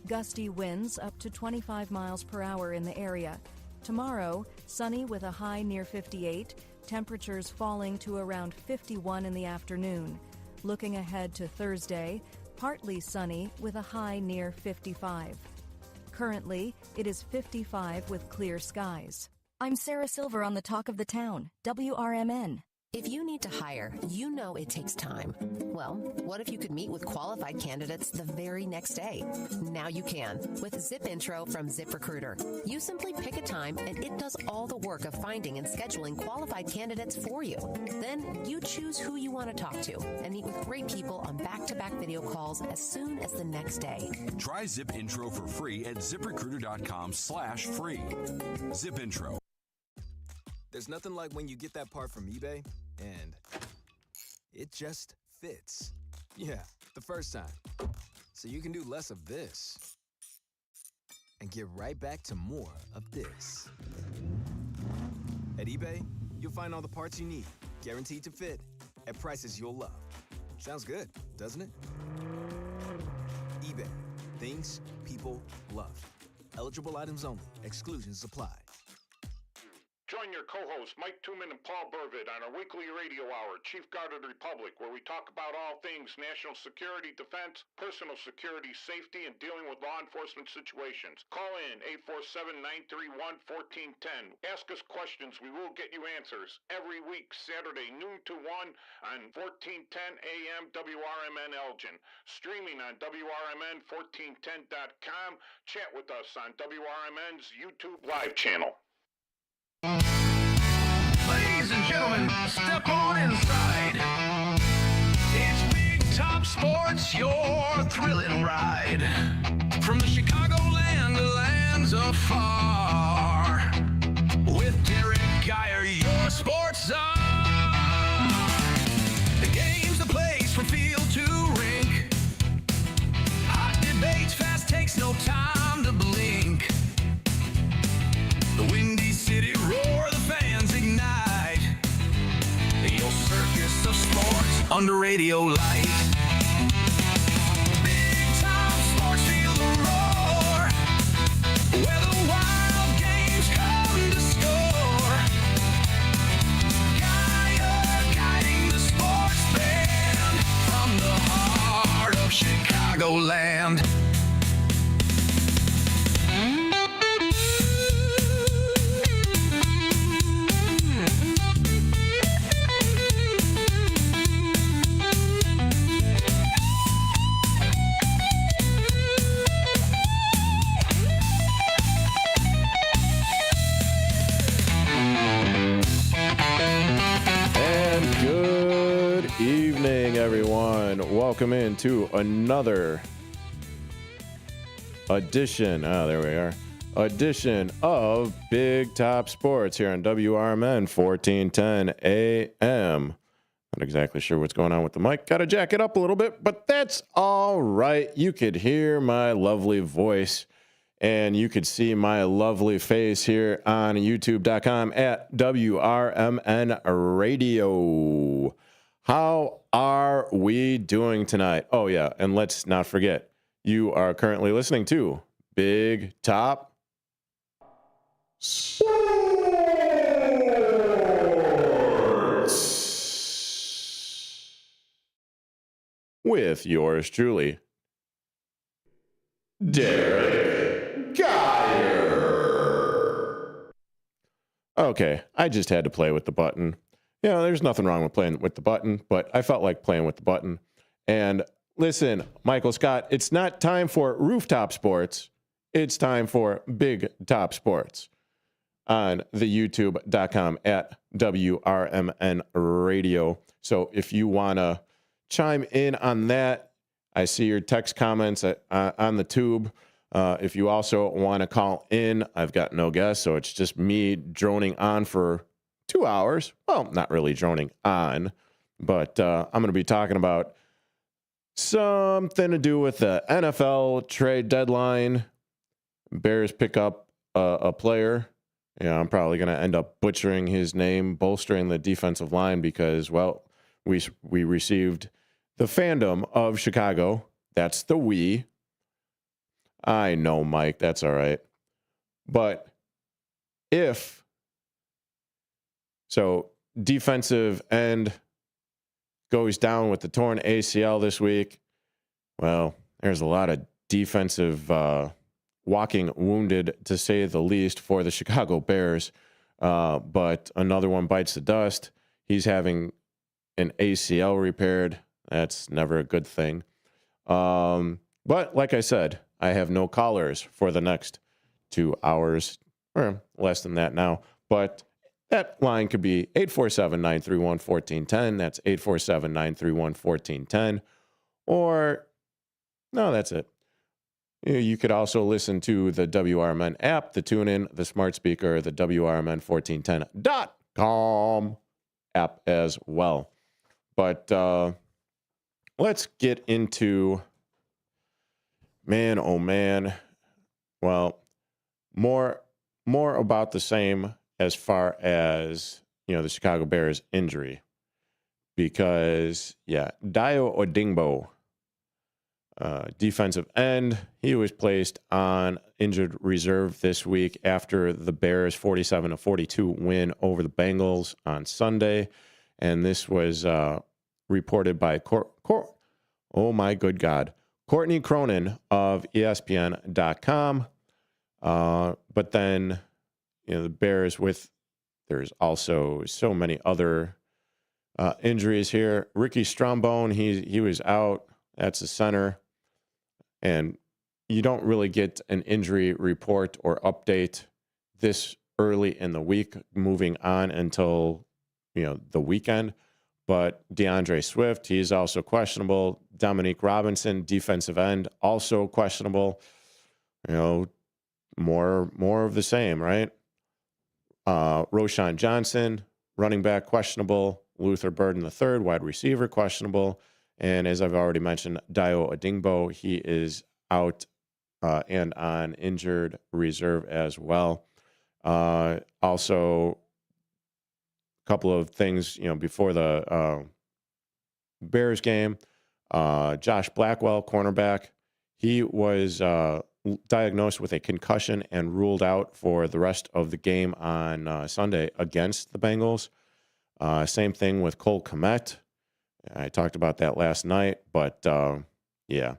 Gusty winds up to 25 miles per hour in the area. Tomorrow, sunny with a high near 58, temperatures falling to around 51 in the afternoon. Looking ahead to Thursday, partly sunny with a high near 55. Currently, it is 55 with clear skies. I'm Sarah Silver on the Talk of the Town, WRMN. If you need to hire, you know it takes time. Well, what if you could meet with qualified candidates the very next day? Now you can with Zip Intro from ZipRecruiter. You simply pick a time and it does all the work of finding and scheduling qualified candidates for you. Then you choose who you want to talk to and meet with great people on back-to-back video calls as soon as the next day. Try Zip Intro for free at ZipRecruiter.com/free. Zip Intro. There's nothing like when you get that part from eBay and it just fits. Yeah, the first time. So you can do less of this and get right back to more of this. At eBay, you'll find all the parts you need, guaranteed to fit, at prices you'll love. Sounds good, doesn't it? eBay. Things people love. Eligible items only. Exclusions apply. Join your co-hosts Mike Tooman and Paul Burvitt on our weekly radio hour, Chief Guard of the Republic, where we talk about all things national security, defense, personal security, safety, and dealing with law enforcement situations. Call in 847-931-1410. Ask us questions. We will get you answers. Every week, Saturday, noon to 1 on 1410 AM WRMN Elgin. Streaming on WRMN1410.com. Chat with us on WRMN's YouTube live channel. Ladies and gentlemen, step on inside. It's Big Top Sports, your thrilling ride. From the Chicagoland to lands afar. With Derek Geyer, your sports czar. The game's the place from field to rink. Hot debates, fast takes, no time to blink. The Windy City roar, the fans ignite. Your circus of sports under radio light. Big Time Sports, feel the roar. Where the wild games come to score. Guiding the sports band from the heart of Chicagoland. Evening, everyone. Welcome into another edition. There we are. Edition of Big Top Sports here on WRMN 1410 AM. Not exactly sure what's going on with the mic. Got to jack it up a little bit, but that's all right. You could hear my lovely voice and you could see my lovely face here on youtube.com at WRMN Radio. How are we doing tonight? Oh, yeah, and let's not forget, you are currently listening to Big Top Sports with yours truly, Derek Geyer. Okay, I just had to play with the button. Yeah, there's nothing wrong with playing with the button, but I felt like playing with the button. And listen, Michael Scott, it's not time for rooftop sports. It's time for Big Top Sports on the youtube.com at WRMN Radio. So if you want to chime in on that. I see your text comments on the tube. If you also want to call in, I've got no guests, so it's just me droning on for 2 hours. Well, not really droning on, but I'm going to be talking about something to do with the NFL trade deadline. Bears pick up a player. I'm probably going to end up butchering his name, bolstering the defensive line because, well, we received the fandom of Chicago. That's the we. I know, Mike. That's all right. But defensive end goes down with the torn ACL this week. Well, there's a lot of defensive walking wounded, to say the least, for the Chicago Bears. But another one bites the dust. He's having an ACL repaired. That's never a good thing. But like I said, I have no callers for the next 2 hours, or less than that now. But that line could be 847-931-1410. That's 847-931-1410. Or, no, that's it. You could also listen to the WRMN app, the TuneIn, the smart speaker, the WRMN1410.com app as well. But let's get into, man, oh man, well, more about the same as far as, the Chicago Bears injury. Because, Dayo Odingbo, defensive end, he was placed on injured reserve this week after the Bears' 47-42 win over the Bengals on Sunday. And this was reported by oh my good God, Courtney Cronin of ESPN.com. But then, the Bears there's also so many other injuries here. Ricky Strombone, he was out. That's the center. And you don't really get an injury report or update this early in the week moving on until, the weekend. But DeAndre Swift, he's also questionable. Dominique Robinson, defensive end, also questionable. More of the same, right? Roshan Johnson, running back, questionable. Luther Burden III, wide receiver, questionable. And as I've already mentioned, Dayo Odingbo, he is out and on injured reserve as well. Also, a couple of things, before the Bears game. Josh Blackwell, cornerback, he was diagnosed with a concussion and ruled out for the rest of the game on Sunday against the Bengals. Same thing with Cole Kmet. I talked about that last night, but yeah.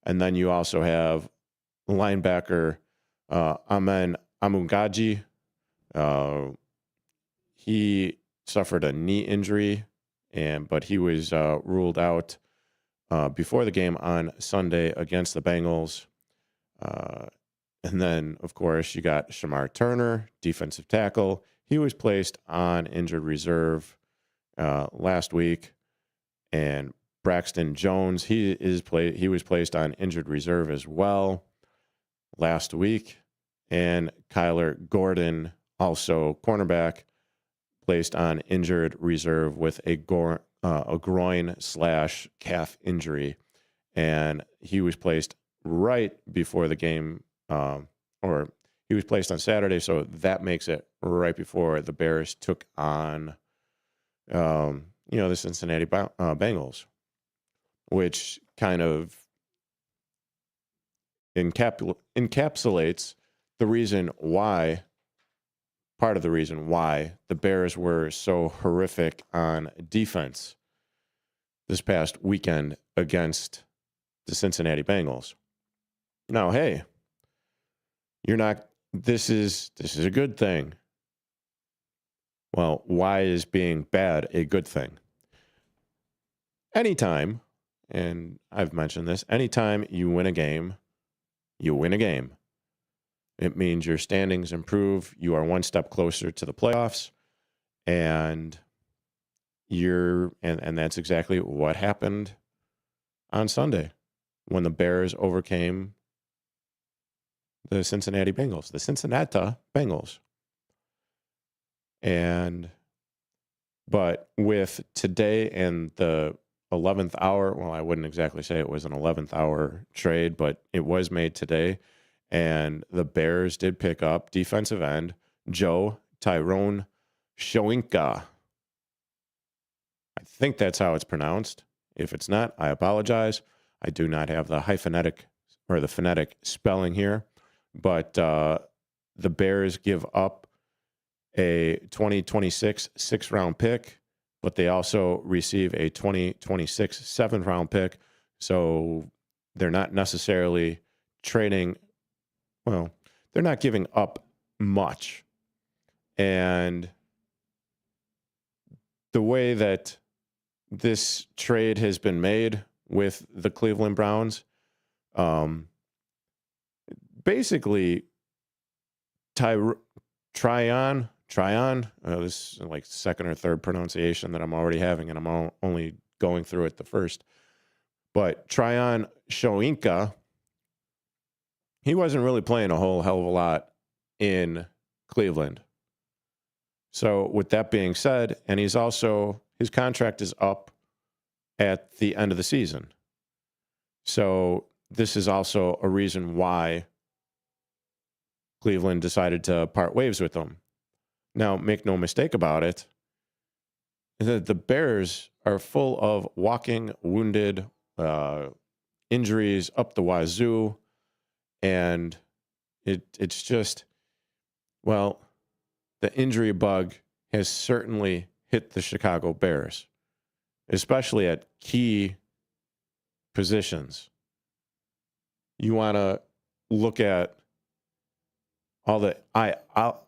And then you also have linebacker Amen Amungaji. He suffered a knee injury, but he was ruled out before the game on Sunday against the Bengals. And then, of course, you got Shamar Turner, defensive tackle. He was placed on injured reserve last week. And Braxton Jones, he was placed on injured reserve as well last week. And Kyler Gordon, also cornerback, placed on injured reserve with a groin/calf injury. And he was placed right before the game, or he was placed on Saturday, so that makes it right before the Bears took on the Cincinnati Bengals, which kind of encapsulates the reason why, part of the reason why the Bears were so horrific on defense this past weekend against the Cincinnati Bengals. Now, hey, this is a good thing. Well, why is being bad a good thing? Anytime, and I've mentioned this, anytime you win a game, you win a game. It means your standings improve. You are one step closer to the playoffs, and that's exactly what happened on Sunday when the Bears overcame the Cincinnati Bengals, the Cincinnati Bengals. But with today and the 11th hour, well, I wouldn't exactly say it was an 11th hour trade, but it was made today. And the Bears did pick up defensive end Tyrone Shoinka. I think that's how it's pronounced. If it's not, I apologize. I do not have the phonetic spelling here. But the Bears give up a 2026 sixth-round pick, but they also receive a 2026 seventh-round pick. So they're not necessarily trading. Well, they're not giving up much. And the way that this trade has been made with the Cleveland Browns, basically, Tryon, this is like second or third pronunciation that I'm already having, and I'm only going through it the first. But Tryon Shoinka, he wasn't really playing a whole hell of a lot in Cleveland. So with that being said, and his contract is up at the end of the season. So this is also a reason why Cleveland decided to part ways with him. Now, make no mistake about it, the Bears are full of walking wounded, injuries up the wazoo, and it's just, well, the injury bug has certainly hit the Chicago Bears, especially at key positions. You want to look at all the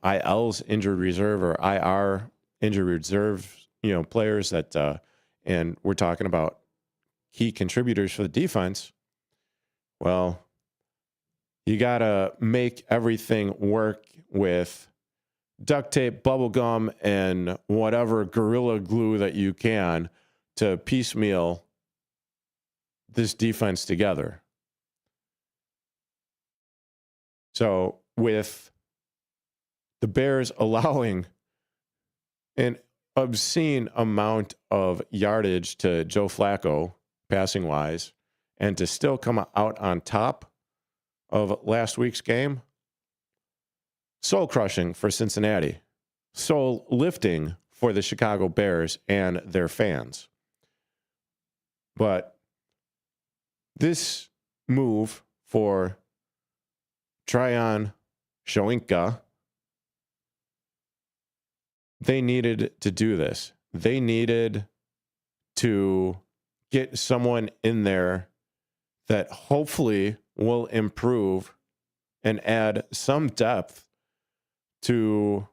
IL's injured reserve or IR injured reserve, players that, and we're talking about key contributors for the defense. Well, you got to make everything work with duct tape, bubble gum, and whatever Gorilla Glue that you can to piecemeal this defense together. So with the Bears allowing an obscene amount of yardage to Joe Flacco, passing-wise, and to still come out on top of last week's game, soul-crushing for Cincinnati, soul-lifting for the Chicago Bears and their fans. But this move for Tryon Shoinka, they needed to do this. They needed to get someone in there that hopefully will improve and add some depth to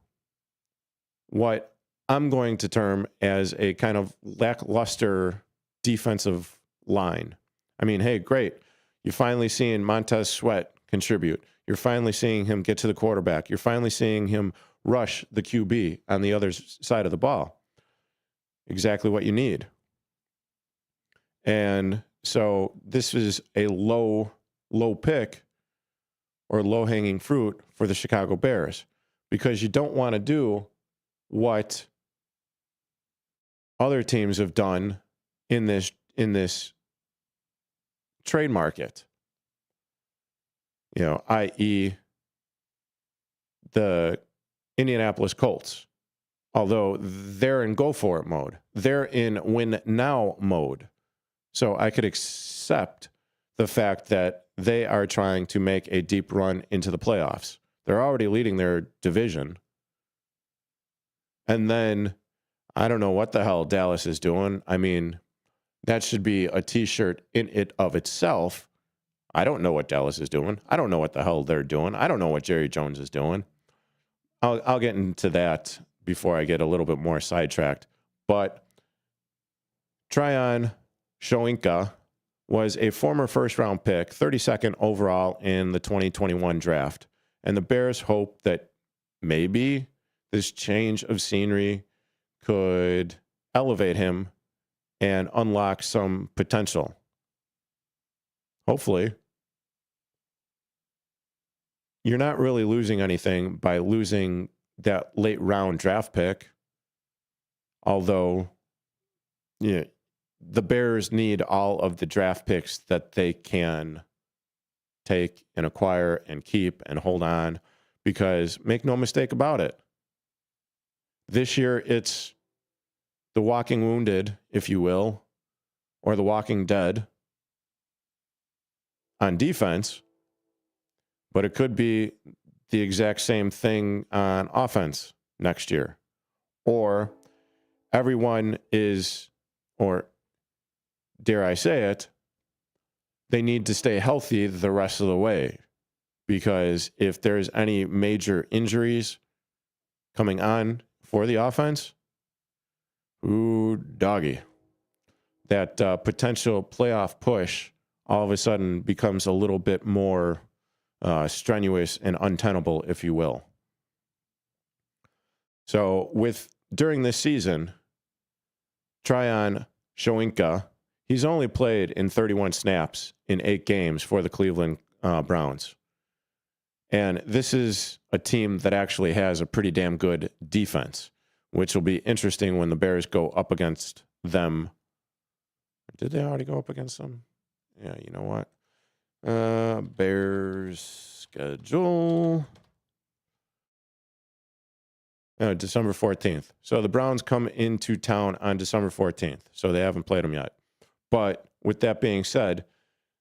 what I'm going to term as a kind of lackluster defensive line. I mean, hey, great. You're finally seeing Montez Sweat contribute. You're finally seeing him get to the quarterback. You're finally seeing him rush the QB on the other side of the ball. Exactly what you need. And so this is a low pick or low-hanging fruit for the Chicago Bears, because you don't want to do what other teams have done in this trade market. I.e. the Indianapolis Colts. Although they're in go-for-it mode. They're in win-now mode. So I could accept the fact that they are trying to make a deep run into the playoffs. They're already leading their division. And then I don't know what the hell Dallas is doing. I mean, that should be a T-shirt in it of itself. I don't know what Dallas is doing. I don't know what the hell they're doing. I don't know what Jerry Jones is doing. I'll get into that before I get a little bit more sidetracked. But Tryon Shoinka was a former first-round pick, 32nd overall in the 2021 draft. And the Bears hope that maybe this change of scenery could elevate him and unlock some potential. hopefully, you're not really losing anything by losing that late round draft pick. Although, the Bears need all of the draft picks that they can take and acquire and keep and hold on, because make no mistake about it, this year it's the walking wounded, if you will, or the walking dead on defense, but it could be the exact same thing on offense next year. Or everyone is, or dare I say it, they need to stay healthy the rest of the way. Because if there's any major injuries coming on for the offense, ooh, doggy, that potential playoff push all of a sudden becomes a little bit more strenuous and untenable, if you will. So during this season, Tryon Shoyinka, he's only played in 31 snaps in 8 games for the Cleveland Browns. And this is a team that actually has a pretty damn good defense, which will be interesting when the Bears go up against them. Did they already go up against them? Yeah, you know what? Bears schedule. December 14th. So the Browns come into town on December 14th. So they haven't played them yet. But with that being said,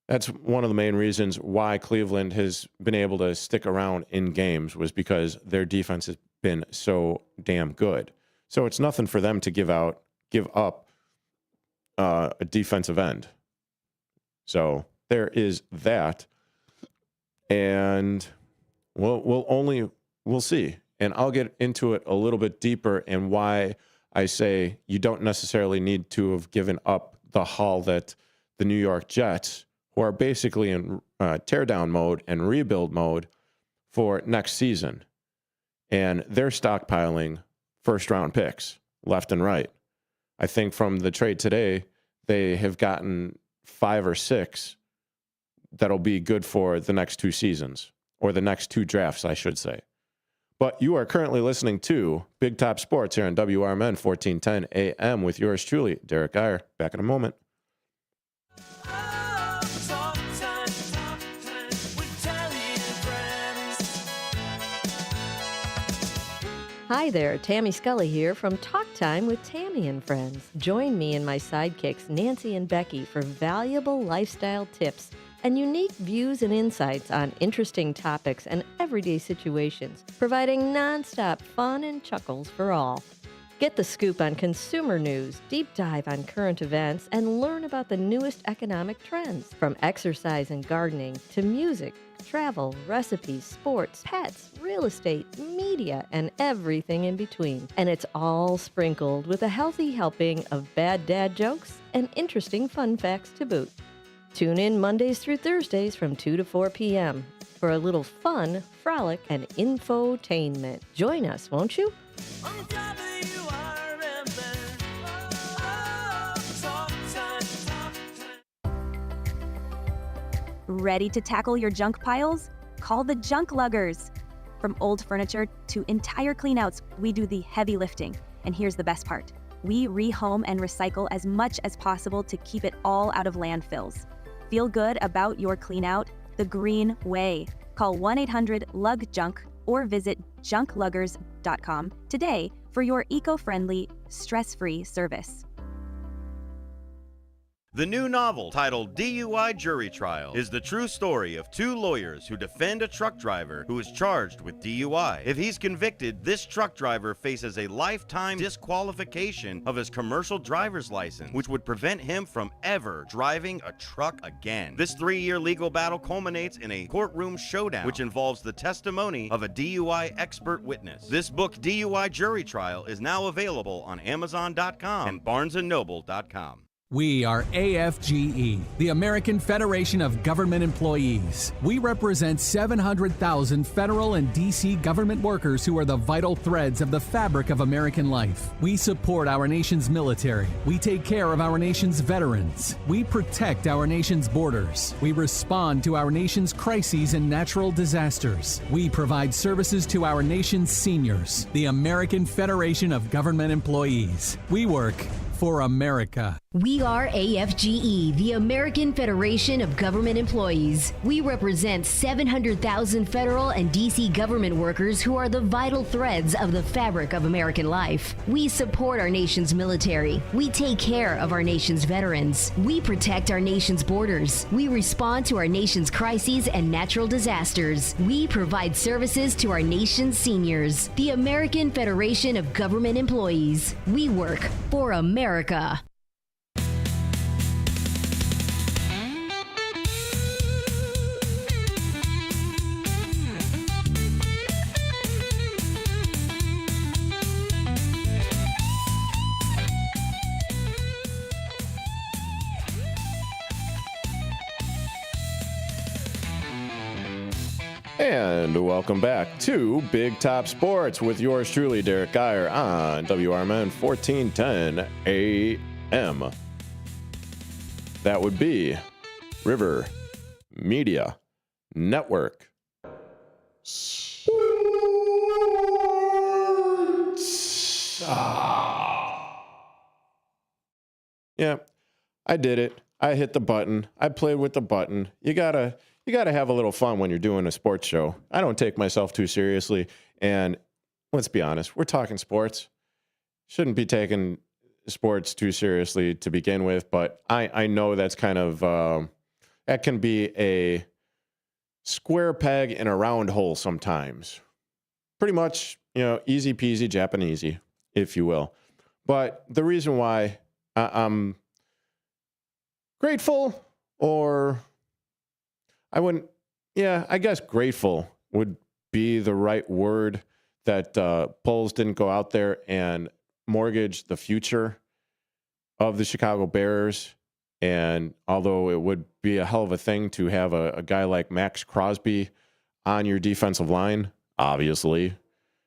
that's one of the main reasons why Cleveland has been able to stick around in games, was because their defense has been so damn good. So it's nothing for them to give up a defensive end. So there is that. And we'll see. And I'll get into it a little bit deeper and why I say you don't necessarily need to have given up the haul that the New York Jets, who are basically in teardown mode and rebuild mode for next season. And they're stockpiling first-round picks left and right. I think from the trade today, they have gotten 5 or 6 that'll be good for the next 2 seasons, or the next 2 drafts, I should say. But you are currently listening to Big Top Sports here on WRMN 1410 AM with yours truly, Derek Iyer. Back in a moment. Hi there, Tammy Scully here from Talk Time with Tammy and Friends. Join me and my sidekicks Nancy and Becky for valuable lifestyle tips and unique views and insights on interesting topics and everyday situations, providing nonstop fun and chuckles for all. Get the scoop on consumer news, deep dive on current events, and learn about the newest economic trends, from exercise and gardening to music, travel, recipes, sports, pets, real estate, media, and everything in between. And it's all sprinkled with a healthy helping of bad dad jokes and interesting fun facts to boot. Tune in Mondays through Thursdays from 2 to 4 p.m. for a little fun, frolic, and infotainment. Join us, won't you? Ready to tackle your junk piles? Call the Junk Luggers. From old furniture to entire cleanouts, we do the heavy lifting. And here's the best part. We rehome and recycle as much as possible to keep it all out of landfills. Feel good about your cleanout the green way. Call 1-800-LUG-JUNK or visit junkluggers.com today for your eco-friendly, stress-free service. The new novel, titled DUI Jury Trial, is the true story of 2 lawyers who defend a truck driver who is charged with DUI. If he's convicted, this truck driver faces a lifetime disqualification of his commercial driver's license, which would prevent him from ever driving a truck again. This 3-year legal battle culminates in a courtroom showdown, which involves the testimony of a DUI expert witness. This book, DUI Jury Trial, is now available on Amazon.com and BarnesandNoble.com. We are AFGE, the American Federation of Government Employees. We represent 700,000 federal and D.C. government workers who are the vital threads of the fabric of American life. We support our nation's military. We take care of our nation's veterans. We protect our nation's borders. We respond to our nation's crises and natural disasters. We provide services to our nation's seniors. The American Federation of Government Employees. We work for America. We are AFGE, the American Federation of Government Employees. We represent 700,000 federal and D.C. government workers who are the vital threads of the fabric of American life. We support our nation's military. We take care of our nation's veterans. We protect our nation's borders. We respond to our nation's crises and natural disasters. We provide services to our nation's seniors. The American Federation of Government Employees. We work for America. And welcome back to Big Top Sports with yours truly, Derek Geyer, on WRMN 1410 AM. That would be River Media Network. Yeah, I did it. I hit the button. I played with the button. You gotta have a little fun when you're doing a sports show. I don't take myself too seriously. And let's be honest, we're talking sports. Shouldn't be taking sports too seriously to begin with, but I know that's kind of, that can be a square peg in a round hole sometimes. Pretty much, easy peasy Japanesey, if you will. But the reason why I'm grateful, or I guess grateful would be the right word, that Bulls didn't go out there and mortgage the future of the Chicago Bears. And although it would be a hell of a thing to have a guy like Max Crosby on your defensive line, obviously.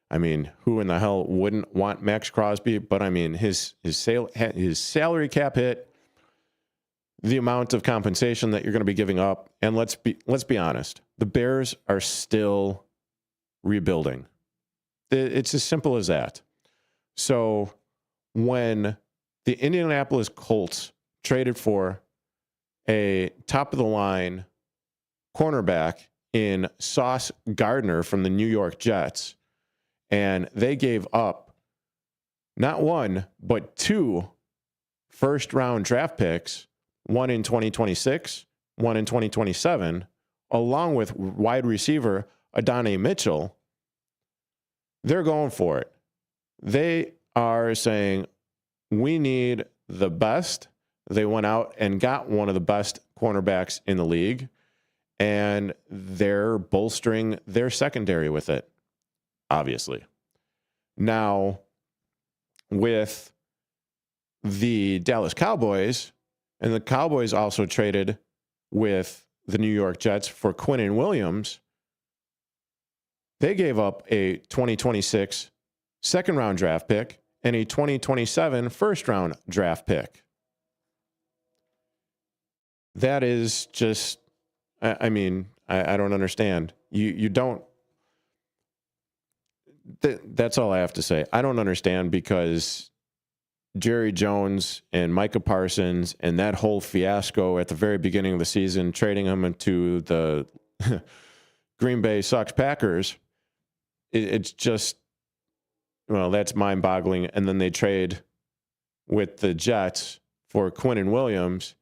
I mean, who in the hell wouldn't want Max Crosby? But I mean, his salary cap hit, the amount of compensation that you're going to be giving up, and let's be honest, the Bears are still rebuilding. It's as simple as that. So when the Indianapolis Colts traded for a top-of-the-line cornerback in Sauce Gardner from the New York Jets, and they gave up not one, but 2 first-round draft picks, one in 2026, one in 2027, along with wide receiver Adonai Mitchell, they're going for it. They are saying, we need the best. They went out and got one of the best cornerbacks in the league, and they're bolstering their secondary with it, obviously. Now, with the Dallas Cowboys, and the Cowboys also traded with the New York Jets for Quinnen Williams, they gave up a 2026 second-round draft pick and a 2027 first-round draft pick. That is just, I don't understand. You don't, that's all I have to say. I don't understand, because Jerry Jones and Micah Parsons and that whole fiasco at the very beginning of the season, trading him into the Green Bay Sox Packers, it's just, well, that's mind-boggling. And then they trade with the Jets for Quinnen Williams,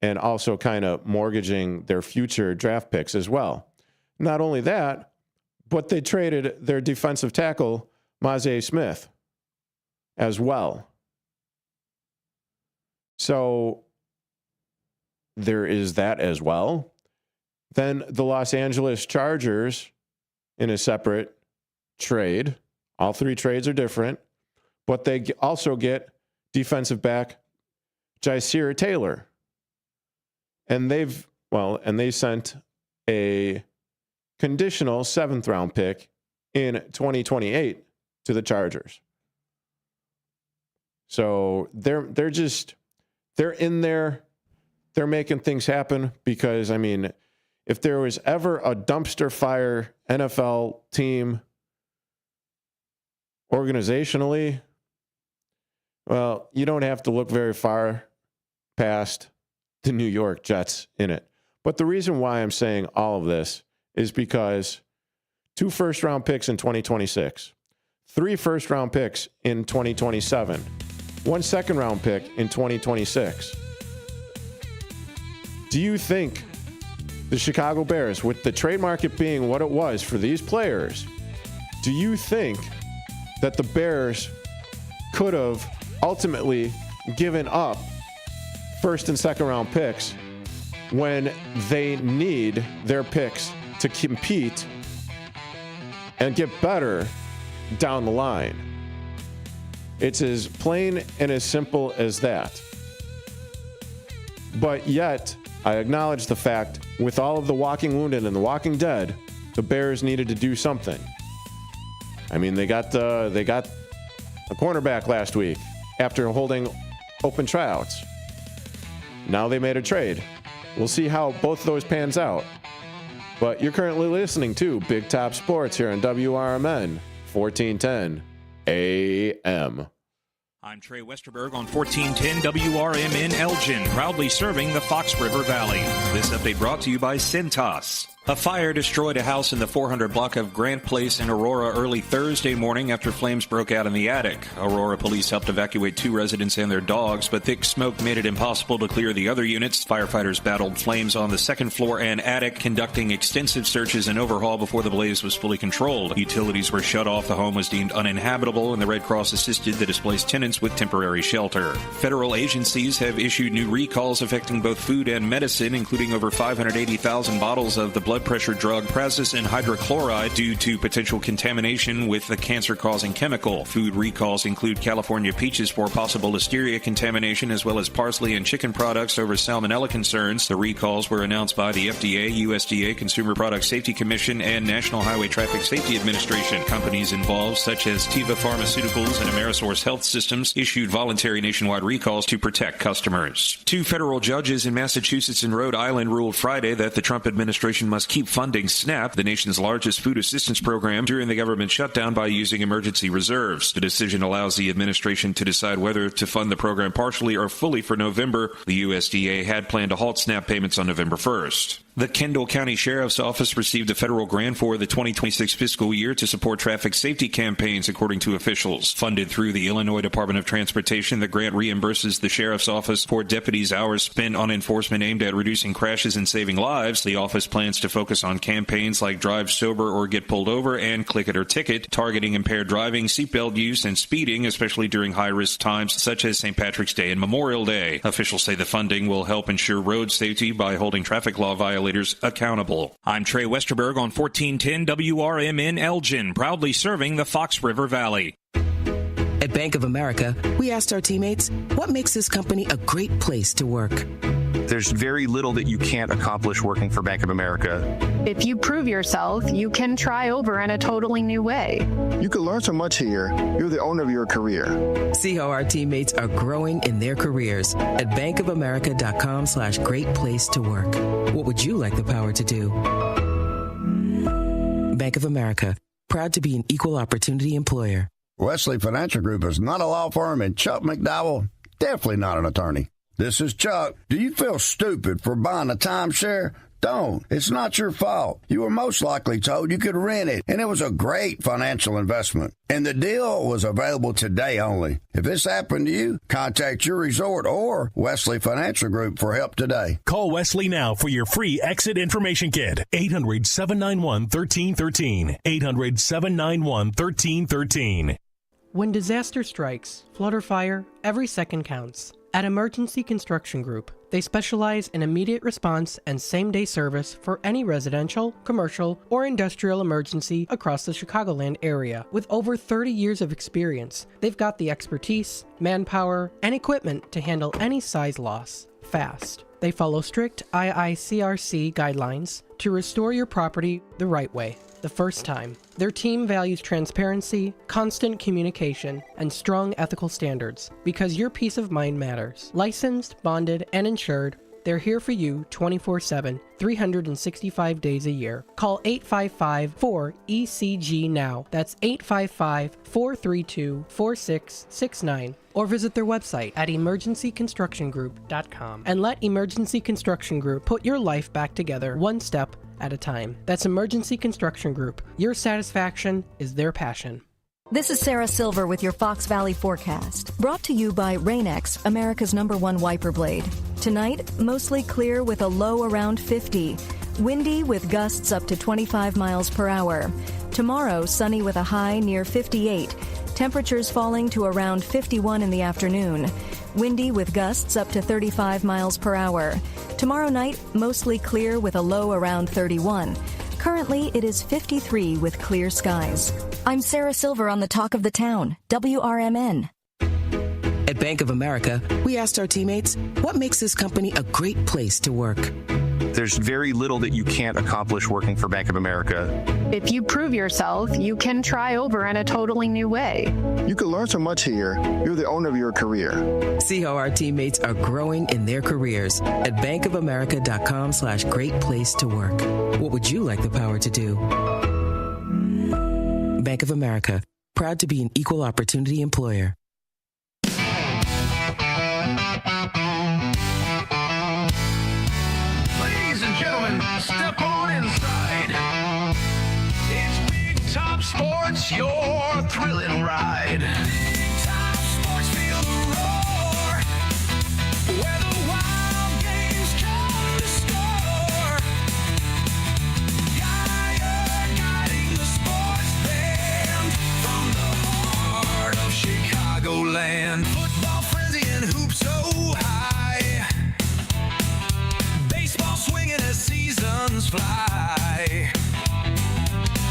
and also kind of mortgaging their future draft picks as well. Not only that, but they traded their defensive tackle, Maze Smith, as well. So there is that as well. Then the Los Angeles Chargers, in a separate trade, all 3 trades are different, but they also get defensive back Jaisir Taylor. And they sent a conditional 7th round pick in 2028 to the Chargers. So they're in there. They're making things happen because, I mean, if there was ever a dumpster fire NFL team organizationally, well, you don't have to look very far past the New York Jets in it. But the reason why I'm saying all of this is because 2 first-round picks in 2026, 3 first-round picks in 2027, 1 second-round pick in 2026. Do you think the Chicago Bears, with the trade market being what it was for these players, do you think that the Bears could have ultimately given up first and second round picks when they need their picks to compete and get better down the line? It's as plain and as simple as that. But yet, I acknowledge the fact, with all of the walking wounded and the walking dead, the Bears needed to do something. I mean, they got a cornerback last week after holding open tryouts. Now they made a trade. We'll see how both of those pans out. But you're currently listening to Big Top Sports here on WRMN 1410 AM. I'm Trey Westerberg on 1410 WRMN Elgin, proudly serving the Fox River Valley. This update brought to you by Cintas. A fire destroyed a house in the 400 block of Grant Place in Aurora early Thursday morning after flames broke out in the attic. Aurora police helped evacuate 2 residents and their dogs, but thick smoke made it impossible to clear the other units. Firefighters battled flames on the second floor and attic, conducting extensive searches and overhaul before the blaze was fully controlled. Utilities were shut off, the home was deemed uninhabitable, and the Red Cross assisted the displaced tenants with temporary shelter. Federal agencies have issued new recalls affecting both food and medicine, including over 580,000 bottles of the blood pressure drug prazosin hydrochloride due to potential contamination with the cancer-causing chemical. Food recalls include California peaches for possible listeria contamination, as well as parsley and chicken products over salmonella concerns. The recalls were announced by the FDA, USDA, Consumer Product Safety Commission, and National Highway Traffic Safety Administration. Companies involved, such as Teva Pharmaceuticals and Amerisource Health Systems, issued voluntary nationwide recalls to protect customers. 2 federal judges in Massachusetts and Rhode Island ruled Friday that the Trump administration must keep funding SNAP, the nation's largest food assistance program, during the government shutdown by using emergency reserves. The decision allows the administration to decide whether to fund the program partially or fully for November. The USDA had planned to halt SNAP payments on November 1st. The Kendall County Sheriff's Office received a federal grant for the 2026 fiscal year to support traffic safety campaigns, according to officials. Funded through the Illinois Department of Transportation, the grant reimburses the Sheriff's Office for deputies' hours spent on enforcement aimed at reducing crashes and saving lives. The office plans to focus on campaigns like Drive Sober or Get Pulled Over and Click It or Ticket, targeting impaired driving, seatbelt use, and speeding, especially during high-risk times such as St. Patrick's Day and Memorial Day. Officials say the funding will help ensure road safety by holding traffic law violators accountable. I'm Trey Westerberg on 1410 WRMN Elgin, proudly serving the Fox River Valley. At Bank of America, we asked our teammates, what makes this company a great place to work? There's very little that you can't accomplish working for Bank of America. If you prove yourself, you can try over in a totally new way. You can learn so much here. You're the owner of your career. See how our teammates are growing in their careers at bankofamerica.com/great place to work. What would you like the power to do? Bank of America, proud to be an equal opportunity employer. Wesley Financial Group is not a law firm, and Chuck McDowell, definitely not an attorney. This is Chuck. Do you feel stupid for buying a timeshare? Don't. It's not your fault. You were most likely told you could rent it, and it was a great financial investment. And the deal was available today only. If this happened to you, contact your resort or Wesley Financial Group for help today. Call Wesley now for your free exit information kit. 800-791-1313. 800-791-1313. When disaster strikes, flood or fire, every second counts. At Emergency Construction Group, they specialize in immediate response and same-day service for any residential, commercial, or industrial emergency across the Chicagoland area. With over 30 years of experience, they've got the expertise, manpower, and equipment to handle any size loss fast. They follow strict IICRC guidelines to restore your property the right way, the first time. Their team values transparency, constant communication, and strong ethical standards because your peace of mind matters. Licensed, bonded, and insured, they're here for you 24/7, 365 days a year. Call 855-4ECG now. That's 855-432-4669. Or visit their website at emergencyconstructiongroup.com and let Emergency Construction Group put your life back together one step at a time. That's Emergency Construction Group. Your satisfaction is their passion. This is Sarah Silver with your Fox Valley forecast, brought to you by Rain-X, America's #1 wiper blade. Tonight, mostly clear with a low around 50. Windy with gusts up to 25 miles per hour. Tomorrow, sunny with a high near 58. Temperatures falling to around 51 in the afternoon. Windy with gusts up to 35 miles per hour. Tomorrow night, mostly clear with a low around 31. Currently, it is 53 with clear skies. I'm Sarah Silver on the Talk of the Town, WRMN. At Bank of America, we asked our teammates, what makes this company a great place to work? There's very little that you can't accomplish working for Bank of America. If you prove yourself, you can try over in a totally new way. You can learn so much here. You're the owner of your career. See how our teammates are growing in their careers at bankofamerica.com/great place to work. What would you like the power to do? Bank of America, proud to be an equal opportunity employer. Ladies and gentlemen, step on inside. It's Big Top Sports, your thrilling ride. Big Top Sports, feel the roar. Where the wild games come to score. Guiding the sports band from the heart of Chicagoland. Football frenzy and hoops so high. Baseball swinging as seasons fly.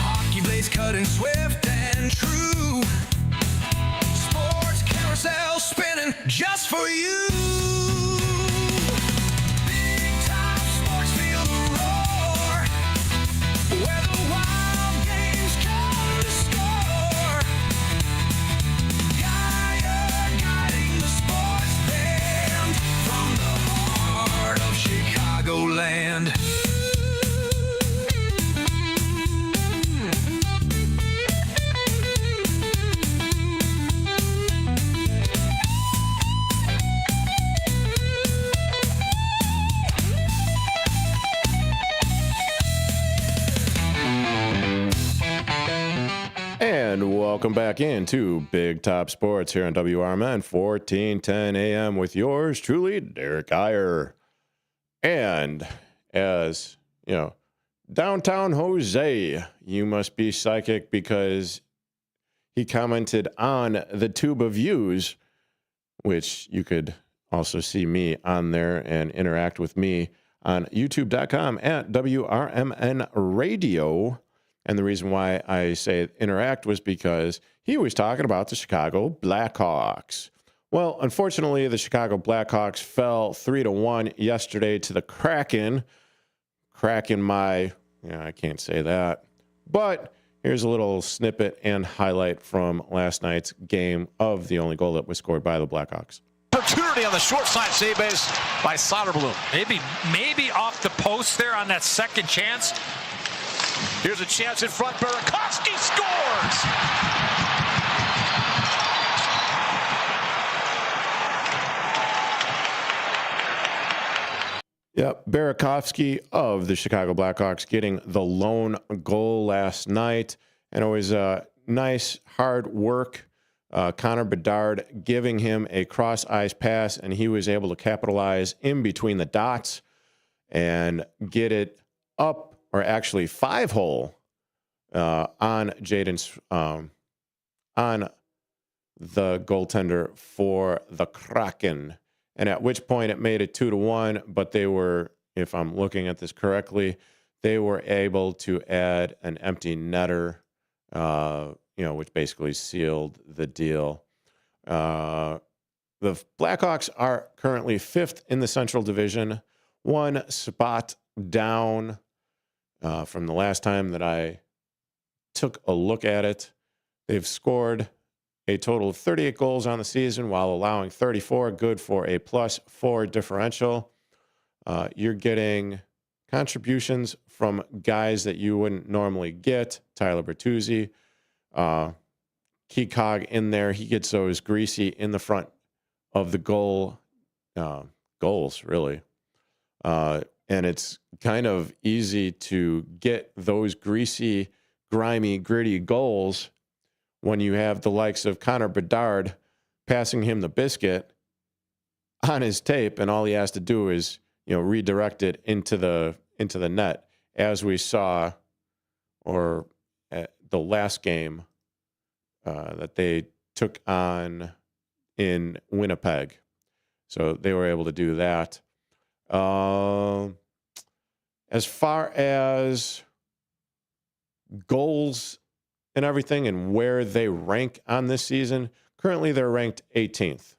Hockey blades cutting swift and true. Sports carousel spinning just for you. Big Top Sports, feel the roar. Where the wild games come to score. Guiding the sports band from the heart of Chicagoland. And welcome back into Big Top Sports here on WRMN 1410 AM with yours truly, Derek Iyer. And as, you know, Downtown Jose, you must be psychic because he commented on the Tube of Views, which you could also see me on there and interact with me on youtube.com at WRMN Radio. And the reason why I say interact was because he was talking about the Chicago Blackhawks. Well, unfortunately, the Chicago Blackhawks fell 3-1 yesterday to the Kraken. I can't say that. But here's a little snippet and highlight from last night's game of the only goal that was scored by the Blackhawks. Opportunity on the short side, save base by Soderblom. Maybe off the post there on that second chance. Here's a chance in front. Burakovsky scores! Yep, Burakovsky of the Chicago Blackhawks getting the lone goal last night. And it was nice, hard work. Connor Bedard giving him a cross-ice pass, and he was able to capitalize in between the dots and get it up, or actually 5-hole on Jaden's on the goaltender for the Kraken. And at which point it made it 2-1, but they were, if I'm looking at this correctly, they were able to add an empty netter, which basically sealed the deal. The Blackhawks are currently 5th in the Central Division, 1 spot down from the last time that I took a look at it. They've scored a total of 38 goals on the season while allowing 34, good for a +4 differential. You're getting contributions from guys that you wouldn't normally get. Tyler Bertuzzi, key cog in there. He gets those greasy in the front of the goals, really. And it's kind of easy to get those greasy, grimy, gritty goals when you have the likes of Connor Bedard passing him the biscuit on his tape, and all he has to do is, redirect it into the net, as we saw, or at the last game that they took on in Winnipeg. So they were able to do that. As far as goals and everything and where they rank on this season, currently they're ranked 18th.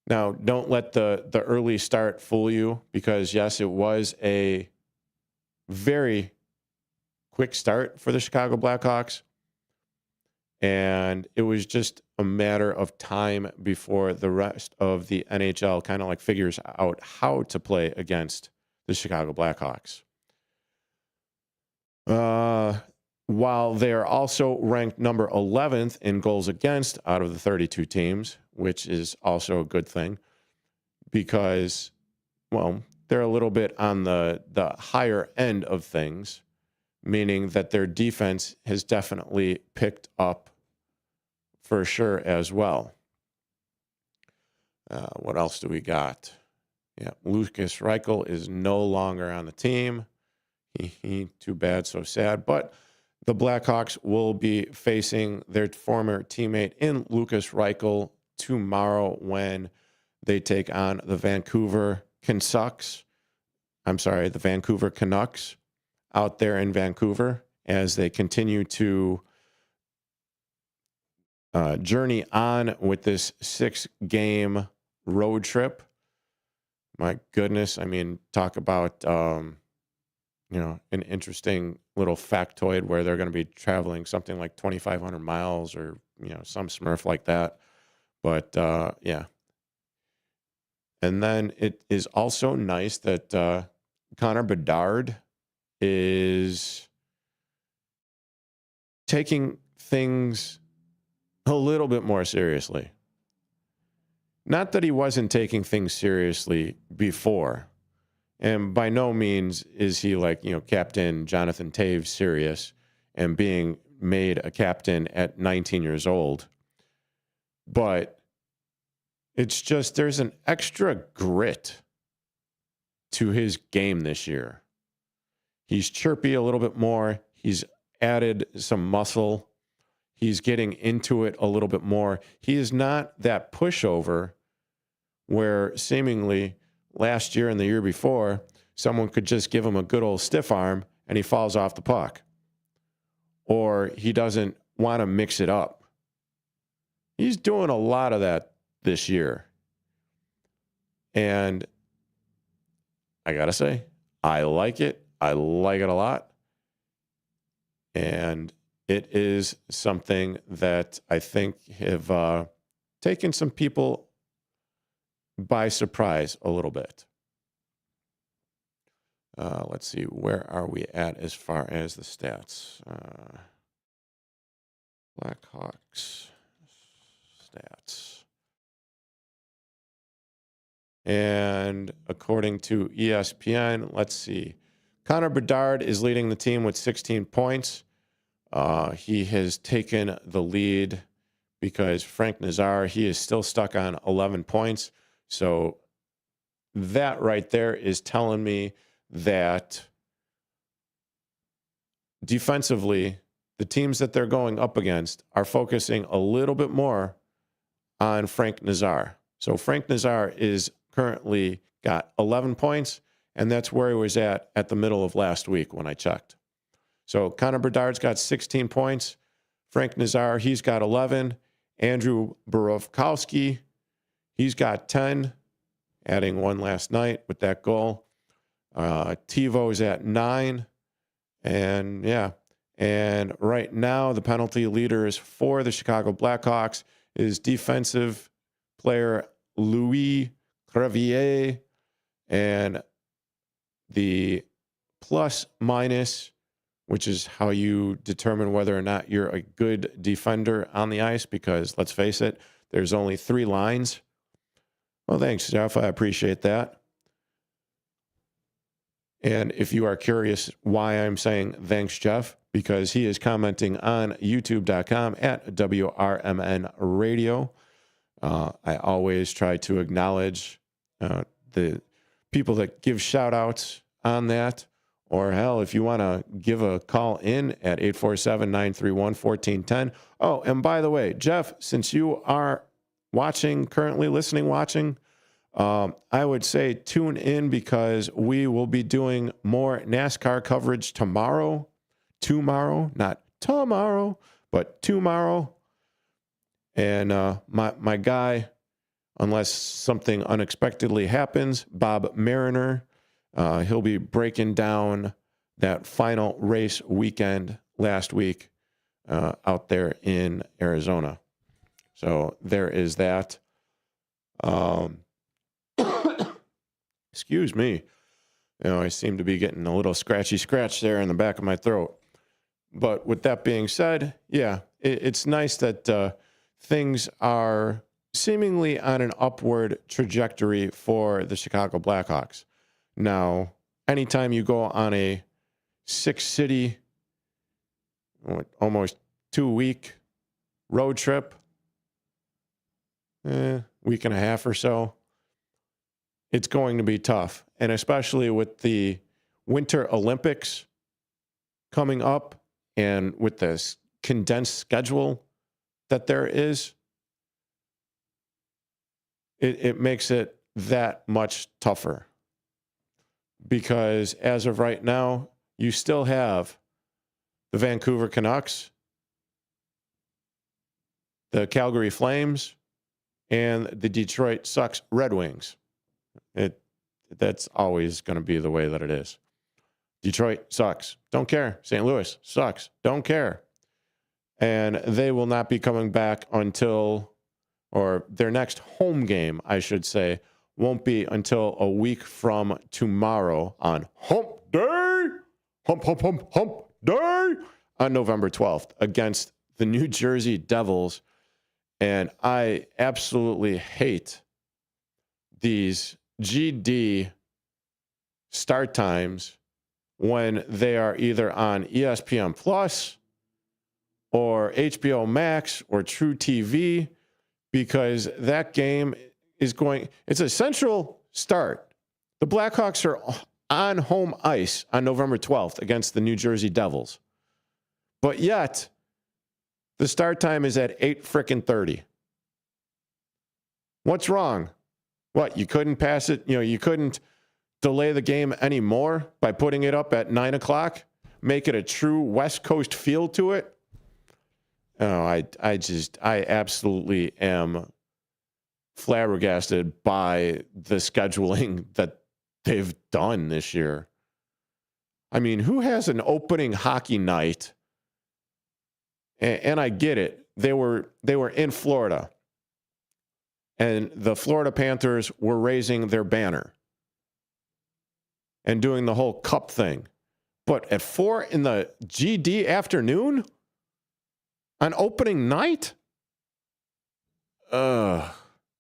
Now, don't let the early start fool you, because, yes, it was a very quick start for the Chicago Blackhawks, and it was just a matter of time before the rest of the NHL kind of like figures out how to play against the Chicago Blackhawks. While they are also ranked number 11th in goals against out of the 32 teams, which is also a good thing because, well, they're a little bit on the higher end of things, meaning that their defense has definitely picked up for sure as well. What else do we got? Yeah, Lucas Reichel is no longer on the team. He too bad, so sad. But the Blackhawks will be facing their former teammate in Lucas Reichel tomorrow when they take on the Vancouver Canucks out there in Vancouver as they continue to journey on with this 6-game road trip. My goodness, I mean, talk about an interesting little factoid where they're going to be traveling something like 2,500 miles or, some smurf like that. But, yeah. And then it is also nice that Connor Bedard is taking things a little bit more seriously. Not that he wasn't taking things seriously before. And by no means is he like, Captain Jonathan Taves serious and being made a captain at 19 years old. But it's just there's an extra grit to his game this year. He's chirpy a little bit more. He's added some muscle. He's getting into it a little bit more. He is not that pushover where seemingly last year and the year before, someone could just give him a good old stiff arm and he falls off the puck. Or he doesn't want to mix it up. He's doing a lot of that this year. And I got to say, I like it. I like it a lot. And it is something that I think have taken some people by surprise a little bit. Let's see, where are we at as far as the stats? Blackhawks stats. And according to ESPN, let's see. Connor Bedard is leading the team with 16 points. He has taken the lead because Frank Nazar, he is still stuck on 11 points. So that right there is telling me that defensively, the teams that they're going up against are focusing a little bit more on Frank Nazar. So Frank Nazar is currently got 11 points, and that's where he was at the middle of last week when I checked. So Connor Bedard's got 16 points. Frank Nazar, he's got 11. Andrew Borowkowski, he's got 10, adding one last night with that goal. TiVo's at 9. And yeah, and right now the penalty leaders for the Chicago Blackhawks is defensive player Louis Crevier, and the plus minus, which is how you determine whether or not you're a good defender on the ice, because let's face it, there's only 3 lines. Well, thanks, Jeff. I appreciate that. And if you are curious why I'm saying thanks, Jeff, because he is commenting on youtube.com at WRMN Radio. I always try to acknowledge the people that give shout outs on that. Or hell, if you want to give a call in at 847-931-1410. Oh, and by the way, Jeff, since you are currently listening, I would say tune in, because we will be doing more NASCAR coverage tomorrow, not tomorrow, but tomorrow. And my guy, unless something unexpectedly happens, Bob Mariner, he'll be breaking down that final race weekend last week out there in Arizona. So there is that. Excuse me. I seem to be getting a little scratchy scratch there in the back of my throat. But with that being said, yeah, it's nice that things are seemingly on an upward trajectory for the Chicago Blackhawks. Now, anytime you go on a 6-city, almost 2-week road trip, week and a half or so, it's going to be tough. And especially with the Winter Olympics coming up and with this condensed schedule that there is, it makes it that much tougher. Because as of right now, you still have the Vancouver Canucks, the Calgary Flames, and the Detroit Red Wings. That's always going to be the way that it is. Detroit sucks. Don't care. St. Louis sucks. Don't care. And they will not be coming back until, or their next home game, I should say, won't be until a week from tomorrow on Hump Day, Hump Day, on November 12th against the New Jersey Devils. And I absolutely hate these GD start times when they are either on ESPN Plus or HBO Max or True TV, because that game it's a central start. The Blackhawks are on home ice on November 12th against the New Jersey Devils. But yet, the start time is at 8:30. What's wrong? What, you couldn't pass it? You couldn't delay the game anymore by putting it up at 9 o'clock? Make it a true West Coast feel to it? Oh, I absolutely am flabbergasted by the scheduling that they've done this year. I mean, who has an opening hockey night? And I get it. They were in Florida, and the Florida Panthers were raising their banner and doing the whole cup thing. But at 4 in the GD afternoon on opening night? I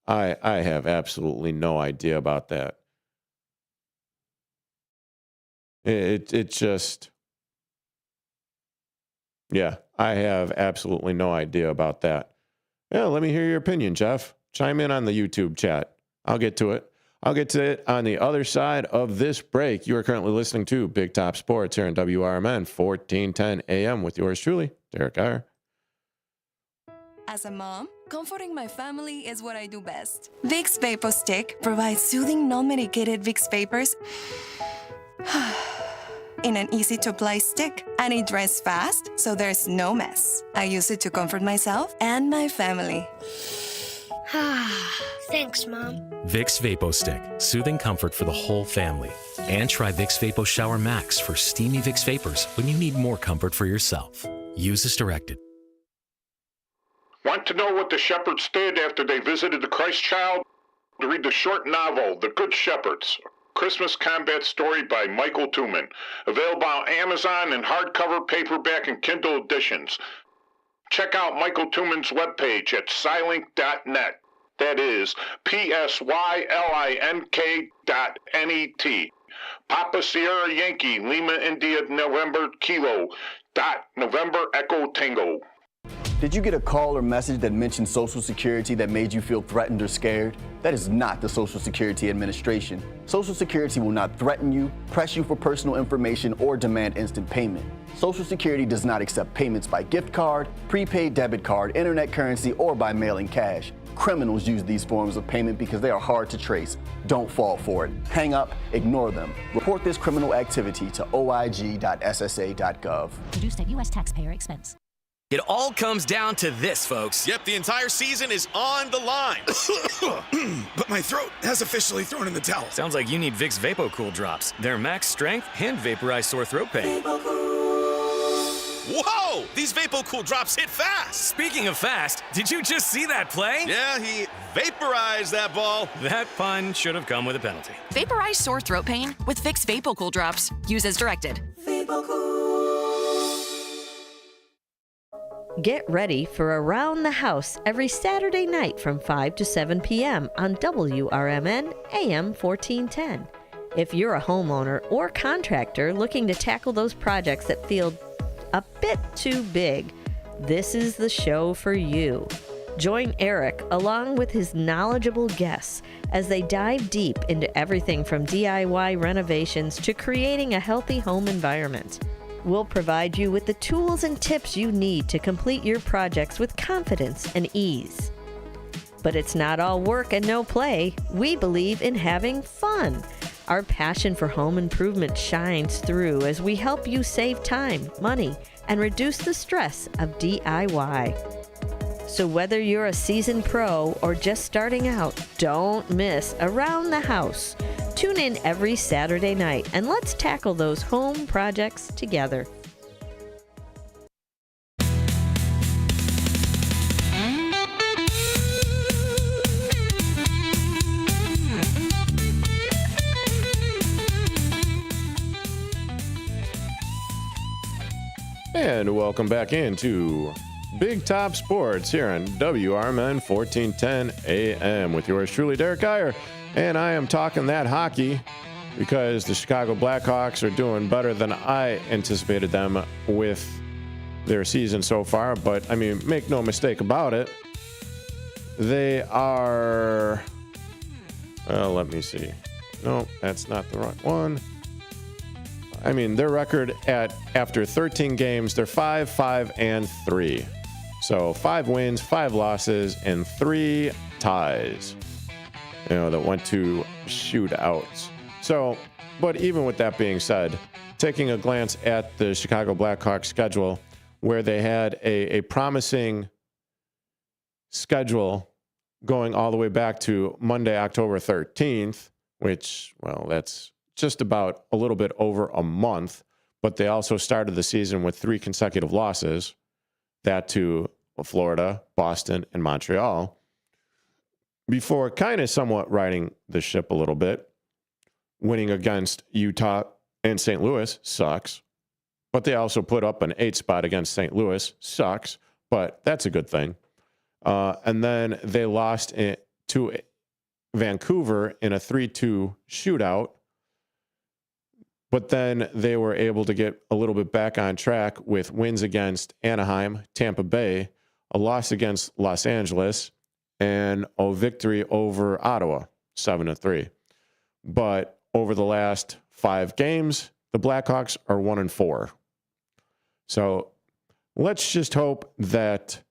have absolutely no idea about that. It just, yeah, I have absolutely no idea about that. Yeah, let me hear your opinion, Jeff. Chime in on the YouTube chat. I'll get to it. I'll get to it on the other side of this break. You are currently listening to Big Top Sports here on WRMN 1410 AM with yours truly, Derek Iyer. As a mom, comforting my family is what I do best. Vicks Vapor Stick provides soothing, non-medicated Vicks vapors in an easy-to-apply stick, and it dries fast, so there's no mess. I use it to comfort myself and my family. Thanks, Mom. Vicks Vapo Stick, soothing comfort for the whole family. And try Vicks Vapo Shower Max for steamy Vicks Vapors when you need more comfort for yourself. Use as directed. Want to know what the shepherds did after they visited the Christ child? Read the short novel, The Good Shepherds, a Christmas combat story by Michael Tooman. Available on Amazon in hardcover, paperback, and Kindle editions. Check out Michael Tooman's webpage at Scilink.net. That is PSYLINK.net. Papa Sierra Yankee, Lima India November Kilo, November Echo Tango. Did you get a call or message that mentioned Social Security that made you feel threatened or scared? That is not the Social Security Administration. Social Security will not threaten you, press you for personal information, or demand instant payment. Social Security does not accept payments by gift card, prepaid debit card, internet currency, or by mailing cash. Criminals use these forms of payment because they are hard to trace. Don't fall for it. Hang up, ignore them. Report this criminal activity to oig.ssa.gov. Produced at U.S. taxpayer expense. It all comes down to this, folks. Yep, the entire season is on the line. But my throat has officially thrown in the towel. Sounds like you need Vicks VapoCool drops. They're max strength and vaporize sore throat pain. Whoa! These VapoCool drops hit fast. Speaking of fast, did you just see that play? Yeah, he vaporized that ball. That pun should have come with a penalty. Vaporize sore throat pain with Vicks VapoCool drops. Use as directed. Get ready for Around the House every Saturday night from 5 to 7 p.m. on WRMN AM 1410. If you're a homeowner or contractor looking to tackle those projects that feel a bit too big, this is the show for you. Join Eric along with his knowledgeable guests as they dive deep into everything from DIY renovations to creating a healthy home environment. We'll provide you with the tools and tips you need to complete your projects with confidence and ease. But it's not all work and no play. We believe in having fun. Our passion for home improvement shines through as we help you save time, money, and reduce the stress of DIY. So whether you're a seasoned pro or just starting out, don't miss Around the House. Tune in every Saturday night and let's tackle those home projects together. And welcome back into Big Top Sports here on WRMN 1410 AM with yours truly, Derek Iyer. And I am talking that hockey because the Chicago Blackhawks are doing better than I anticipated them with their season so far. But, I mean, make no mistake about it. They are... Well, let me see. No, that's not the right one. I mean, their record after 13 games, they're 5-5-3. So 5 wins, 5 losses, and 3 ties. That went to shootouts. So, but even with that being said, taking a glance at the Chicago Blackhawks schedule, where they had a promising schedule going all the way back to Monday, October 13th, which, well, that's just about a little bit over a month, but they also started the season with 3 consecutive losses, that to Florida, Boston, and Montreal, before kind of somewhat riding the ship a little bit. Winning against Utah and St. Louis sucks, but they also put up an 8 spot against St. Louis, sucks, but that's a good thing. And then they lost to Vancouver in a 3-2 shootout. But then they were able to get a little bit back on track with wins against Anaheim, Tampa Bay, a loss against Los Angeles, and a victory over Ottawa, 7-3. But over the last 5 games, the Blackhawks are 1-4. So let's just hope that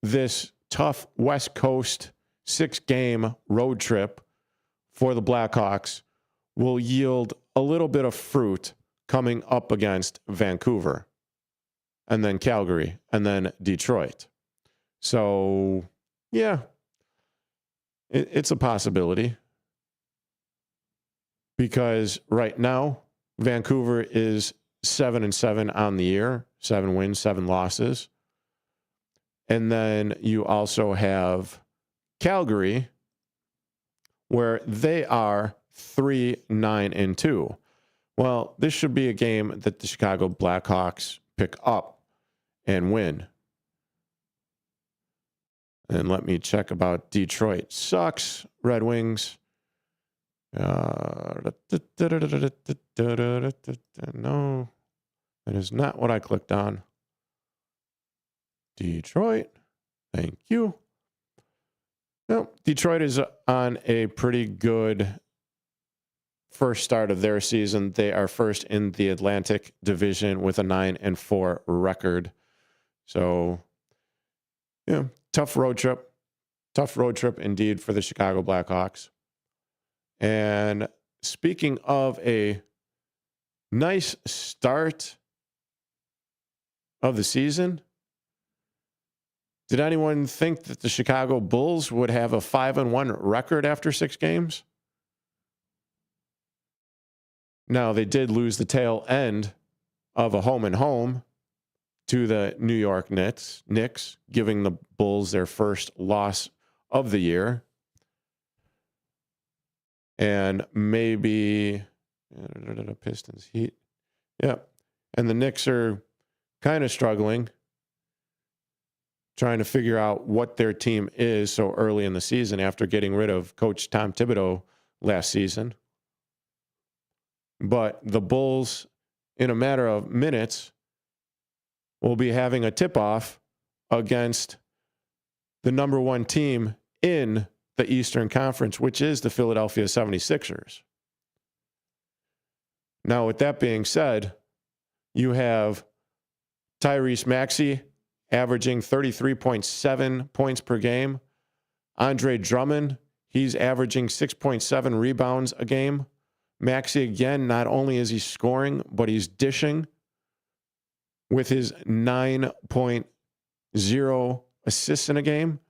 this tough West Coast 6-game road trip for the Blackhawks will yield a little bit of fruit coming up against Vancouver, and then Calgary, and then Detroit. So, yeah, it's a possibility. Because right now, Vancouver is 7-7 on the year, 7 wins, 7 losses. And then you also have Calgary, where they are 3-9-2. Well, this should be a game that the Chicago Blackhawks pick up and win. And let me check about Detroit. Sucks. Red Wings. No, that is not what I clicked on. Detroit. Thank you. No, Detroit is on a pretty good first start of their season. They are first in the Atlantic Division with a 9-4 record. So, yeah, tough road trip. Tough road trip indeed for the Chicago Blackhawks. And speaking of a nice start of the season, did anyone think that the Chicago Bulls would have a 5-1 record after 6 games? Now, they did lose the tail end of a home-and-home to the New York Knicks, giving the Bulls their first loss of the year. And maybe Pistons, Heat. Yeah. And the Knicks are kind of struggling, trying to figure out what their team is so early in the season after getting rid of Coach Tom Thibodeau last season. But the Bulls, in a matter of minutes, will be having a tip-off against the number 1 team in the Eastern Conference, which is the Philadelphia 76ers. Now, with that being said, you have Tyrese Maxey averaging 33.7 points per game. Andre Drummond, he's averaging 6.7 rebounds a game. Maxey, again, not only is he scoring, but he's dishing with his 9.0 assists in a game.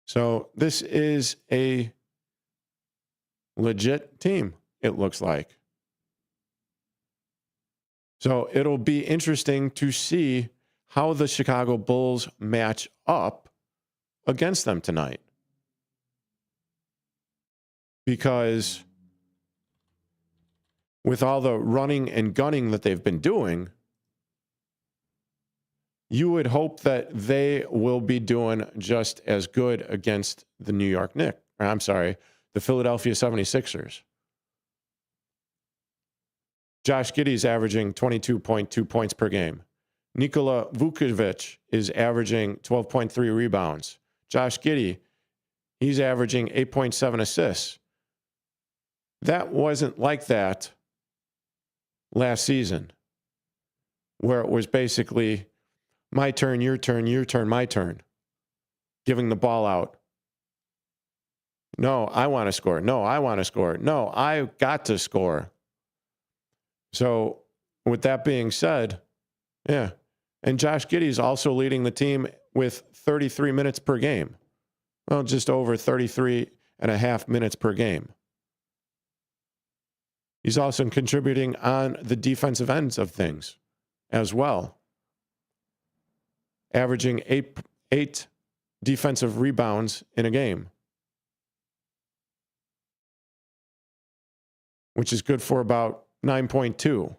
So this is a legit team, it looks like. So it'll be interesting to see how the Chicago Bulls match up against them tonight. Because with all the running and gunning that they've been doing, you would hope that they will be doing just as good against the New York Knicks. I'm sorry, the Philadelphia 76ers. Josh Giddey's averaging 22.2 points per game. Nikola Vucevic is averaging 12.3 rebounds. Josh Giddey, he's averaging 8.7 assists. That wasn't like that last season, where it was basically my turn, your turn, my turn, giving the ball out. No, I want to score. No, I want to score. No, I got to score. So with that being said, yeah. And Josh Giddey is also leading the team with 33 minutes per game. Well, just over 33 and a half minutes per game. He's also contributing on the defensive ends of things as well. Averaging eight defensive rebounds in a game, which is good for about 9.2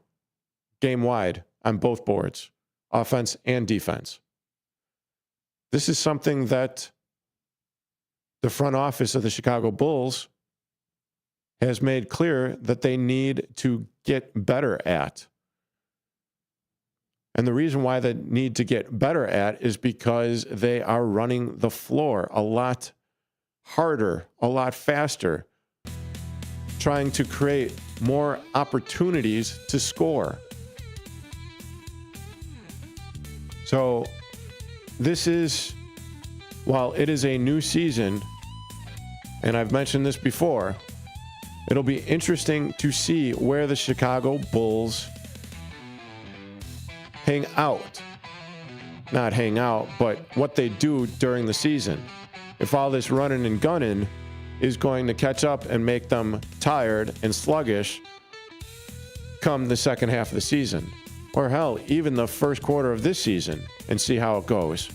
game-wide on both boards, offense and defense. This is something that the front office of the Chicago Bulls has made clear that they need to get better at. And the reason why they need to get better at is because they are running the floor a lot harder, a lot faster, trying to create more opportunities to score. So this is, while it is a new season, and I've mentioned this before, it'll be interesting to see where the Chicago Bulls hang out. Not hang out, but what they do during the season. If all this running and gunning is going to catch up and make them tired and sluggish come the second half of the season. Or hell, even the first quarter of this season, and see how it goes.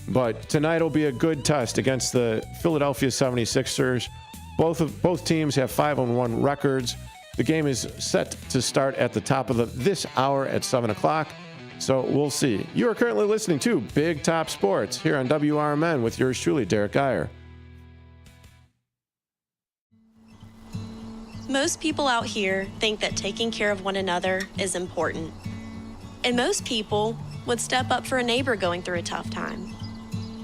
But tonight will be a good test against the Philadelphia 76ers. Both teams have 5-1 records. The game is set to start at the top of this hour at 7 o'clock. So we'll see. You are currently listening to Big Top Sports here on WRMN with yours truly, Derek Geyer. Most people out here think that taking care of one another is important. And most people would step up for a neighbor going through a tough time.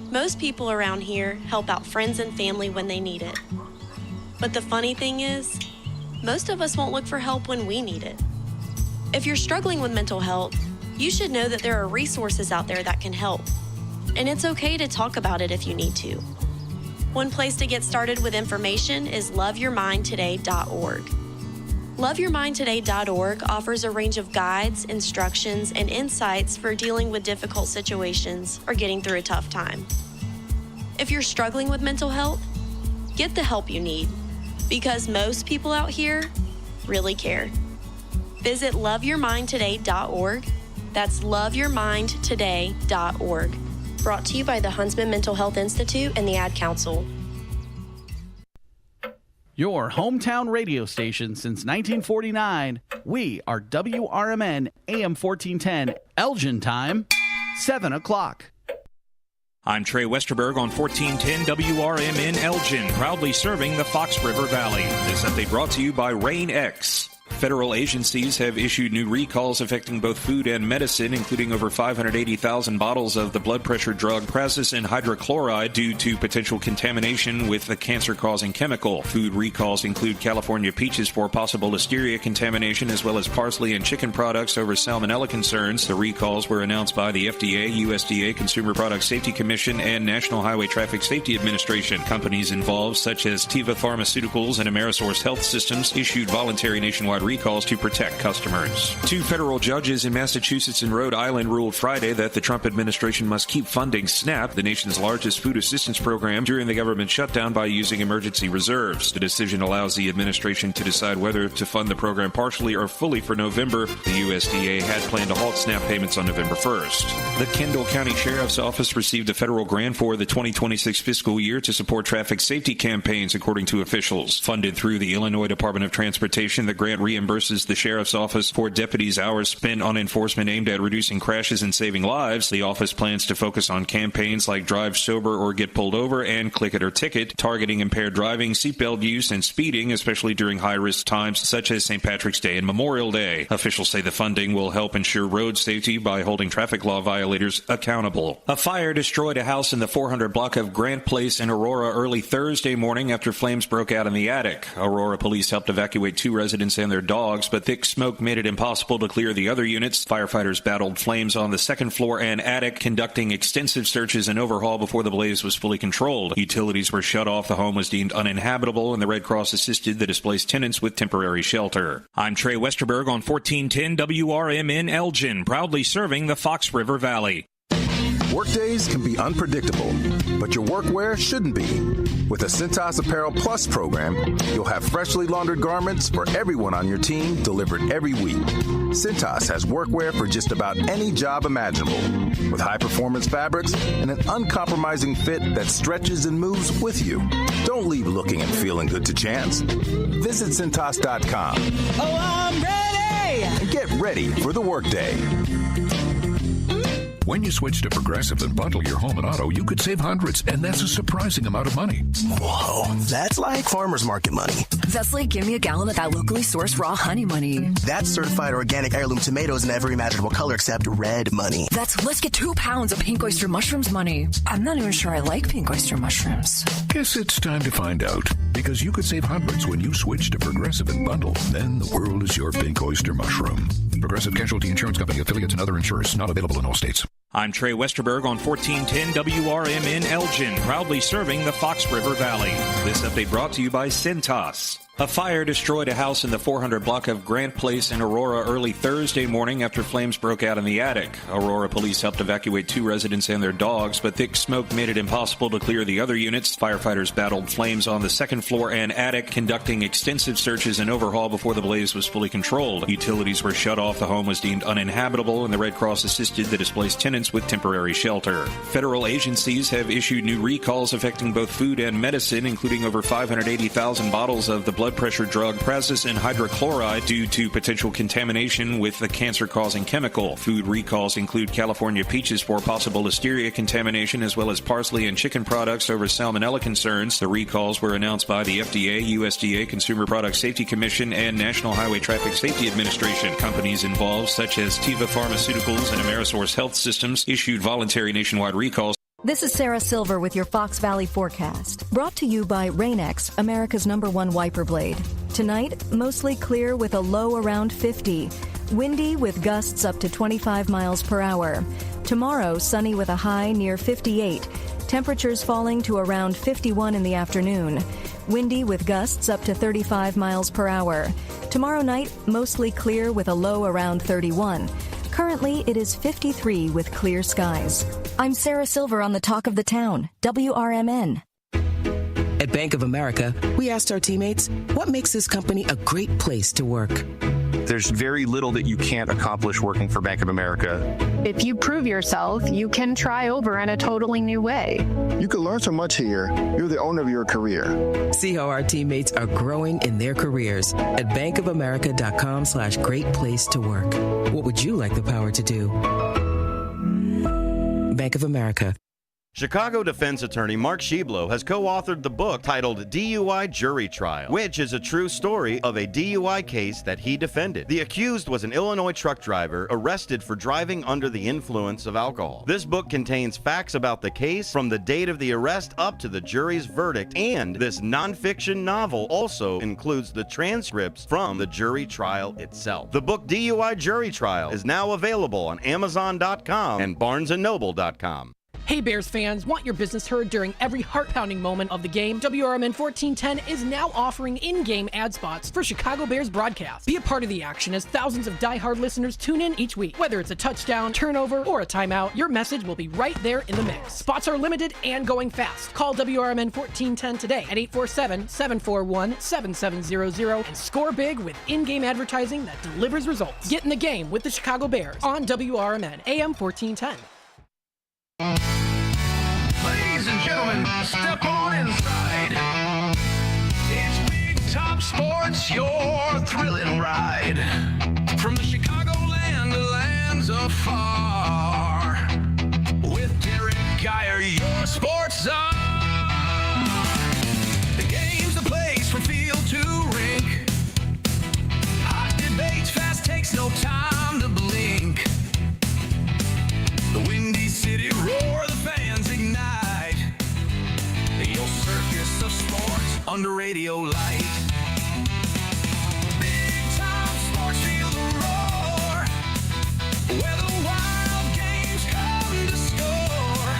Most people around here help out friends and family when they need it. But the funny thing is, most of us won't look for help when we need it. If you're struggling with mental health, you should know that there are resources out there that can help. And it's okay to talk about it if you need to. One place to get started with information is loveyourmindtoday.org. Loveyourmindtoday.org offers a range of guides, instructions, and insights for dealing with difficult situations or getting through a tough time. If you're struggling with mental health, get the help you need, because most people out here really care. Visit loveyourmindtoday.org. That's loveyourmindtoday.org. Brought to you by the Huntsman Mental Health Institute and the Ad Council. Your hometown radio station since 1949. We are WRMN AM 1410, Elgin time, 7 o'clock. I'm Trey Westerberg on 1410 WRMN Elgin, proudly serving the Fox River Valley. This update brought to you by Rain X. Federal agencies have issued new recalls affecting both food and medicine, including over 580,000 bottles of the blood pressure drug prazosin hydrochloride due to potential contamination with the cancer-causing chemical. Food recalls include California peaches for possible listeria contamination, as well as parsley and chicken products over salmonella concerns. The recalls were announced by the FDA, USDA, Consumer Product Safety Commission, and National Highway Traffic Safety Administration. Companies involved, such as Teva Pharmaceuticals and Amerisource Health Systems, issued voluntary nationwide recalls to protect customers. 2 federal judges in Massachusetts and Rhode Island ruled Friday that the Trump administration must keep funding SNAP, the nation's largest food assistance program, during the government shutdown by using emergency reserves. The decision allows the administration to decide whether to fund the program partially or fully for November. The USDA had planned to halt SNAP payments on November 1st. The Kendall County Sheriff's Office received a federal grant for the 2026 fiscal year to support traffic safety campaigns, according to officials. Funded through the Illinois Department of Transportation, the grant reimburses the Sheriff's Office for deputies' hours spent on enforcement aimed at reducing crashes and saving lives. The office plans to focus on campaigns like Drive Sober or Get Pulled Over and Click It or Ticket, targeting impaired driving, seatbelt use, and speeding, especially during high-risk times such as St. Patrick's Day and Memorial Day. Officials say the funding will help ensure road safety by holding traffic law violators accountable. A fire destroyed a house in the 400 block of Grant Place in Aurora early Thursday morning after flames broke out in the attic. Aurora police helped evacuate 2 residents and their dogs, but thick smoke made it impossible to clear the other units. Firefighters battled flames on the second floor and attic, conducting extensive searches and overhaul before the blaze was fully controlled. Utilities were shut off, the home was deemed uninhabitable, and the Red Cross assisted the displaced tenants with temporary shelter. I'm Trey Westerberg on 1410 WRMN Elgin, proudly serving the Fox River Valley. Workdays can be unpredictable, but your workwear shouldn't be. With the Cintas Apparel Plus program, you'll have freshly laundered garments for everyone on your team delivered every week. Cintas has workwear for just about any job imaginable, with high-performance fabrics and an uncompromising fit that stretches and moves with you. Don't leave looking and feeling good to chance. Visit Cintas.com. Oh, I'm ready! And get ready for the workday. When you switch to Progressive and bundle your home and auto, you could save hundreds, and that's a surprising amount of money. Whoa, that's like farmer's market money. That's like give me a gallon of that locally sourced raw honey money. That's certified organic heirloom tomatoes in every imaginable color except red money. That's let's get 2 pounds of pink oyster mushrooms money. I'm not even sure I like pink oyster mushrooms. Guess it's time to find out, because you could save hundreds when you switch to Progressive and bundle. Then the world is your pink oyster mushroom. Progressive Casualty Insurance Company, affiliates, and other insurers. Not available in all states. I'm Trey Westerberg on 1410 WRMN Elgin, proudly serving the Fox River Valley. This update brought to you by Cintas. A fire destroyed a house in the 400 block of Grant Place in Aurora early Thursday morning after flames broke out in the attic. Aurora police helped evacuate 2 residents and their dogs, but thick smoke made it impossible to clear the other units. Firefighters battled flames on the second floor and attic, conducting extensive searches and overhaul before the blaze was fully controlled. Utilities were shut off, the home was deemed uninhabitable, and the Red Cross assisted the displaced tenants with temporary shelter. Federal agencies have issued new recalls affecting both food and medicine, including over 580,000 bottles of the blood pressure drug prazosin hydrochloride due to potential contamination with the cancer-causing chemical. Food recalls include California peaches for possible listeria contamination, as well as parsley and chicken products over salmonella concerns. The recalls were announced by the FDA, USDA, Consumer Product Safety Commission, and National Highway Traffic Safety Administration. Companies involved, such as Teva Pharmaceuticals and Amerisource Health Systems, issued voluntary nationwide recalls. This is Sarah Silver with your Fox Valley forecast. Brought to you by Rain-X, America's #1 wiper blade. Tonight, mostly clear with a low around 50. Windy with gusts up to 25 miles per hour. Tomorrow, sunny with a high near 58. Temperatures falling to around 51 in the afternoon. Windy with gusts up to 35 miles per hour. Tomorrow night, mostly clear with a low around 31. Currently, it is 53 with clear skies. I'm Sarah Silver on the Talk of the Town, WRMN. At Bank of America, we asked our teammates, what makes this company a great place to work? There's very little that you can't accomplish working for Bank of America. If you prove yourself, you can try over in a totally new way. You can learn so much here. You're the owner of your career. See how our teammates are growing in their careers at bankofamerica.com/great place to work. What would you like the power to do? Bank of America. Chicago defense attorney Mark Schieblo has co-authored the book titled DUI Jury Trial, which is a true story of a DUI case that he defended. The accused was an Illinois truck driver arrested for driving under the influence of alcohol. This book contains facts about the case from the date of the arrest up to the jury's verdict, and this nonfiction novel also includes the transcripts from the jury trial itself. The book DUI Jury Trial is now available on Amazon.com and BarnesandNoble.com. Hey Bears fans, want your business heard during every heart-pounding moment of the game? WRMN 1410 is now offering in-game ad spots for Chicago Bears broadcasts. Be a part of the action as thousands of die-hard listeners tune in each week. Whether it's a touchdown, turnover, or a timeout, your message will be right there in the mix. Spots are limited and going fast. Call WRMN 1410 today at 847-741-7700 and score big with in-game advertising that delivers results. Get in the game with the Chicago Bears on WRMN AM 1410. Ladies and gentlemen, step on inside. It's Big Top Sports, your thrilling ride. From the Chicagoland to lands afar. With Derek Geyer, your sports czar. The game's the place from field to rink. Hot debates, fast takes, no time to blink. The Windy City roar, the fans ignite. Your circus of sports under radio light. Big Time Sports, feel the roar. Where the wild games come to score.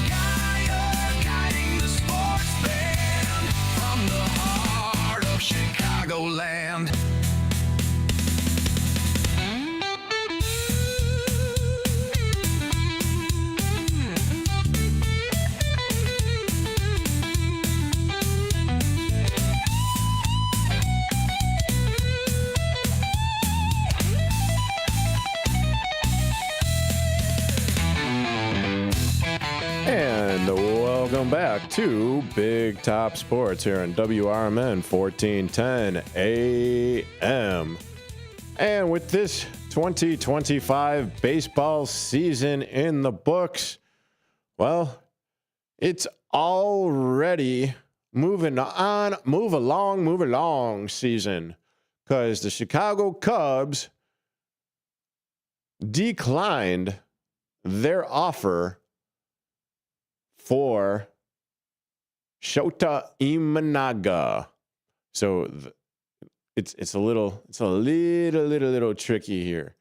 Guiding the sports band from the heart of Chicagoland. And welcome back to Big Top Sports here on WRMN 1410 AM. And with this 2025 baseball season in the books, well, it's already move along season, because the Chicago Cubs declined their offer for Shota Imanaga. So it's a little tricky here.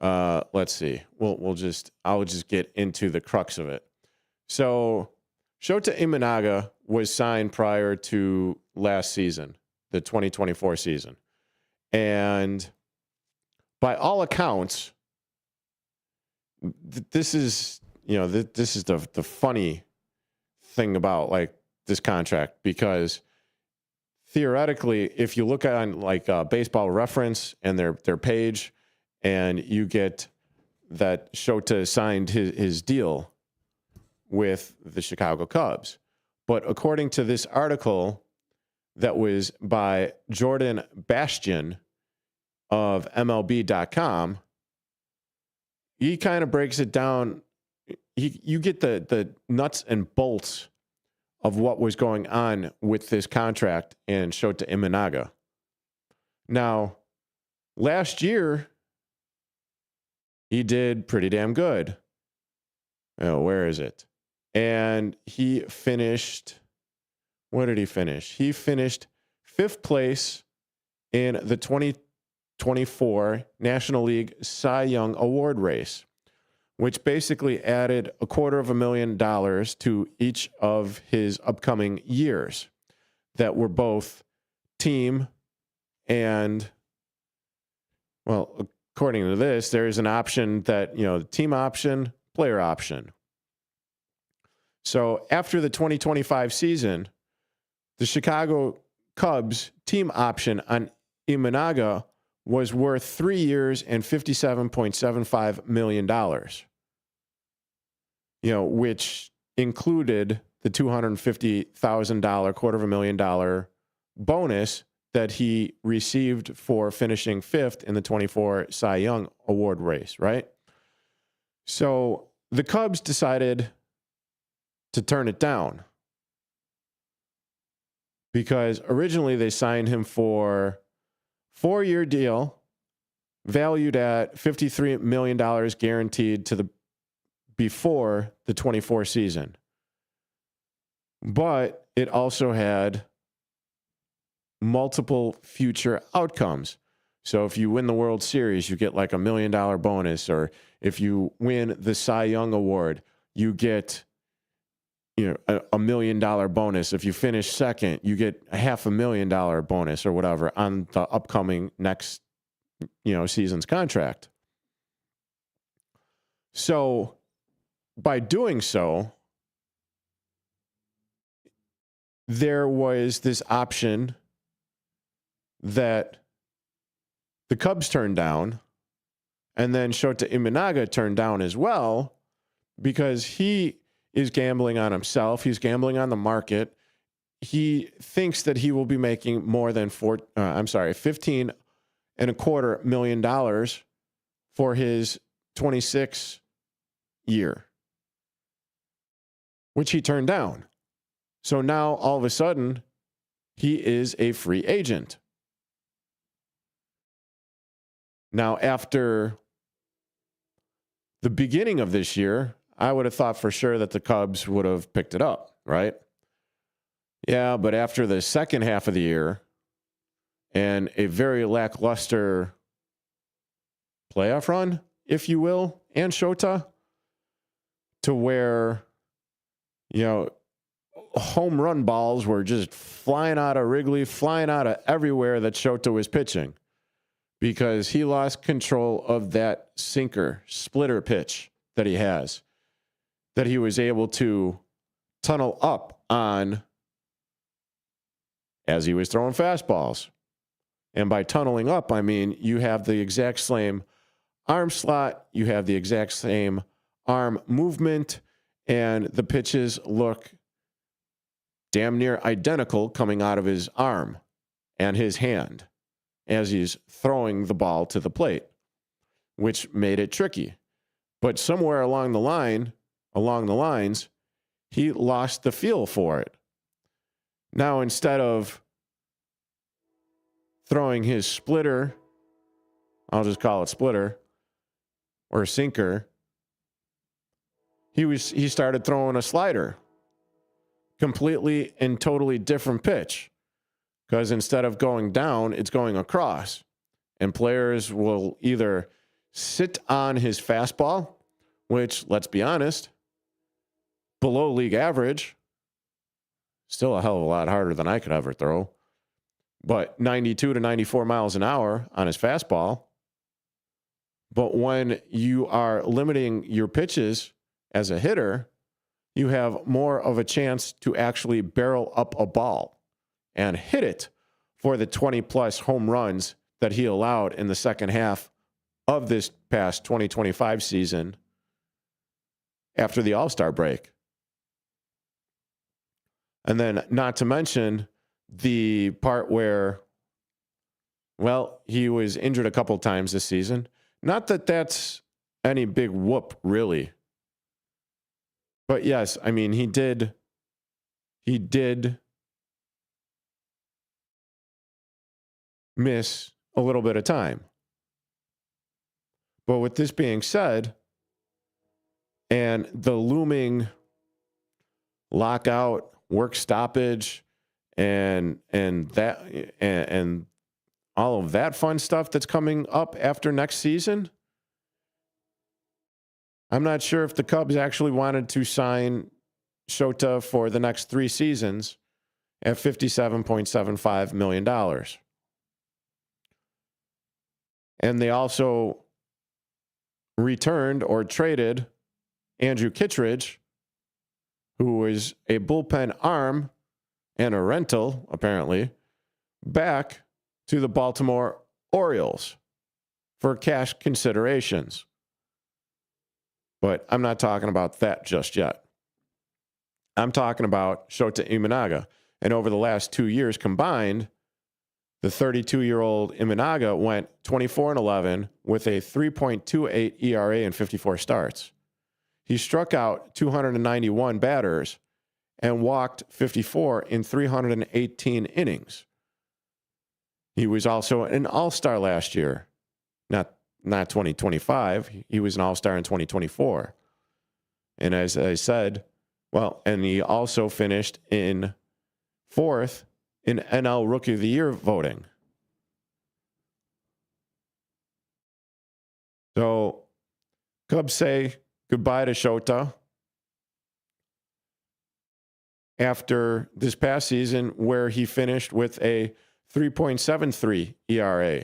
Let's see. I'll just get into the crux of it. So Shota Imanaga was signed prior to last season, the 2024 season. And by all accounts, this is the funny thing about like this contract, because theoretically, if you look on like Baseball Reference and their page, and you get that Shota signed his deal with the Chicago Cubs. But according to this article that was by Jordan Bastian of MLB.com, he kind of breaks it down. You get the nuts and bolts of what was going on with this contract and Shota Imanaga. Now, last year, he did pretty damn good. Oh, where is it? And he finished, what did he finish? He finished 5th place in the 2024 National League Cy Young Award race, which basically added $250,000 to each of his upcoming years that were both team and, well, according to this, there is an option that, team option, player option. So after the 2025 season, the Chicago Cubs team option on Imanaga was worth 3 years and $57.75 million. Which included the $250,000, $250,000 bonus that he received for finishing 5th in the 24 Cy Young Award race, right? So the Cubs decided to turn it down, because originally they signed him for a 4-year deal valued at $53 million guaranteed to the before the 24 season. But it also had multiple future outcomes. So if you win the World Series, you get like $1 million bonus, or if you win the Cy Young Award, you get $1 million bonus. If you finish second, you get $500,000 bonus or whatever on the upcoming next season's contract. So by doing so, there was this option that the Cubs turned down, and then Shota Imanaga turned down as well, because he is gambling on himself. He's gambling on the market. He thinks that he will be making more than $15.25 million for his 26 year, which he turned down. So now all of a sudden, he is a free agent. Now, after the beginning of this year, I would have thought for sure that the Cubs would have picked it up, right? Yeah, but after the second half of the year and a very lackluster playoff run, if you will, and Shota, to where, home run balls were just flying out of Wrigley, flying out of everywhere that Shota was pitching, because he lost control of that sinker splitter pitch that he has, that he was able to tunnel up on as he was throwing fastballs. And by tunneling up, I mean you have the exact same arm slot, you have the exact same arm movement, and the pitches look damn near identical coming out of his arm and his hand as he's throwing the ball to the plate, which made it tricky. But somewhere along the lines, he lost the feel for it. Now, instead of throwing his splitter, I'll just call it splitter, or sinker, he started throwing a slider. Completely and totally different pitch. Because instead of going down, it's going across. And players will either sit on his fastball, which, let's be honest, below league average, still a hell of a lot harder than I could ever throw, but 92 to 94 miles an hour on his fastball. But when you are limiting your pitches as a hitter, you have more of a chance to actually barrel up a ball and hit it for the 20-plus home runs that he allowed in the second half of this past 2025 season after the All-Star break. And then not to mention the part where, well, he was injured a couple times this season. Not that that's any big whoop, really. But yes, I mean, he did miss a little bit of time. But with this being said, and the looming lockout, work stoppage, and all of that fun stuff that's coming up after next season, I'm not sure if the Cubs actually wanted to sign Shota for the next 3 seasons at $57.75 million. And they also returned or traded Andrew Kittredge, who was a bullpen arm and a rental, apparently, back to the Baltimore Orioles for cash considerations. But I'm not talking about that just yet. I'm talking about Shota Imanaga. And over the last 2 years combined, the 32-year-old Imanaga went 24-11 with a 3.28 ERA and 54 starts. He struck out 291 batters and walked 54 in 318 innings. He was also an all-star last year. Not 2025. He was an all-star in 2024. And as I said, well, and he also finished in 4th in NL Rookie of the Year voting. So Cubs say goodbye to Shota after this past season where he finished with a 3.73 ERA,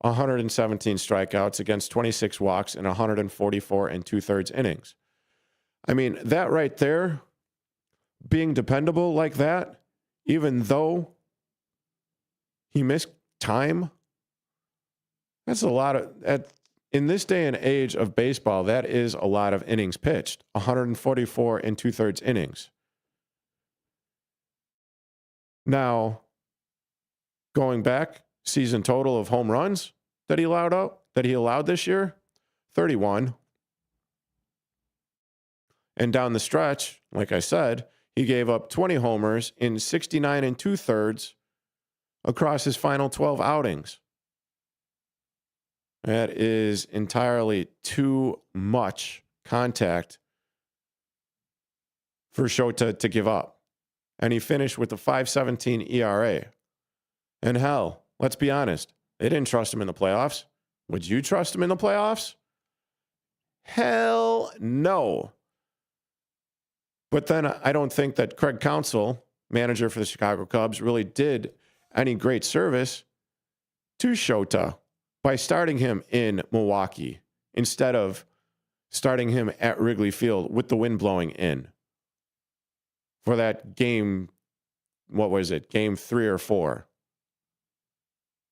117 strikeouts against 26 walks and 144 2/3 innings. I mean, that right there, being dependable like that, even though he missed time, that's a lot of, in this day and age of baseball, that is a lot of innings pitched, 144 2/3 innings. Now, going back, season total of home runs that he allowed this year, 31. And down the stretch, like I said, he gave up 20 homers in 69 2/3 across his final 12 outings. That is entirely too much contact for Shota to give up. And he finished with a 5.17 ERA. And hell, let's be honest, they didn't trust him in the playoffs. Would you trust him in the playoffs? Hell no. But then I don't think that Craig Counsell, manager for the Chicago Cubs, really did any great service to Shota by starting him in Milwaukee instead of starting him at Wrigley Field with the wind blowing in for that game. What was it? Game 3 or 4.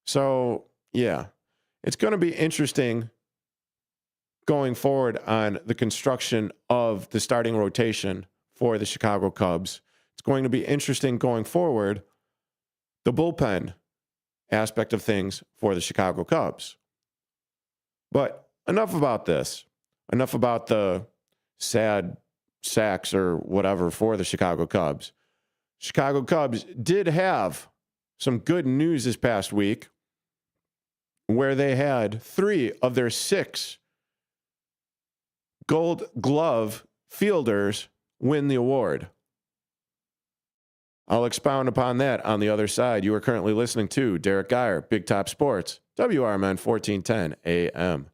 So, yeah, it's going to be interesting going forward on the construction of the starting rotation for the Chicago Cubs. It's going to be interesting going forward. The bullpen aspect of things for the Chicago Cubs. But enough about this. Enough about the sad sacks or whatever for the Chicago Cubs. Chicago Cubs did have some good news this past week where they had 3 of their 6 Gold Glove fielders win the award. I'll expound upon that on the other side. You are currently listening to Derek Geyer, Big Top Sports, WRMN 1410 AM.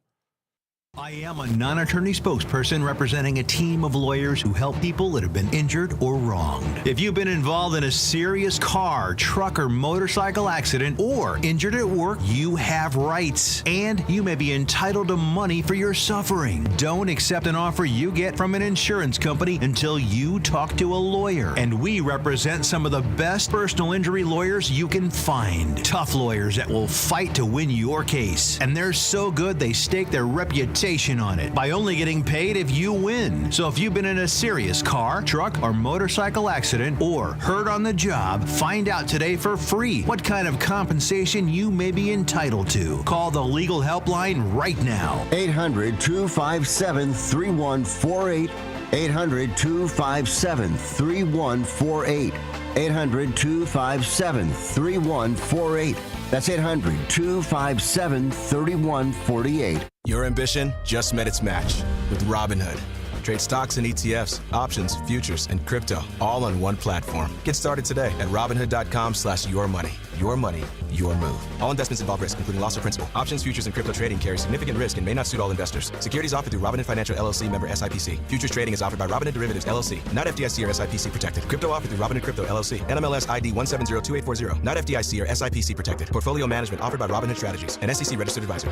I am a non-attorney spokesperson representing a team of lawyers who help people that have been injured or wronged. If you've been involved in a serious car, truck, or motorcycle accident or injured at work, you have rights, and you may be entitled to money for your suffering. Don't accept an offer you get from an insurance company until you talk to a lawyer. And we represent some of the best personal injury lawyers you can find. Tough lawyers that will fight to win your case. And they're so good they stake their reputation on it by only getting paid if you win. So if you've been in a serious car, truck, or motorcycle accident or hurt on the job, find out today for free what kind of compensation you may be entitled to. Call the legal helpline right now. 800-257-3148. 800-257-3148. 800-257-3148. That's 800-257-3148. Your ambition just met its match with Robinhood. Trade stocks and ETFs, options, futures, and crypto all on one platform. Get started today at Robinhood.com/yourmoney. Your money, your move. All investments involve risk, including loss of principal. Options, futures, and crypto trading carry significant risk and may not suit all investors. Securities offered through Robinhood Financial LLC, member SIPC. Futures trading is offered by Robinhood Derivatives LLC, not FDIC or SIPC protected. Crypto offered through Robinhood Crypto LLC, NMLS ID 1702840, not FDIC or SIPC protected. Portfolio management offered by Robinhood Strategies, an SEC registered advisor.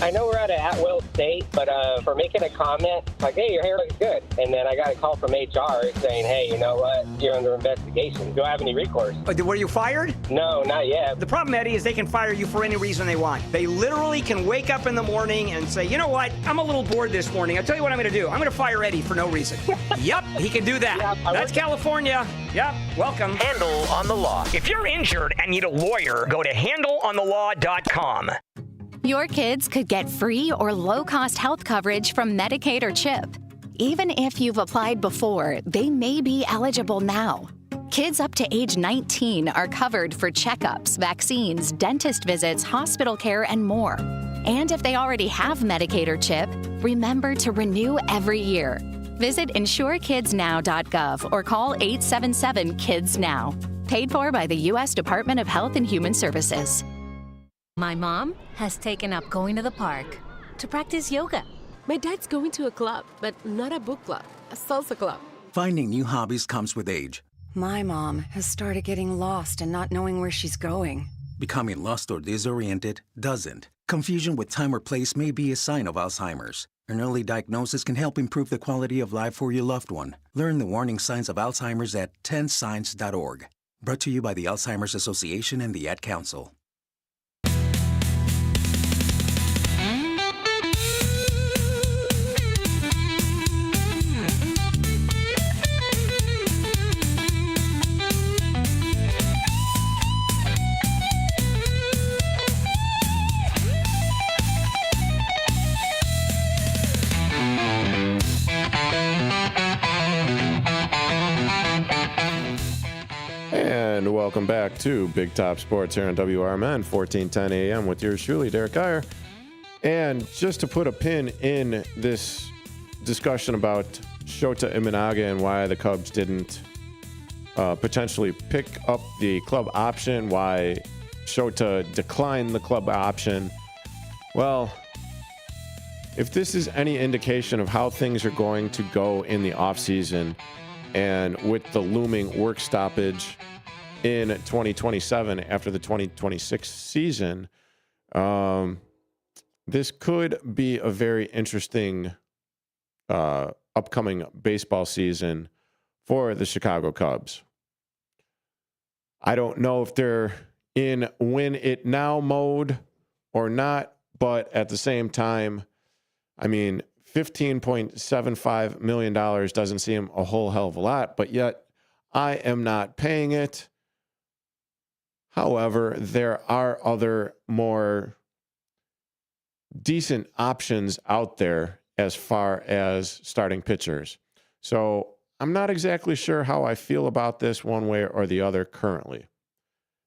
I know we're at an at-will state, but for making a comment, like, hey, your hair looks good. And then I got a call from HR saying, hey, you know what? You're under investigation. Do I have any recourse? Were you fired? No, not yet. The problem, Eddie, is they can fire you for any reason they want. They literally can wake up in the morning and say, you know what? I'm a little bored this morning. I'll tell you what I'm going to do. I'm going to fire Eddie for no reason. Yep, he can do that. Yeah, that's California. Yep, welcome. Handle on the Law. If you're injured and need a lawyer, go to handleonthelaw.com. Your kids could get free or low-cost health coverage from Medicaid or CHIP. Even if you've applied before, they may be eligible now. Kids up to age 19 are covered for checkups, vaccines, dentist visits, hospital care, and more. And if they already have Medicaid or CHIP, remember to renew every year. Visit insurekidsnow.gov or call 877-KIDS-NOW. Paid for by the U.S. Department of Health and Human Services. My mom has taken up going to the park to practice yoga. My dad's going to a club, but not a book club, a salsa club. Finding new hobbies comes with age. My mom has started getting lost and not knowing where she's going. Becoming lost or disoriented doesn't. Confusion with time or place may be a sign of Alzheimer's. An early diagnosis can help improve the quality of life for your loved one. Learn the warning signs of Alzheimer's at 10signs.org. Brought to you by the Alzheimer's Association and the Ad Council. And welcome back to Big Top Sports here on WRMN 1410 AM with yours truly, Derek Geyer. And just to put a pin in this discussion about Shota Imanaga and why the Cubs didn't potentially pick up the club option, why Shota declined the club option. Well, if this is any indication of how things are going to go in the offseason and with the looming work stoppage in 2027 after the 2026 season, this could be a very interesting upcoming baseball season for the Chicago Cubs. I don't know if they're in win it now mode or not, but at the same time, I mean, $15.75 million doesn't seem a whole hell of a lot, but yet I am not paying it. However, there are other more decent options out there as far as starting pitchers. So I'm not exactly sure how I feel about this one way or the other currently.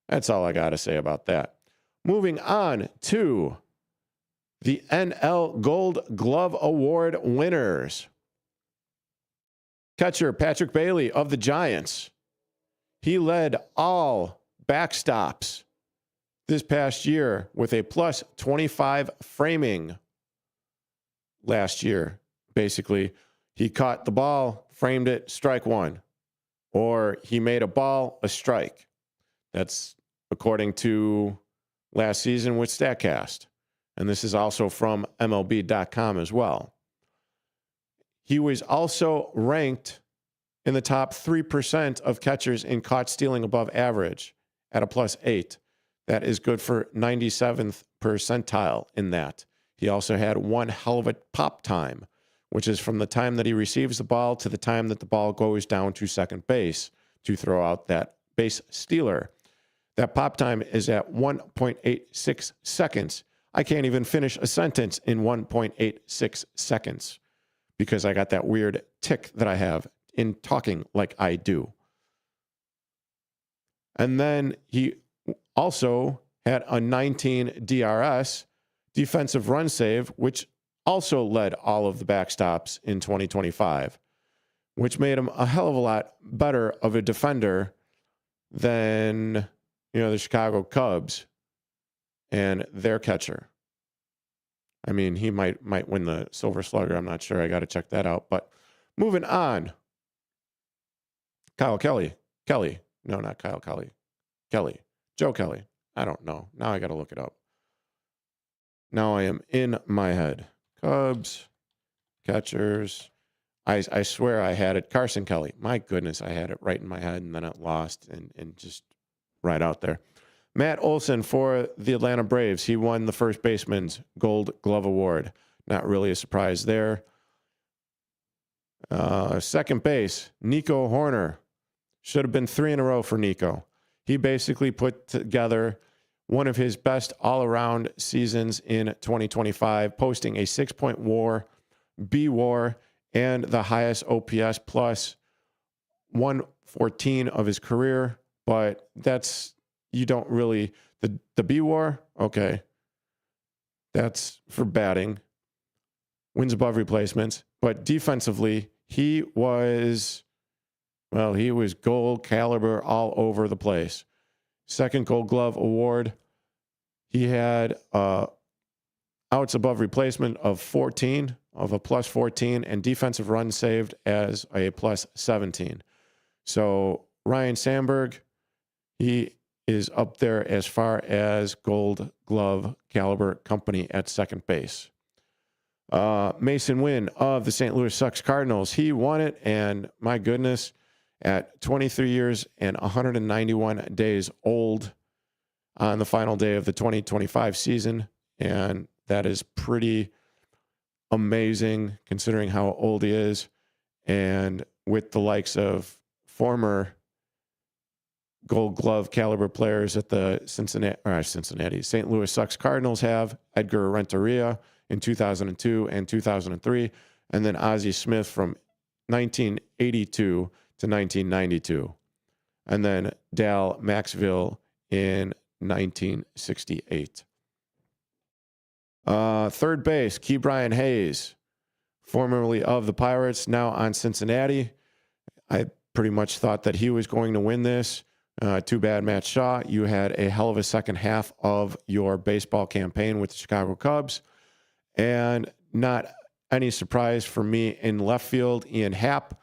That's all I got to say about that. Moving on to the NL Gold Glove Award winners. Catcher Patrick Bailey of the Giants. He led all backstops this past year with a plus 25 framing last year. Basically, he caught the ball, framed it, strike one. Or he made a ball a strike. That's according to last season with StatCast. And this is also from MLB.com as well. He was also ranked in the top 3% of catchers in caught stealing above average at a plus 8. That is good for 97th percentile in that. He also had one hell of a pop time, which is from the time that he receives the ball to the time that the ball goes down to second base to throw out that base stealer. That pop time is at 1.86 seconds. I can't even finish a sentence in 1.86 seconds because I got that weird tick that I have in talking like I do. And then he also had a 19 DRS, defensive run save, which also led all of the backstops in 2025, which made him a hell of a lot better of a defender than, the Chicago Cubs and their catcher. I mean, he might win the Silver Slugger. I'm not sure. I got to check that out. But moving on. Kyle Kelly. No, not Kyle Kelly. Joe Kelly. I don't know. Now I got to look it up. Now I am in my head. Cubs, catchers. I swear I had it. Carson Kelly. My goodness, I had it right in my head, and then it lost and just right out there. Matt Olson for the Atlanta Braves. He won the first baseman's Gold Glove Award. Not really a surprise there. Second base, Nico Horner. Should have been 3 in a row for Nico. He basically put together one of his best all-around seasons in 2025, posting a 6-point WAR, B WAR, and the highest OPS plus 114 of his career. But that's, you don't really, the B WAR, okay, that's for batting, wins above replacements. But defensively, he was gold caliber all over the place. Second Gold Glove Award. He had outs above replacement of 14, of a plus 14, and defensive runs saved as a plus 17. So Ryan Sandberg, he is up there as far as Gold Glove caliber company at second base. Mason Wynn of the St. Louis Sox Cardinals, he won it, and my goodness, at 23 years and 191 days old on the final day of the 2025 season. And that is pretty amazing considering how old he is. And with the likes of former Gold Glove caliber players at the St. Louis Sox Cardinals have Edgar Renteria in 2002 and 2003, and then Ozzie Smith from 1982 to 1992, and then Dal Maxville in 1968. Third base, Ke'Bryan Hayes, formerly of the Pirates, now on Cincinnati. I pretty much thought that he was going to win this. Too bad, Matt Shaw. You had a hell of a second half of your baseball campaign with the Chicago Cubs. And not any surprise for me in left field, Ian Happ.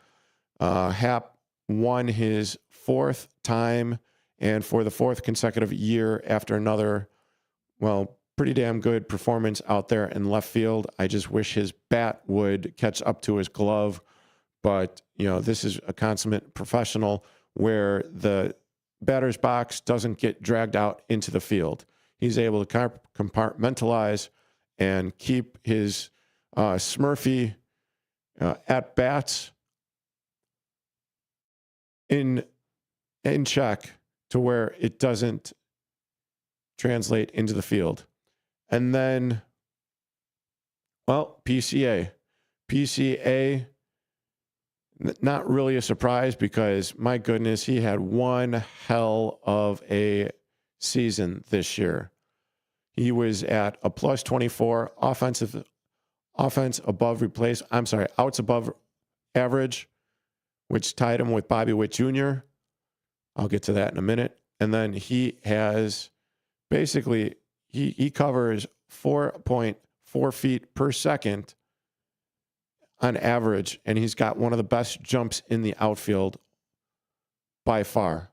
Happ won his 4th time and for the 4th consecutive year after another, pretty damn good performance out there in left field. I just wish his bat would catch up to his glove. But, this is a consummate professional where the batter's box doesn't get dragged out into the field. He's able to compartmentalize and keep his Smurfy at-bats in check to where it doesn't translate into the field. And then, well, PCA. PCA, not really a surprise because, my goodness, he had one hell of a season this year. He was at a plus 24, offense above outs above average, which tied him with Bobby Witt Jr. I'll get to that in a minute. And then he has basically, he covers 4.4 feet per second on average, and he's got one of the best jumps in the outfield by far.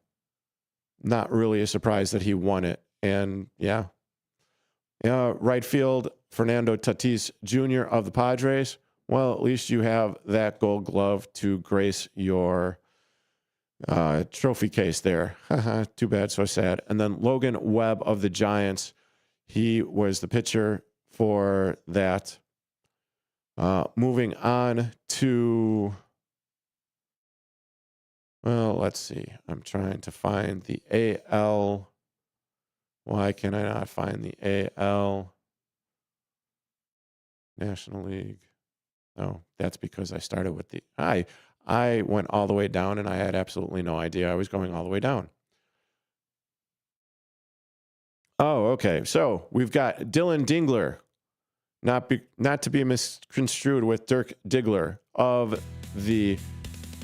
Not really a surprise that he won it. And right field, Fernando Tatis Jr. of the Padres. Well, at least you have that Gold Glove to grace your trophy case there. Too bad, so sad. And then Logan Webb of the Giants. He was the pitcher for that. Moving on to, well, let's see. I'm trying to find the AL. Why can I not find the AL? National League. Oh, that's because I started with the... I went all the way down, and I had absolutely no idea I was going all the way down. Oh, okay. So we've got Dylan Dingler, not to be misconstrued with Dirk Diggler of the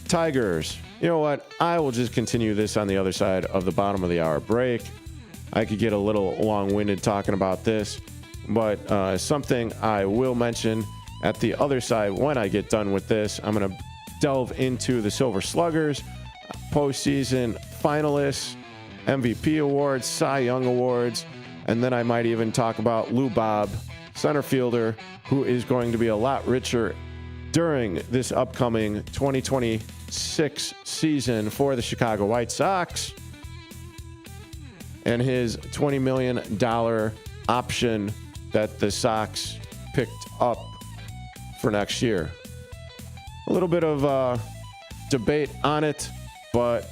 Tigers. You know what? I will just continue this on the other side of the bottom of the hour break. I could get a little long-winded talking about this, but something I will mention at the other side when I get done with this, I'm going to delve into the Silver Sluggers, postseason finalists, MVP awards, Cy Young awards, and then I might even talk about Lou Bob, center fielder, who is going to be a lot richer during this upcoming 2026 season for the Chicago White Sox, and his $20 million option that the Sox picked up for next year. A little bit of debate on it, but,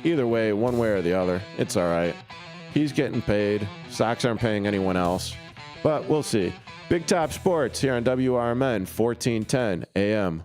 either way, one way or the other, it's all right. He's getting paid. Sox aren't paying anyone else, but we'll see. Big Top Sports here on WRMN, 1410 AM.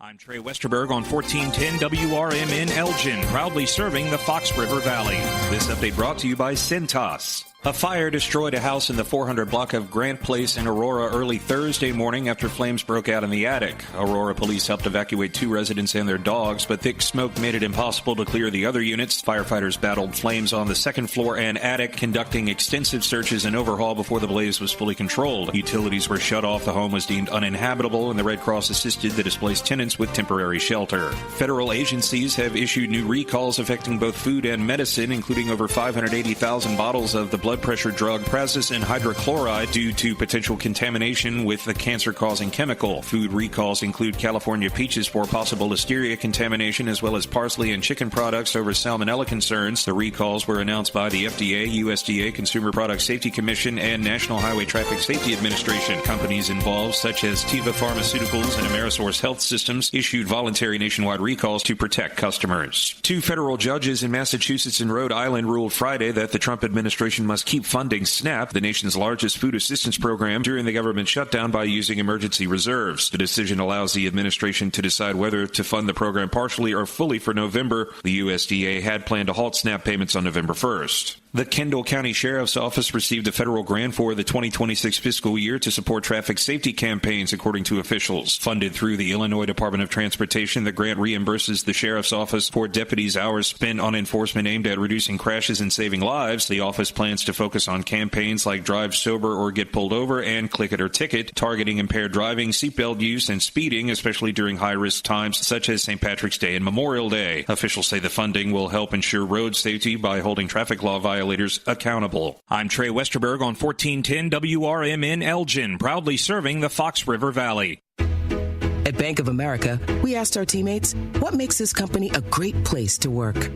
I'm Trey Westerberg on 1410 WRMN Elgin, proudly serving the Fox River Valley. This update brought to you by Cintas. A fire destroyed a house in the 400 block of Grant Place in Aurora early Thursday morning after flames broke out in the attic. Aurora police helped evacuate 2 residents and their dogs, but thick smoke made it impossible to clear the other units. Firefighters battled flames on the second floor and attic, conducting extensive searches and overhaul before the blaze was fully controlled. Utilities were shut off, the home was deemed uninhabitable, and the Red Cross assisted the displaced tenants with temporary shelter. Federal agencies have issued new recalls affecting both food and medicine, including over 580,000 bottles of the blood pressure drug prazosin hydrochloride due to potential contamination with the cancer-causing chemical. Food recalls include California peaches for possible listeria contamination, as well as parsley and chicken products over salmonella concerns. The recalls were announced by the FDA, USDA, Consumer Product Safety Commission, and National Highway Traffic Safety Administration. Companies involved, such as Teva Pharmaceuticals and Amerisource Health Systems, issued voluntary nationwide recalls to protect customers. 2 federal judges in Massachusetts and Rhode Island ruled Friday that the Trump administration must keep funding SNAP, the nation's largest food assistance program, during the government shutdown by using emergency reserves. The decision allows the administration to decide whether to fund the program partially or fully for November. The USDA had planned to halt SNAP payments on November 1st. The Kendall County Sheriff's Office received a federal grant for the 2026 fiscal year to support traffic safety campaigns, according to officials. Funded through the Illinois Department of Transportation, the grant reimburses the Sheriff's Office for deputies' hours spent on enforcement aimed at reducing crashes and saving lives. The office plans to focus on campaigns like Drive Sober or Get Pulled Over and Click It or Ticket, targeting impaired driving, seatbelt use, and speeding, especially during high-risk times such as St. Patrick's Day and Memorial Day. Officials say the funding will help ensure road safety by holding traffic law violators accountable. I'm Trey Westerberg on 1410 WRMN Elgin, proudly serving the Fox River Valley. At Bank of America, we asked our teammates, what makes this company a great place to work?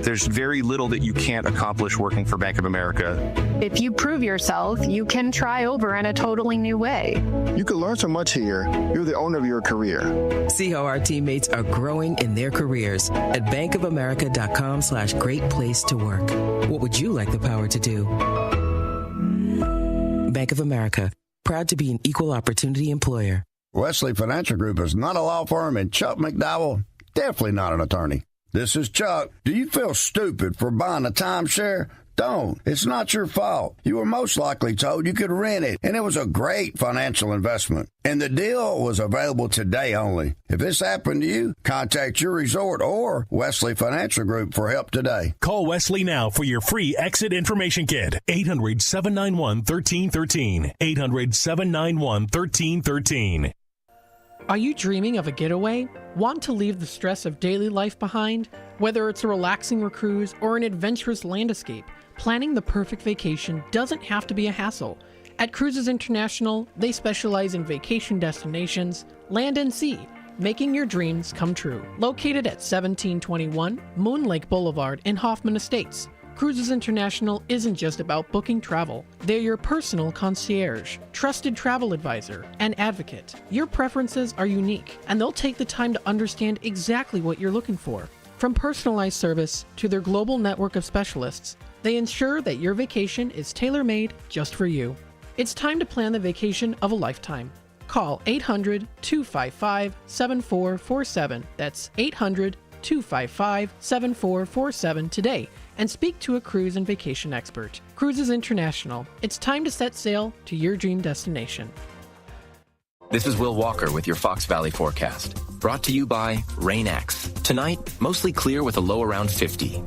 There's very little that you can't accomplish working for Bank of America. If you prove yourself, you can try over in a totally new way. You can learn so much here. You're the owner of your career. See how our teammates are growing in their careers at bankofamerica.com/great place to work. What would you like the power to do? Bank of America, proud to be an equal opportunity employer. Wesley Financial Group is not a law firm, and Chuck McDowell, definitely not an attorney. This is Chuck. Do you feel stupid for buying a timeshare? Don't. It's not your fault. You were most likely told you could rent it, and it was a great financial investment. And the deal was available today only. If this happened to you, contact your resort or Wesley Financial Group for help today. Call Wesley now for your free exit information kit. 800-791-1313. 800-791-1313. Are you dreaming of a getaway? Want to leave the stress of daily life behind? Whether it's a relaxing cruise or an adventurous land escape, planning the perfect vacation doesn't have to be a hassle. At Cruises International, they specialize in vacation destinations, land and sea, making your dreams come true. Located at 1721 Moon Lake Boulevard in Hoffman Estates, Cruises International isn't just about booking travel. They're your personal concierge, trusted travel advisor, and advocate. Your preferences are unique, and they'll take the time to understand exactly what you're looking for. From personalized service to their global network of specialists, they ensure that your vacation is tailor-made just for you. It's time to plan the vacation of a lifetime. Call 800-255-7447. That's 800-255-7447 today and speak to a cruise and vacation expert. Cruises International. It's time to set sail to your dream destination. This is Will Walker with your Fox Valley forecast. Brought to you by Rain-X. Tonight, mostly clear with a low around 50.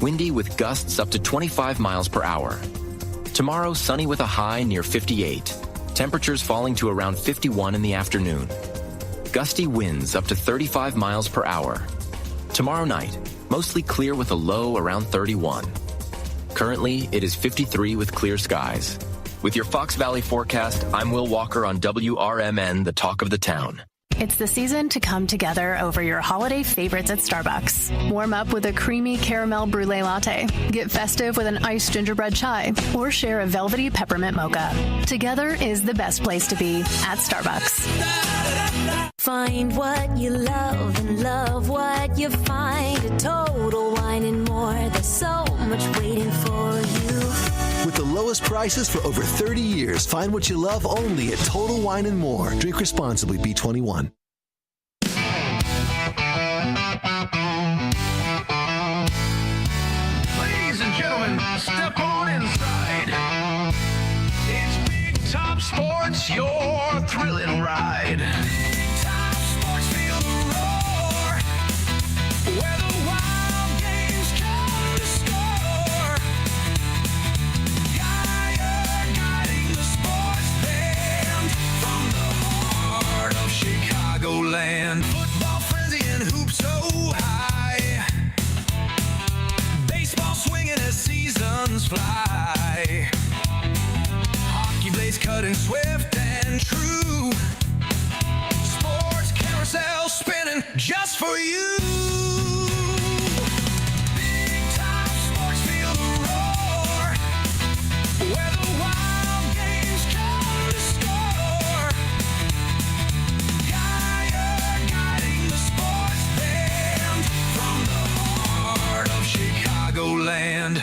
Windy with gusts up to 25 miles per hour. Tomorrow, sunny with a high near 58. Temperatures falling to around 51 in the afternoon. Gusty winds up to 35 miles per hour. Tomorrow night, mostly clear with a low around 31. Currently, it is 53 with clear skies. With your Fox Valley forecast, I'm Will Walker on WRMN, the talk of the town. It's the season to come together over your holiday favorites at Starbucks. Warm up with a creamy caramel brulee latte. Get festive with an iced gingerbread chai. Or share a velvety peppermint mocha. Together is the best place to be at Starbucks. Find what you love and love what you find. A Total Wine and More. There's so much waiting for you. With the lowest prices for over 30 years, find what you love only at Total Wine and More. Drink responsibly, B21. Ladies and gentlemen, step on inside. It's Big Top Sports, your thrilling ride. Big Top Sports, feel the roar. Where the wild games come to score. Guiding the sports band from the heart of Chicagoland. Football frenzy and hoops so high. Baseball swinging as seasons fly. Hockey blades cutting swift and true. Sports carousel spinning just for you. Big Top Sports, feel the roar. Where the wild games come to score. Guiding the sports band from the heart of Chicagoland.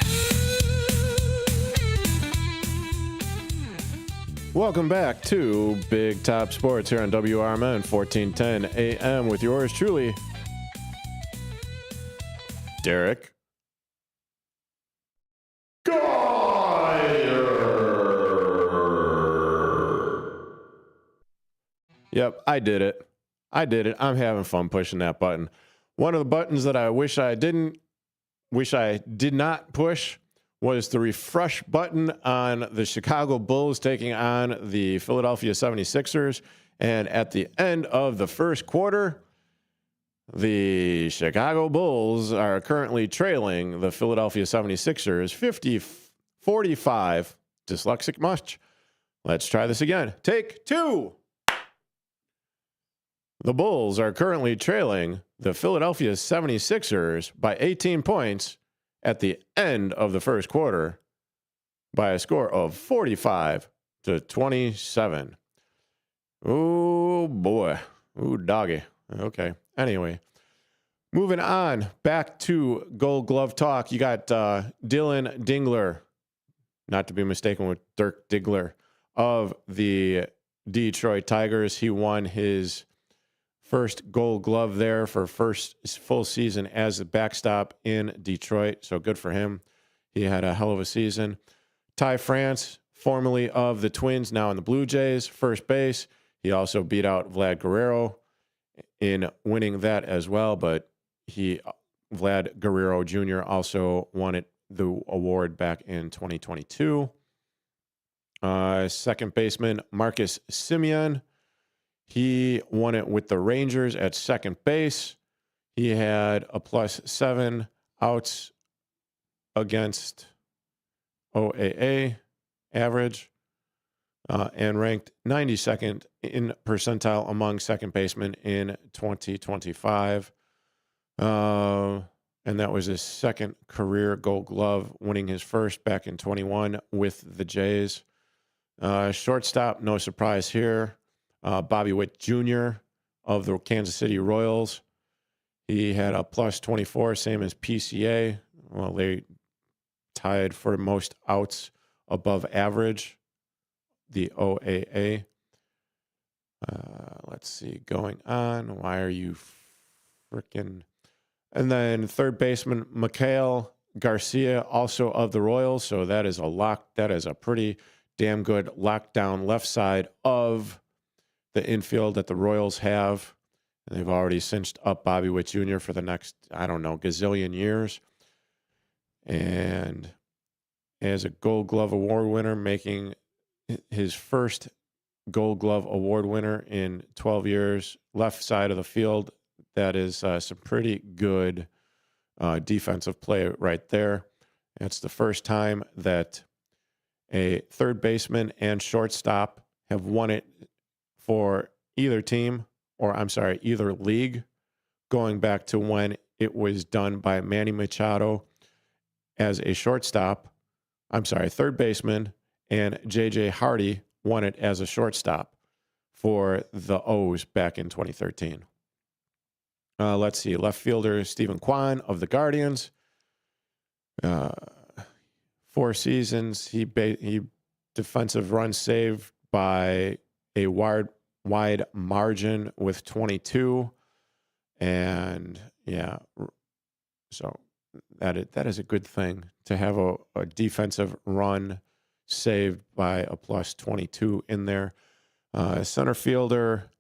Welcome back to Big Top Sports here on WRMN 1410 AM with yours truly, Derek. Yep, I did it. I'm having fun pushing that button. One of the buttons that I wish I did not push was the refresh button on the Chicago Bulls taking on the Philadelphia 76ers. And at the end of the first quarter, the Chicago Bulls are currently trailing the Philadelphia 76ers 50-45. Dyslexic much? Let's try this again. Take two. The Bulls are currently trailing the Philadelphia 76ers by 18 points at the end of the first quarter by a score of 45-27. Oh, boy. Ooh, doggy. Okay. Anyway, moving on back to Gold Glove talk. You got Dylan Dingler, not to be mistaken with Dirk Diggler, of the Detroit Tigers. He won his first Gold Glove there for first full season as a backstop in Detroit. So good for him. He had a hell of a season. Ty France, formerly of the Twins, now in the Blue Jays, first base. He also beat out Vlad Guerrero in winning that as well, but Vlad Guerrero Jr. also won the award back in 2022. Second baseman Marcus Semien, he won it with the Rangers at second base. He had a +7 outs against OAA average, and ranked 92nd in percentile among second basemen in 2025. And that was his second career Gold Glove, winning his first back in 21 with the Jays. Shortstop, no surprise here. Bobby Witt Jr. of the Kansas City Royals. He had a +24, same as PCA. Well, they tied for most outs above average, the OAA. Let's see, going on. Why are you freaking... And then third baseman Mikael Garcia, also of the Royals. So that is a lock. That is a pretty damn good lockdown left side of the infield that the Royals have. And they've already cinched up Bobby Witt Jr. for the next, gazillion years. And as a Gold Glove Award winner, making his first Gold Glove Award winner in 12 years, left side of the field. That is some pretty good defensive play right there. It's the first time that a third baseman and shortstop have won it for either team, either league, going back to when it was done by Manny Machado as a third baseman, and J.J. Hardy won it as a shortstop for the O's back in 2013. Let's see, left fielder Stephen Kwan of the Guardians. 4 seasons, he defensive runs saved by a wide margin with 22, and so that is a good thing to have a defensive run saved by a +22 in there. Center fielder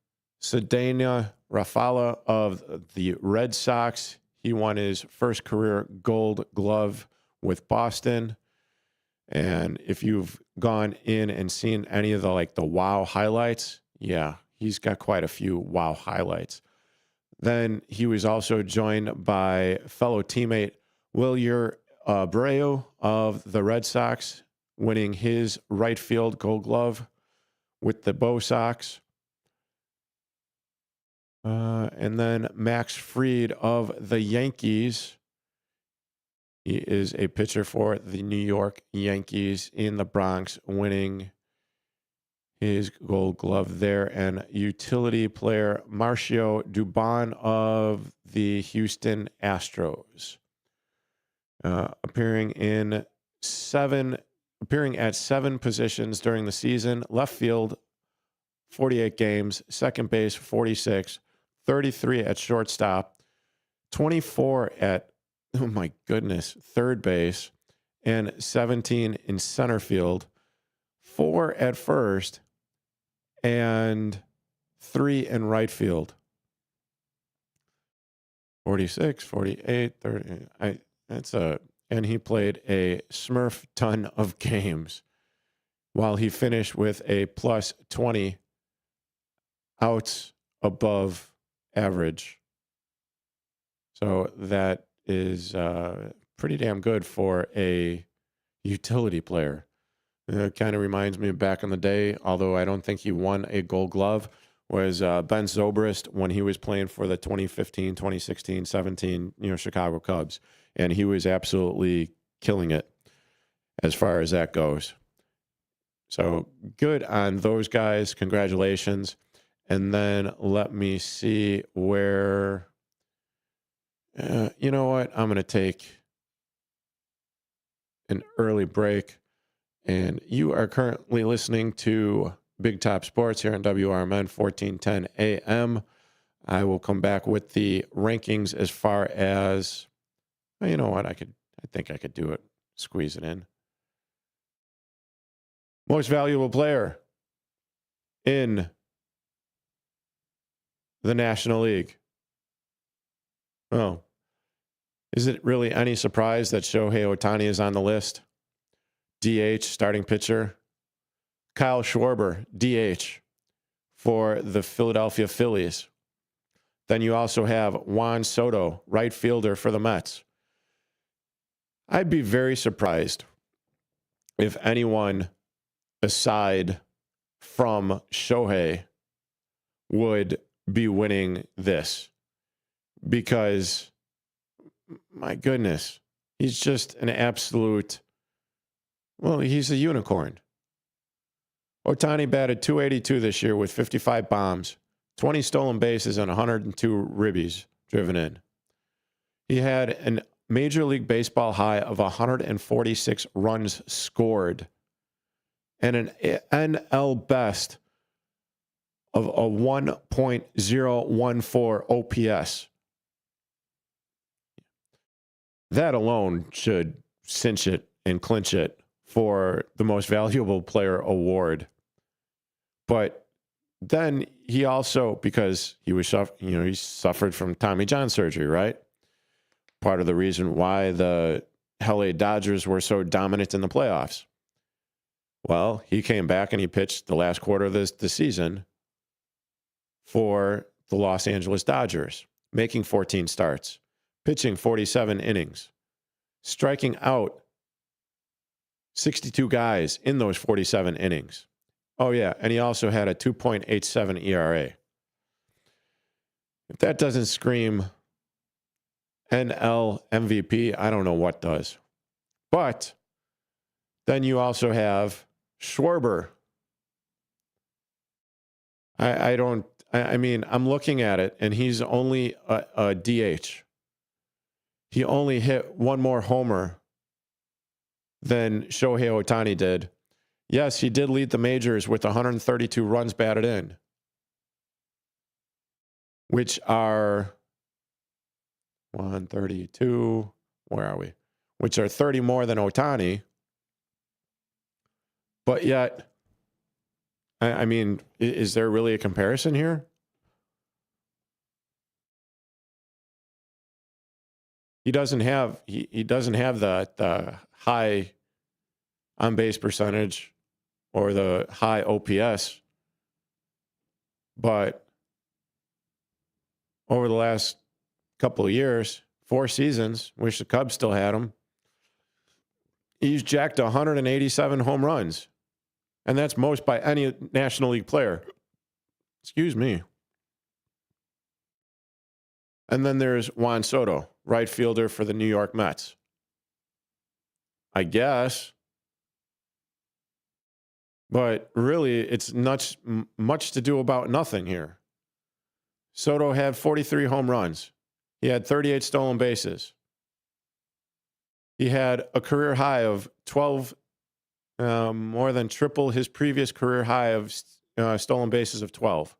Cedeno Rafala of the Red Sox. He won his first career Gold Glove with Boston. And if you've gone in and seen any of the wow highlights, he's got quite a few wow highlights. Then he was also joined by fellow teammate Wilyer Abreu of the Red Sox, winning his right field Gold Glove with the Bo Sox. And then Max Fried of the Yankees. He is a pitcher for the New York Yankees in the Bronx, winning his Gold Glove there. And utility player Marcio Dubon of the Houston Astros, appearing at 7 positions during the season. Left field, 48 games. Second base, 46. 33 at shortstop. 24 at, oh my goodness, third base. And 17 in center field. 4 at first. And 3 in right field. 46, 48, 30. And he played a Smurf ton of games, while he finished with a +20 outs above average. So that is pretty damn good for a utility player. It kind of reminds me of back in the day, although I don't think he won a Gold Glove, was Ben Zobrist when he was playing for the 2015, 2016, 17, Chicago Cubs. And he was absolutely killing it as far as that goes. So good on those guys. Congratulations. And then let me see where, you know what? I'm going to take an early break. And you are currently listening to Big Top Sports here on WRMN 1410 AM. I will come back with the rankings as far as, well, you know what? I think I could do it. Squeeze it in. Most valuable player in the National League. Oh, is it really any surprise that Shohei Ohtani is on the list? DH, starting pitcher. Kyle Schwarber, DH for the Philadelphia Phillies. Then you also have Juan Soto, right fielder for the Mets. I'd be very surprised if anyone aside from Shohei would be winning this, because my goodness, he's just an absolute, well, he's a unicorn. Ohtani batted .282 this year with 55 bombs, 20 stolen bases, and 102 ribbies driven in. He had a Major League Baseball high of 146 runs scored and an NL best of a 1.014 OPS. That alone should cinch it and clinch it for the most valuable player award. But then he also, because he was, he suffered from Tommy John surgery, right? Part of the reason why the LA Dodgers were so dominant in the playoffs. Well, he came back and he pitched the last quarter of the season for the Los Angeles Dodgers, making 14 starts, pitching 47 innings, striking out 62 guys in those 47 innings. Oh, yeah, and he also had a 2.87 ERA. If that doesn't scream NL MVP, I don't know what does. But then you also have Schwarber. I'm looking at it, and he's only a DH. He only hit one more homer than Shohei Ohtani did. Yes, he did lead the majors with 132 runs batted in, which are 132. Where are we? Which are 30 more than Ohtani. But yet, I mean, is there really a comparison here? He doesn't have the high on base percentage or the high OPS, but over the last couple of years, 4 seasons, wish the Cubs still had him, he's jacked 187 home runs, and that's most by any National League player. Excuse me. And then there's Juan Soto, right fielder for the New York Mets. I guess. But really, it's much to do about nothing here. Soto had 43 home runs. He had 38 stolen bases. He had a career high of 12, more than triple his previous career high of stolen bases of 12.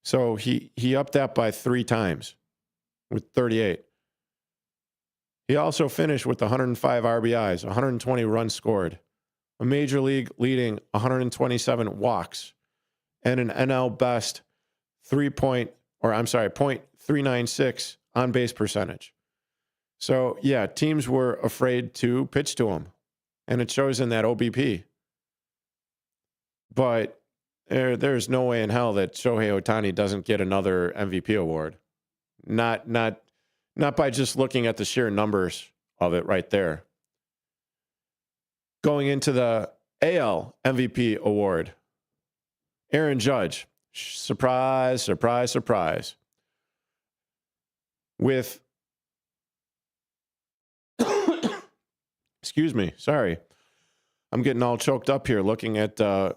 So he upped that by 3 times with 38. He also finished with 105 RBIs, 120 runs scored, a major league leading 127 walks, and an NL best .396 on base percentage. So yeah, teams were afraid to pitch to him, and it shows in that OBP. But there's no way in hell that Shohei Ohtani doesn't get another MVP award. Not by just looking at the sheer numbers of it right there. Going into the AL MVP award, Aaron Judge, Surprise, surprise, surprise. With, excuse me, sorry. I'm getting all choked up here looking at the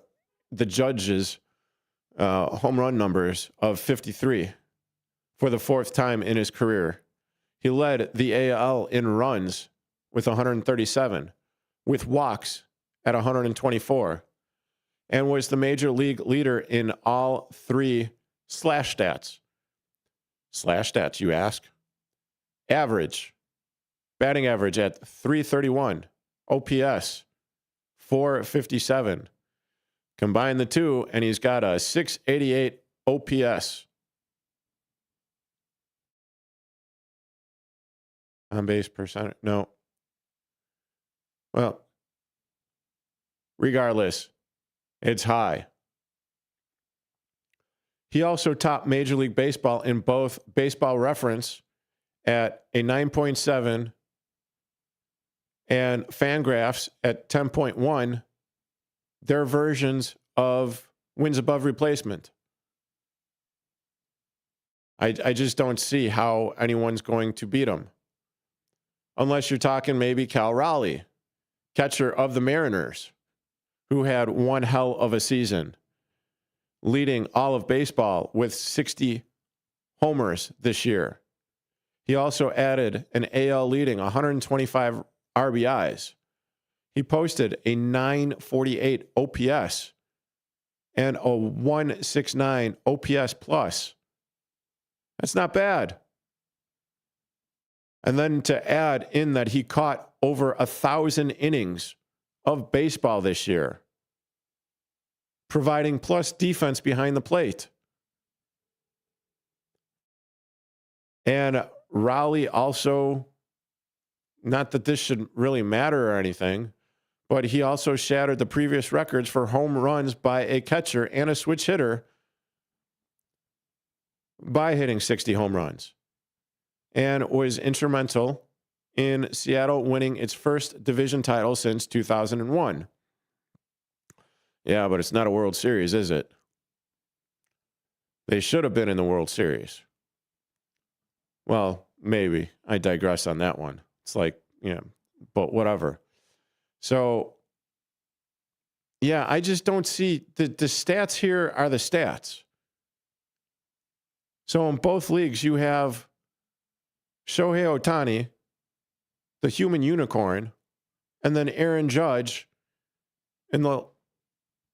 Judge's home run numbers of 53 for the fourth time in his career. He led the AL in runs with 137, with walks at 124, and was the major league leader in all three slash stats. Slash stats, you ask? Average, batting average at 331, OPS 457. Combine the two, and he's got a 688 OPS. On base percentage, no. Well, regardless, it's high. He also topped Major League Baseball in both Baseball Reference at a 9.7 and Fangraphs at 10.1. Their versions of wins above replacement. I just don't see how anyone's going to beat him. Unless you're talking maybe Cal Raleigh, catcher of the Mariners, who had one hell of a season, leading all of baseball with 60 homers this year. He also added an AL leading 125 RBIs. He posted a 948 OPS and a 169 OPS plus. That's not bad. And then to add in that he caught over 1,000 innings of baseball this year, providing plus defense behind the plate. And Raleigh also, not that this should really matter or anything, but he also shattered the previous records for home runs by a catcher and a switch hitter by hitting 60 home runs, and was instrumental in Seattle winning its first division title since 2001. Yeah, but it's not a World Series, is it? They should have been in the World Series. Well, maybe. I digress on that one. It's like, but whatever. So, yeah, I just don't see the stats here are the stats. So in both leagues, you have Shohei Ohtani, the human unicorn, and then Aaron Judge in the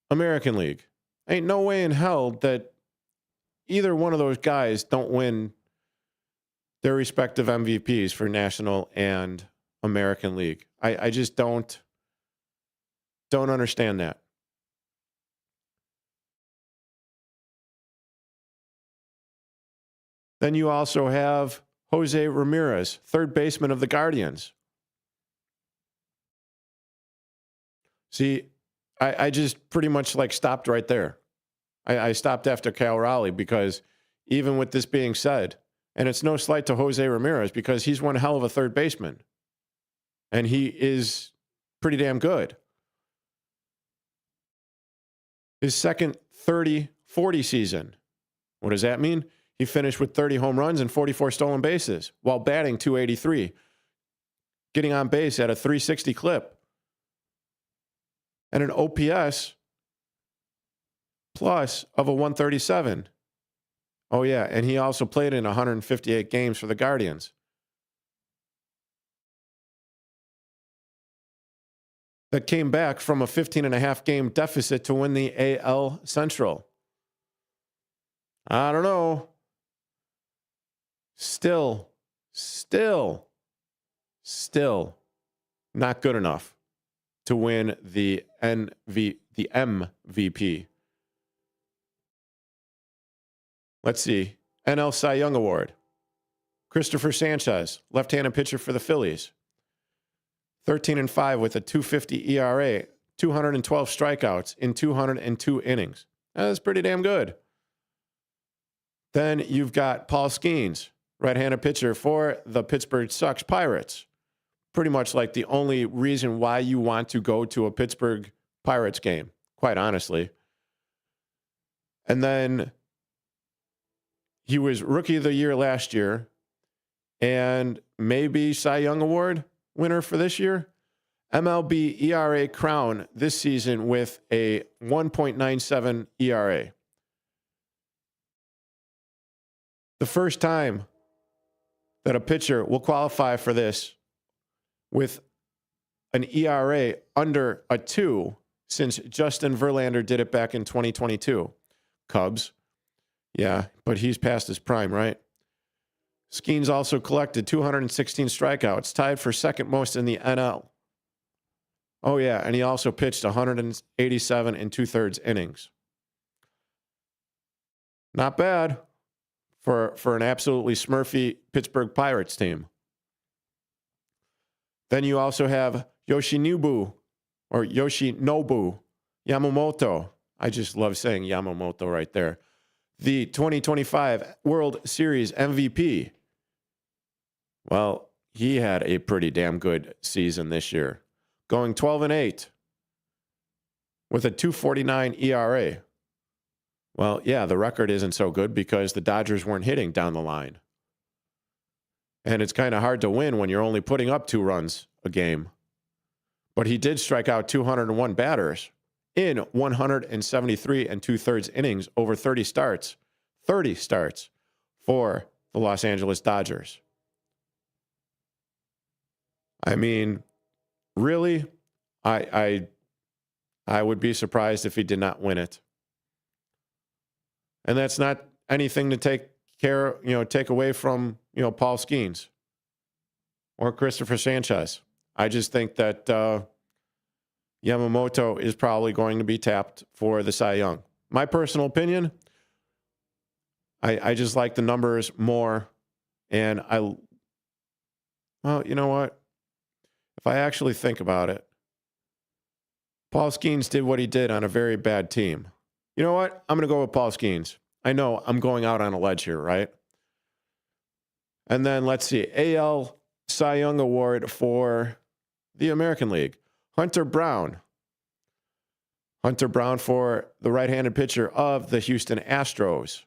American League. Ain't no way in hell that either one of those guys don't win their respective MVPs for National and American League. I just don't understand that. Then you also have Jose Ramirez, third baseman of the Guardians. See, I just pretty much stopped right there. I stopped after Cal Raleigh because even with this being said, and it's no slight to Jose Ramirez because he's one hell of a third baseman. And he is pretty damn good. His second 30-40 season. What does that mean? He finished with 30 home runs and 44 stolen bases while batting .283, getting on base at a .360 clip, and an OPS plus of a 137. Oh, yeah, and he also played in 158 games for the Guardians. That came back from a 15.5 game deficit to win the AL Central. I don't know. Still not good enough to win the MVP. Let's see. NL Cy Young Award. Christopher Sanchez, left-handed pitcher for the Phillies. 13-5 with a 2.50 ERA, 212 strikeouts in 202 innings. That's pretty damn good. Then you've got Paul Skeens, right-handed pitcher for the Pittsburgh Sox Pirates. Pretty much like the only reason why you want to go to a Pittsburgh Pirates game, quite honestly. And then he was Rookie of the Year last year and maybe Cy Young Award winner for this year. MLB ERA crown this season with a 1.97 ERA. The first time that a pitcher will qualify for this with an ERA under a 2 since Justin Verlander did it back in 2022. Cubs. Yeah, but he's past his prime, right? Skeens also collected 216 strikeouts, tied for second most in the NL. Oh, yeah, and he also pitched 187 and 2/3 innings. Not bad for an absolutely smurfy Pittsburgh Pirates team. Then you also have Yoshinobu Yamamoto. I just love saying Yamamoto right there. The 2025 World Series MVP. Well, he had a pretty damn good season this year, going 12-8 with a 2.49 ERA. Well, yeah, the record isn't so good because the Dodgers weren't hitting down the line. And it's kind of hard to win when you're only putting up 2 runs a game. But he did strike out 201 batters in 173 and 2/3 innings over 30 starts. 30 starts for the Los Angeles Dodgers. I mean, really, I would be surprised if he did not win it. And that's not anything to take away from, Paul Skeens or Christopher Sanchez. I just think that Yamamoto is probably going to be tapped for the Cy Young. My personal opinion, I just like the numbers more. And you know what? If I actually think about it, Paul Skeens did what he did on a very bad team. You know what? I'm going to go with Paul Skeens. I know I'm going out on a ledge here, right? And then let's see. AL Cy Young Award for the American League. Hunter Brown. Hunter Brown for the right-handed pitcher of the Houston Astros.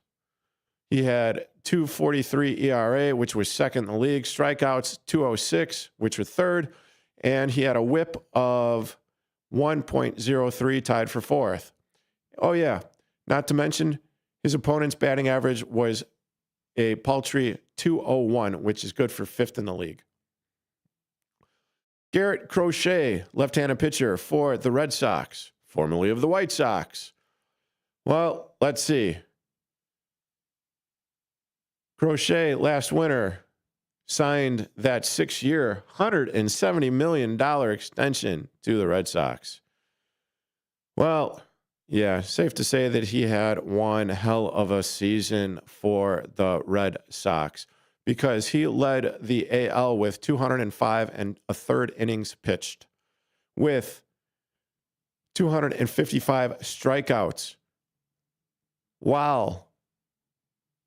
He had 2.43 ERA, which was second in the league. Strikeouts, 206, which were third. And he had a whip of 1.03, tied for fourth. Oh, yeah. Not to mention, his opponent's batting average was a paltry 201, which is good for fifth in the league. Garrett Crochet, left-handed pitcher for the Red Sox, formerly of the White Sox. Well, let's see. Crochet last winter signed that 6-year, $170 million extension to the Red Sox. Well, yeah, safe to say that he had one hell of a season for the Red Sox because he led the AL with 205 and a third innings pitched with 255 strikeouts while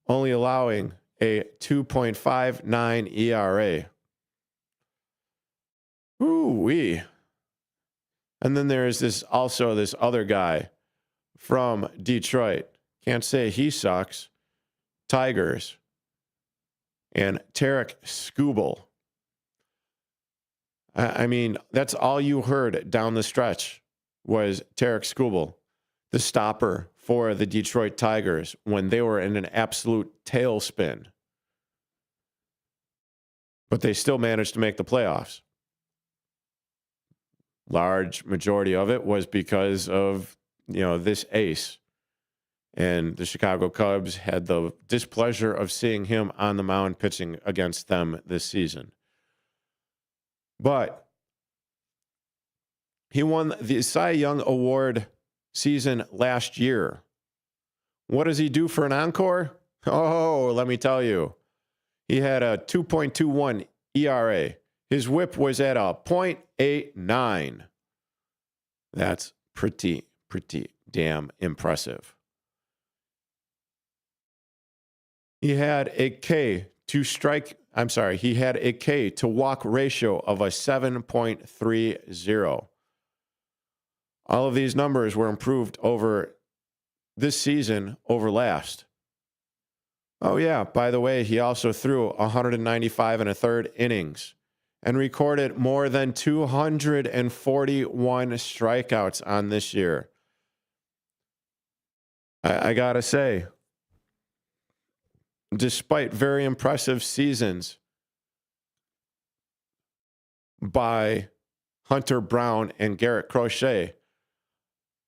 only allowing a 2.59 ERA. Ooh-wee. And then there's this other guy from Detroit. Can't say he sucks. Tigers. And Tarek Skubal. I mean, that's all you heard down the stretch was Tarek Skubal, the stopper for the Detroit Tigers when they were in an absolute tailspin. But they still managed to make the playoffs. Large majority of it was because of, this ace. And the Chicago Cubs had the displeasure of seeing him on the mound pitching against them this season. But he won the Cy Young Award season last year. What does he do for an encore? Oh, let me tell you. He had a 2.21 ERA. His whip was at a 0.89. That's pretty damn impressive. He had a K to walk ratio of a 7.30. All of these numbers were improved over this season over last. Oh, yeah, by the way, he also threw 195 and a third innings and recorded more than 241 strikeouts on this year. I got to say, despite very impressive seasons by Hunter Brown and Garrett Crochet,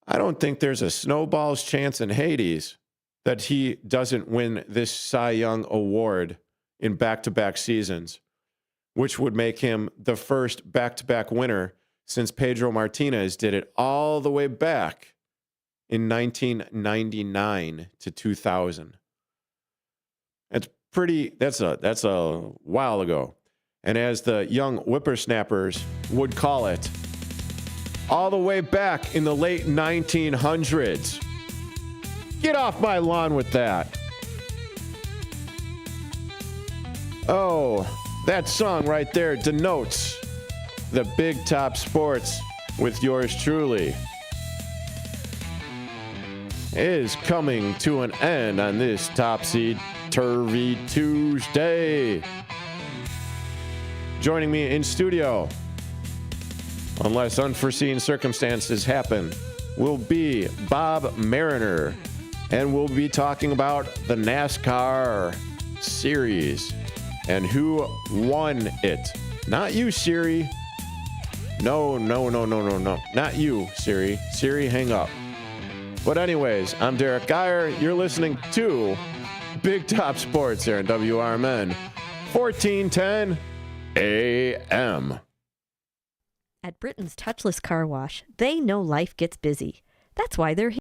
I don't think there's a snowball's chance in Hades that he doesn't win this Cy Young award in back-to-back seasons, which would make him the first back-to-back winner since Pedro Martinez did it all the way back in 1999 to 2000. That's a while ago. And as the young whippersnappers would call it, all the way back in the late 1900s. Get off my lawn with that. Oh, that song right there denotes the Big Top Sports with yours truly is coming to an end on this Topsy-Turvy Tuesday. Joining me in studio, unless unforeseen circumstances happen, will be Bob Mariner, and we'll be talking about the NASCAR series and who won it. Not you, Siri. No. Not you, Siri. Siri, hang up. But anyways, I'm Derek Geyer. You're listening to Big Top Sports here on WRMN 1410 AM. At Britain's Touchless Car Wash, they know life gets busy. That's why they're here.